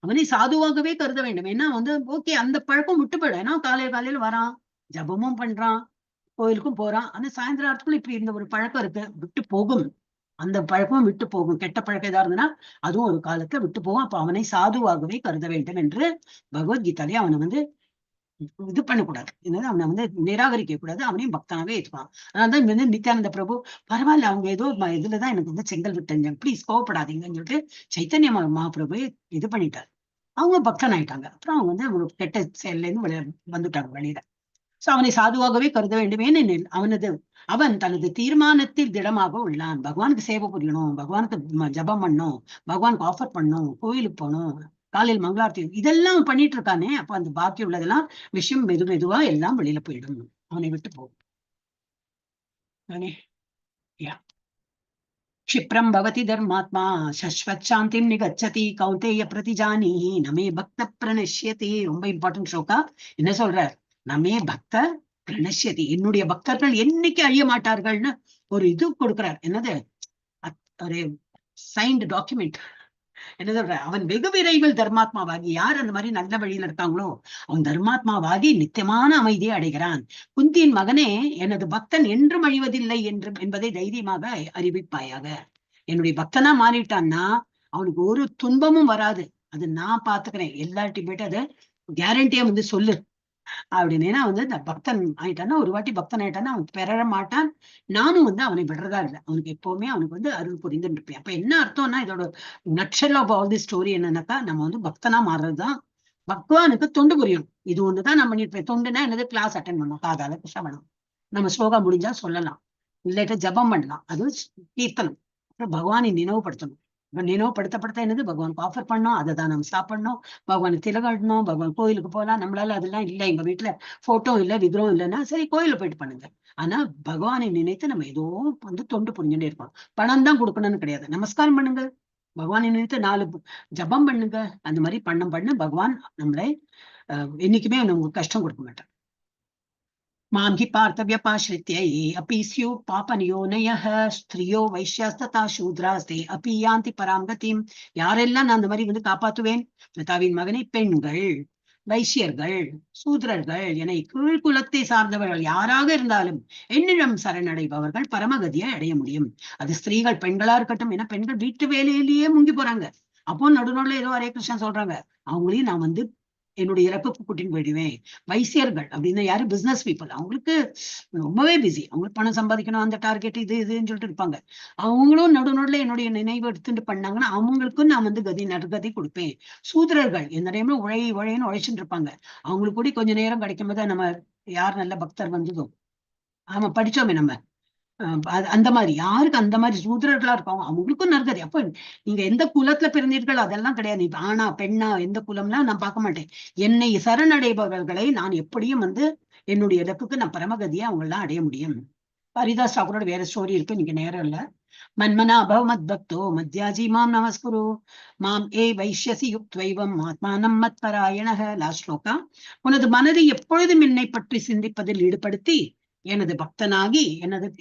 அவனை சாதுவாகவே கருத வேண்டும். ஏன்னா ஓகே அந்த பழக்கம் விட்டு போயிடும். ஏன்னா காலையில வரான், ஜபமும் பண்றான், கோயிலுக்கும் போறான், ஆனா சாயந்தரம் ஆத்துக்குள்ள இப்படி இந்த ஒரு பழக்கம் இருக்கு, விட்டு போகும். அந்த பழக்கமும் விட்டு போகும். கெட்ட பழக்கம் ஏதா இருந்ததுன்னா அதுவும் ஒரு காலத்துல விட்டு போகும். அப்ப அவனை சாதுவாகவே கருத வேண்டும் என்று பகவத்கீதாலே அவனை இது பண்ணக்கூடாது, அவனை நிராகரிக்க கூடாது, அவனையும் பக்தனாவே ஏற்றுவான். அதனாலதான் நித்யானந்த பிரபு பரவாயில்ல, அவங்க ஏதோ இதுலதான் எனக்கு செங்கல் விட்டாங்க, ப்ளீஸ் கோவப்படாதீங்கன்னு சொல்லிட்டு சைத்தன்ய மகாபிரபு இது பண்ணிட்டார். அவங்க பக்தன் ஆயிட்டாங்க. அப்புறம் அவங்க ஒரு கெட்ட செயல்ல இருந்து வந்துட்டாங்க வெளியில. சோ அவனை சாதுவாகவே கருத வேண்டும். ஏனெனில் அவன் தனது தீர்மானத்தில் திடமாக உள்ளான். பகவானுக்கு சேவை புரியணும், பகவானுக்கு ஜபம் பண்ணும், பகவானுக்கு ஆஃபர் பண்ணும், கோயிலுக்கு போகணும், காலையில் மங்களார்த்தி இதெல்லாம் பண்ணிட்டு இருக்கானே, அப்ப அந்த பாக்கி உள்ளதெல்லாம் விஷயம் மெதுவா எல்லாம் வெளியில போயிடும், அவனை விட்டு போகும். क्षिप्रं भवति धर्मात्मा शाश्वत शांतिं निगच्छति कौन्तेय प्रतिजानीहि नमे भक्त प्रणश्यति. ரொம்ப இம்பார்ட்டன்ட் ஸ்லோகா. என்ன சொல்றார்? நமே பக்த பிரணஷ்யதி, என்னுடைய பக்தர்கள் என்னைக்கு அழிய மாட்டார்கள்னு ஒரு இது கொடுக்கிறார். என்னது? ஒரு சைன்டு டாக்குமெண்ட். என்ன சொல்ற? அவன் வெகு விரைவில் தர்மாத்மாவாகி, யார் அந்த மாதிரி நல்ல வழியில இருக்காங்களோ அவன் தர்மாத்மாவாகி நித்தியமான அமைதியை அடைகிறான். குந்தியின் மகனே, எனது பக்தன் என்றும் அழிவதில்லை என்பதை தைரியமாக அறிவிப்பாயாக. என்னுடைய பக்தனா மாறிட்டான்னா அவனுக்கு ஒரு துன்பமும் வராது, அது நான் பாத்துக்கிறேன், எல்லார்ட்டையும் போயிட்டு அதை கேரண்டியா சொல்லு அப்படின்னு. ஏன்னா இந்த பக்தன் ஆயிட்டான்னா, ஒரு வாட்டி பக்தன் ஆயிட்டான்னா அவன் பெற மாட்டான். நானும் அவனை விடுறதா இல்லை. அவனுக்கு எப்பவுமே அவனுக்கு அருள் புரிந்துட்டு இருப்பேன். அப்ப என்ன அர்த்தம்னா, இதோட நட்சல் ஆஃப் ஆல் தி ஸ்டோரி என்னன்னாக்கா, நம்ம பக்தனா மாறுறதுதான் பகவானுக்கு தொண்டு புரியும். இது ஒண்ணுதான் நான் பண்ணிருப்பேன். தொண்டுனா என்னது? கிளாஸ் அட்டன் பண்ணணும், காதால கிருஷ்ணவனம், நம்ம ஸ்லோகா முடிஞ்சா சொல்லலாம், இல்லாட்ட ஜபம் பண்ணலாம், அது கீர்த்தனம். அப்புறம் பகவானை நினைவுபடுத்தணும். நினைவுபடுத்தப்படுத்த என்னது? பகவானுக்கு ஆஃபர் பண்ணோம், அதை தான் நம்ம சாப்பிடணும், பகவானுக்கு திலகாடணும், பகவான் கோயிலுக்கு போகலாம். நம்மளால அதெல்லாம் இல்லை, எங்க வீட்டுல போட்டோ இல்லை, விக்கிரம் இல்லைன்னா சரி கோயில போயிட்டு பண்ணுங்க. ஆனா பகவானை நினைத்து நம்ம ஏதோ தொண்டு புரிஞ்சுட்டே இருக்கோம். பணம் தான் கொடுக்கணும்னு கிடையாது, நமஸ்காரம் பண்ணுங்க, பகவானை நினைத்து 4 ஜபம் பண்ணுங்க. அந்த மாதிரி பண்ண பகவான் நம்மளை என்னைக்குமே நமக்கு கஷ்டம் கொடுக்க மாட்டான். மாம் ஹி பார்த்தவ்யபாஸ்ரித்யை அப்பி ஸ்யு பாபநியோனயः ஸ்திரியோ வைஷ்யாஸ்ததா சூத்ராஸ்தே அப்பி யாந்தி பராம் கதிம். யாரெல்லாம் நான் அந்த மாதிரி காப்பாத்துவேன்? பிரதாவின் மகனை, பெண்கள், வைஷ்யர்கள், சூத்ரர்கள் என கீழ்குலத்தை சார்ந்தவர்கள் யாராக இருந்தாலும் என்னிடம் சரணடைபவர்கள் பரமகதியை அடைய முடியும். அது ஸ்திரீகள் பெண்களா இருக்கட்டும். ஏன்னா பெண்கள் வீட்டு வேலையிலேயே முங்கி போறாங்க. அப்போ நடுநடுல ஏதோ ஹரே கிருஷ்ணா சொல்றாங்க, அவங்களையும் நான் என்னுடைய இறப்புக்கு கூட்டின்னு போயிடுவேன். வைசியர்கள் அப்படின்னா யாரு? Business people. அவங்களுக்கு ரொம்பவே பிஸி, அவங்களுக்கு பணம் சம்பாதிக்கணும், அந்த டார்கெட் இதுன்னு சொல்லிட்டு இருப்பாங்க. அவங்களும் நடுநடுல என்னுடைய நினைவு எடுத்துட்டு பண்ணாங்கன்னா அவங்களுக்கும் நான் நற்கதி கொடுப்பேன். சூத்திரர்கள் எந்த டைம்ல உழைன்னு உழைச்சுட்டு இருப்பாங்க. அவங்களுக்கு கூட கொஞ்ச நேரம் கிடைக்கும் போது நம்ம யார் நல்ல பக்தர் வந்ததோ, ஆமா படிச்சோமே நம்ம, அந்த மாதிரி யாருக்கு அந்த மாதிரி சூத்திரர்களா இருப்பாங்க அவங்களுக்கும் நற்கதி. அப்ப நீங்க எந்த குலத்துல பிறந்தீர்கள் அதெல்லாம் கிடையாது. இப்ப ஆனா பெண்ணா எந்த குலம்லாம் நான் பார்க்க மாட்டேன். என்னை சரணடைபவர்களை நான் எப்படியும் என்னுடைய இலக்குக்கு நான் பரமகதியை அவங்க எல்லாம் அடைய முடியும். ஹரிதாஸ் தாக்கூரோட வேற ஸ்டோரி இருக்கு, நீங்க நேரம் இல்ல. மன்மனா அபவமத் பக்தோ மத்யாஜி மாம் நமஸ்குரு மாம் ஏ வைஷ்யசி யுக்த்வைவம் ஆத்மானம் மத் பராயணக. லாஸ்ட் ஸ்லோகா. உனது மனதை எப்பொழுதும் என்னை பற்றி சிந்திப்பதில் ஈடுபடுத்தி எனது பக்தனாகி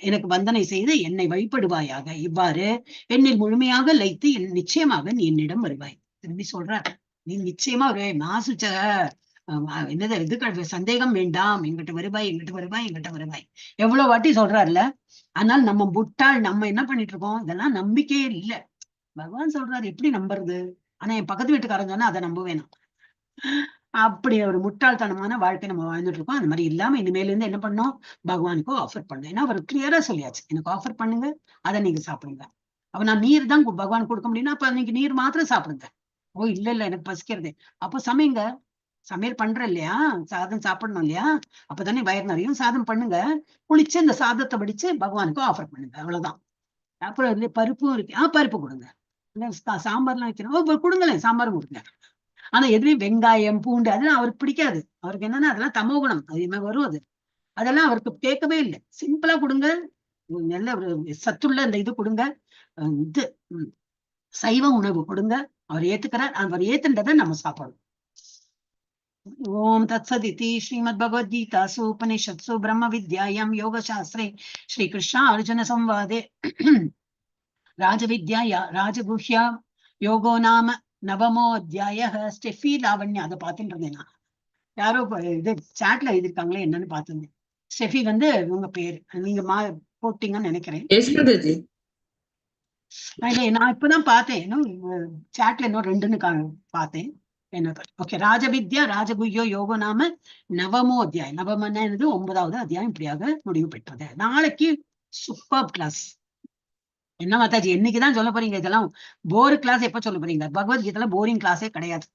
எனக்கு வந்தனை செய்து என்னை வழிபடுவாயாக. இவ்வாறு என்னில் முழுமையாக லயித்து நிச்சயமாக நீ என்னிடம் வருவாய். திரும்பி சொல்ற, நீ நிச்சயமா வருவாய். மாசுச்ச என்னது இது சந்தேகம் வேண்டாம், எங்கிட்ட வருவாய், எங்கிட்ட வருவாய், எங்கிட்ட வருவாய். எவ்வளவு வாட்டி சொல்றாருல்ல. ஆனால் நம்ம முட்டாள், நம்ம என்ன பண்ணிட்டு இருக்கோம்? இதெல்லாம் நம்பிக்கையே இல்லை. பகவான் சொல்றாரு, எப்படி நம்புறது? ஆனா என் பக்கத்து வீட்டுக்காரன் சொன்னா அதை நம்புவேணும். அப்படி ஒரு முட்டாள்தனமான வாழ்க்கை நம்ம வாழ்ந்துட்டு இருக்கோம். அந்த மாதிரி இல்லாம இனிமேல இருந்து என்ன பண்ணோம்? பகவானுக்கும் ஆஃபர் பண்ணணும். ஏன்னா அவர் கிளியரா சொல்லியாச்சு, எனக்கு ஆஃபர் பண்ணுங்க, அதை நீங்க சாப்பிடுங்க. அப்ப நான் நீர் தான் பகவான் கொடுக்க முடியும்னா அப்ப நீங்க நீர் மாத்திரம் சாப்பிடுங்க. ஓ இல்ல எனக்கு பசிக்கிறது, அப்போ சமைங்க. சமையல் பண்ற இல்லையா, சாதம் சாப்பிடணும் இல்லையா, அப்பதானே வயிறு நிறையும். சாதம் பண்ணுங்க, குளிச்சு அந்த சாதத்தை வடிச்சு பகவானுக்கும் ஆஃபர் பண்ணுங்க, அவ்வளவுதான். அப்புறம் பருப்பும் இருக்கு, பருப்பு கொடுங்க. சாம்பார்லாம் வைக்கணும், கொடுங்களேன், சாம்பாரும் கொடுங்க. ஆனா எதுவுமே வெங்காயம் பூண்டு அதெல்லாம் அவருக்கு பிடிக்காது. அவருக்கு என்னன்னா அதெல்லாம் தமோகுணம் அதிகமா வரும். அதெல்லாம் அவருக்கு கேட்கவே இல்லை. சிம்பிளா கொடுங்க, நல்ல ஒரு சத்துள்ள அந்த இது கொடுங்க, இது சைவ உணவு கொடுங்க. அவர் ஏத்துக்கிறார், அவர் ஏத்துன்றதை நம்ம சாப்பிடணும். ஓம் தத்சதிதி ஸ்ரீமத் பகவத்கீதாசு உபனிஷத்சு பிரம்ம வித்யாயாம் யோக சாஸ்திரே ஸ்ரீ கிருஷ்ணா அர்ஜுன சம்வாதே ராஜவித்யா ராஜகுஹ்யா யோகோ நாம நவமோ அத்தியாய. ஸ்டெஃபி லாவண்யா, அதை பார்த்துட்டு இருந்தேன் நான். யாரோ இது சாட்ல எழுதிருக்காங்களே என்னன்னு பார்த்துருந்தேன். ஸ்டெஃபி இவங்க பேரு, நீங்க போட்டீங்கன்னு நினைக்கிறேன். நான் இப்பதான் பார்த்தேன், இன்னும் சாட்ல இன்னும் 2ன்னு பார்த்தேன். என்ன ஓகே, ராஜவித்யா ராஜகுஹ்யோ யோகோ நாம நவமோ அத்தியாயம். நவமன்னா 9வது அத்தியாயம் இப்படியாக முடிவு பெற்றது. நாளைக்கு சூப்பர் கிளாஸ். என்ன மாதாஜி என்னைக்குதான் சொல்ல போறீங்க? இதெல்லாம் போர் கிளாஸ் எப்ப சொல்ல போறீங்க? பகவத்கீதைல போரிங் கிளாஸே கிடையாது.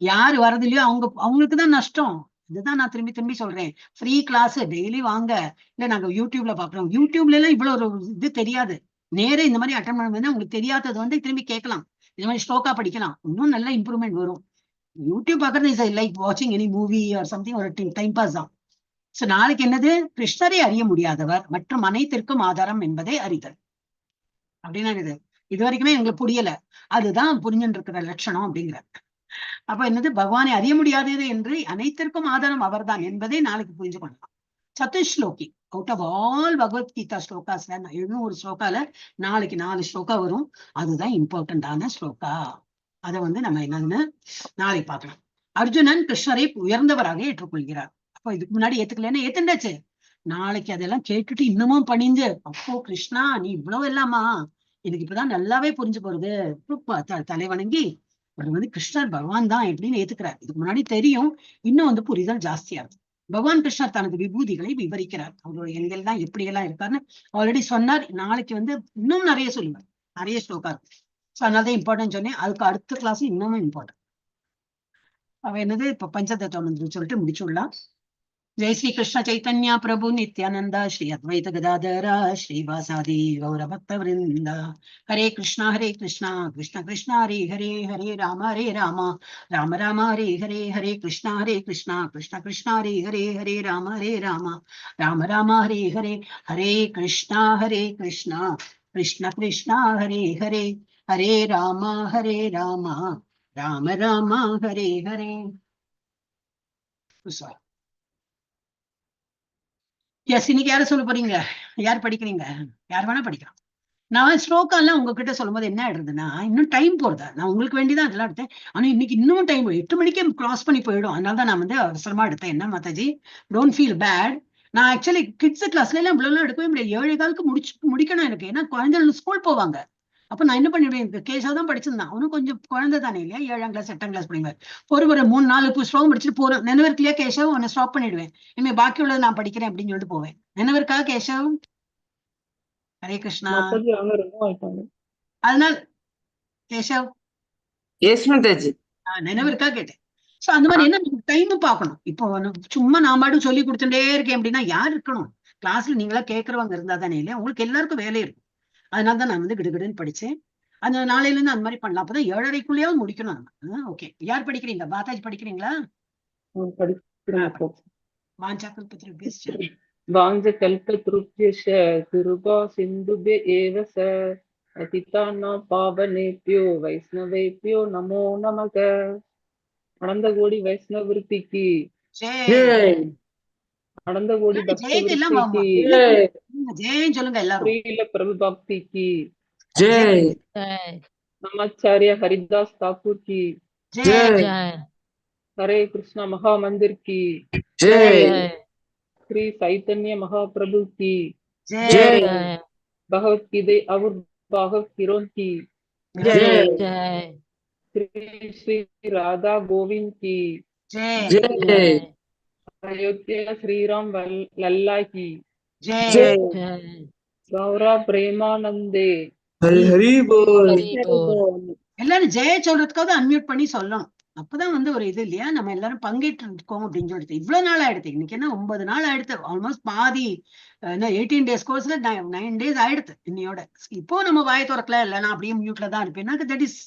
யாரு வரது இல்லையோ அவங்களுக்குதான் நஷ்டம். இதுதான் நான் திரும்பி சொல்றேன். ஃப்ரீ கிளாஸ் டெய்லி வாங்க. இல்ல நாங்க யூடியூப்ல பாக்குறோம். யூடியூப்ல எல்லாம் இவ்வளவு ஒரு இது தெரியாது. நேரம் இந்த மாதிரி அட்டன் பண்ணும்போது உங்களுக்கு தெரியாதது திரும்பி கேட்கலாம். இந்த மாதிரி ஸ்லோகா படிக்கலாம், இன்னும் நல்ல இம்ப்ரூவ்மெண்ட் வரும். யூடியூப் பாக்குறது இஸ் லைக் வாட்சிங் எனி மூவி ஆர் சம்திங், ஒரு டைம் பாஸ் தான். சோ நாளைக்கு என்னது, கிருஷ்ணரை அறிய முடியாதவர் மற்றும் அனைத்திற்கும் ஆதாரம் என்பதை அறிதல் அப்படின்னா இது வரைக்குமே எங்களுக்கு புரியல, அதுதான் புரிஞ்சுட்டு இருக்கிற லட்சணம் அப்படிங்கிற. அப்ப என்னது, பகவானை அறிய முடியாதது என்று அனைத்திற்கும் ஆதாரம் அவர்தான் என்பதை நாளைக்கு புரிஞ்சு கொள்ளலாம். சதுஸ்லோகி, அவுட் ஆஃப் ஆல் பகவத்கீதா ஸ்லோகாஸ்ல 700 ஸ்லோகால நாளைக்கு 4 ஸ்லோகா வரும். அதுதான் இம்பார்ட்டன்டான ஸ்லோகா. அதை நம்ம என்னன்னு நாளைக்கு பார்க்கலாம். அர்ஜுனன் கிருஷ்ணரை உயர்ந்தவராக ஏற்றுக்கொள்கிறார். அப்போ இதுக்கு முன்னாடி ஏத்துக்கலன்னா ஏத்துண்டாச்சு. நாளைக்கு அதெல்லாம் கேட்டுட்டு இன்னமும் பணிந்து, அப்போ கிருஷ்ணா நீ இவ்வளவு எல்லாமா, எனக்கு இப்பதான் நல்லாவே புரிஞ்சு போறது, தலை வணங்கி அவர் கிருஷ்ணர் பகவான் தான் எப்படின்னு ஏத்துக்கிறார். இதுக்கு முன்னாடி தெரியும், இன்னும் புரிதல் ஜாஸ்தியா இருக்கு. பகவான் கிருஷ்ணர் தனது விபூதிகளை விவரிக்கிறார். அவரோட எண்கள் தான் எப்படி எல்லாம் இருக்காருன்னு ஆல்ரெடி சொன்னார். நாளைக்கு இன்னும் நிறைய சொல்லுவார், நிறைய ஸ்லோகா இருக்கு. ஸோ அதனாலதான் இம்பார்ட்டன்ட் சொன்னேன். அதுக்கு அடுத்த கிளாஸ் இன்னமும் இம்பார்ட்டன்ட். அவ என்னது, இப்ப பஞ்சதத்துவம் சொல்லிட்டு முடிச்சுடலாம். जय श्री कृष्ण चैतन्य प्रभु नित्यानंद श्री अद्वैत गदाधर श्रीवासादि गौर भक्त वृंद। हरे कृष्णा कृष्ण कृष्ण हरे हरे, हरे राम राम राम हरे हरे, हरे कृष्णा कृष्ण कृष्ण हरे हरे, हरे राम राम राम हरे हरे, हरे कृष्णा कृष्ण कृष्ण हरे हरे, हरे राम राम राम हरे हरे. எஸ், இன்னைக்கு யாரும் சொல்ல போறீங்க? யார் படிக்கிறீங்க? யார் வேணா படிக்கலாம். நான் ஸ்லோகா எல்லாம் உங்ககிட்ட சொல்லும் போது என்ன ஆயிடுறதுன்னா, இன்னும் டைம் போறதா, நான் உங்களுக்கு வேண்டிதான் அதெல்லாம் எடுத்தேன். ஆனா இன்னைக்கு இன்னும் டைம் 8 மணிக்கே கிராஸ் பண்ணி போயிடும். அதனாலதான் நான் அவசரமா எடுத்தேன். என்ன மாதாஜி, டோன்ட் ஃபீல் பேட். நான் ஆக்சுவலி கிட்ஸ் கிளாஸ்ல எல்லாம் இவ்வளவு எடுக்கவே முடியாது. 7:15 முடிக்கணும் எனக்கு. ஏன்னா குழந்தைகள் ஸ்கூல் போவாங்க. அப்ப நான் என்ன பண்ணிடுவேன், கேஷா தான் படிச்சிருந்தான். அவனும் கொஞ்சம் குழந்தை தானே இல்லையா, 7ஆம் கிளாஸ் 8ஆம் கிளாஸ் படிவார். ஒரு 3-4 ஸ்லோகம் படிச்சுட்டு போறேன். நினைவிற்குலையா கேஷவ், உன்னை ஸ்டாப் பண்ணிடுவேன். இனிமே பாக்கி உள்ளது நான் படிக்கிறேன் அப்படின்னு சொல்லிட்டு போவேன். நினைவிற்கா கேஷவ்? ஹரே கிருஷ்ணா. அதனால கேஷவ் நினைவிற்கா கேட்டேன். சோ அந்த மாதிரி என்ன டைம் பார்க்கணும். இப்போ சும்மா நான் பாட்டு சொல்லி கொடுத்துட்டே இருக்கேன் அப்படின்னா யார் இருக்கணும் கிளாஸ்ல? நீங்களா கேட்கறவங்க இருந்தா தானே இல்லையா, உங்களுக்கு எல்லாருக்கும் வேலை இருக்கும். அதனாலதான் நான் கிடுகிடுன்னு படிச்சேன். அந்த நாளையில இருந்து அந்த மாதிரி பண்ணலாம். அப்பதான் 7:30க்குள்ளேயாவது முடிக்கணும் நம்ம. ஓகே, யார் படிக்கிறீங்க? பாத்தாஜி படிக்கிறீங்களா? பாவனேபியோ வைஷ்ணவேபியோ நமோ நமக. அனந்த கோடி வைஷ்ணவ விருத்திக்கு ஜெய். அனந்த கோடி பக்த விருத்திக்கு ஜெய் சொல்லுங்க எல்லாரும். ஸ்ரீல பிரபு பக்திக்கு ஜெய். नमाचार्य हरिदास ठाकुर की जय। हरे कृष्णा महामंदिर की जय। श्री चैतन्य महाप्रभु की जय। भगवत गीता और भागवत हीरों की जय। श्री राधा गोविंद की जय। अयोध्या श्री राम लल्ला की जय। गौरा प्रेमानंदे ஹரி போல். எல்லாரும் ஜெய சொல்றதுக்காக அன்மியூட் பண்ணி சொல்லணும். அப்பதான் ஒரு இது இல்லையா, நம்ம எல்லாரும் பங்கேற்று இருக்கோம் அப்படின்னு சொல்லிட்டு. இவ்வளவு நாள் ஆயிடுது. இன்னைக்கு என்ன 9 நாள் ஆயிடுது. ஆல்மோஸ்ட் பாதி 18 days கோர்ஸ்ல 9 days ஆயிடுது இன்னையோட. இப்போ நம்ம வாயை திறக்கல, இல்லைன்னா அப்படியே மியூட்ல தான் இருப்பேன். That is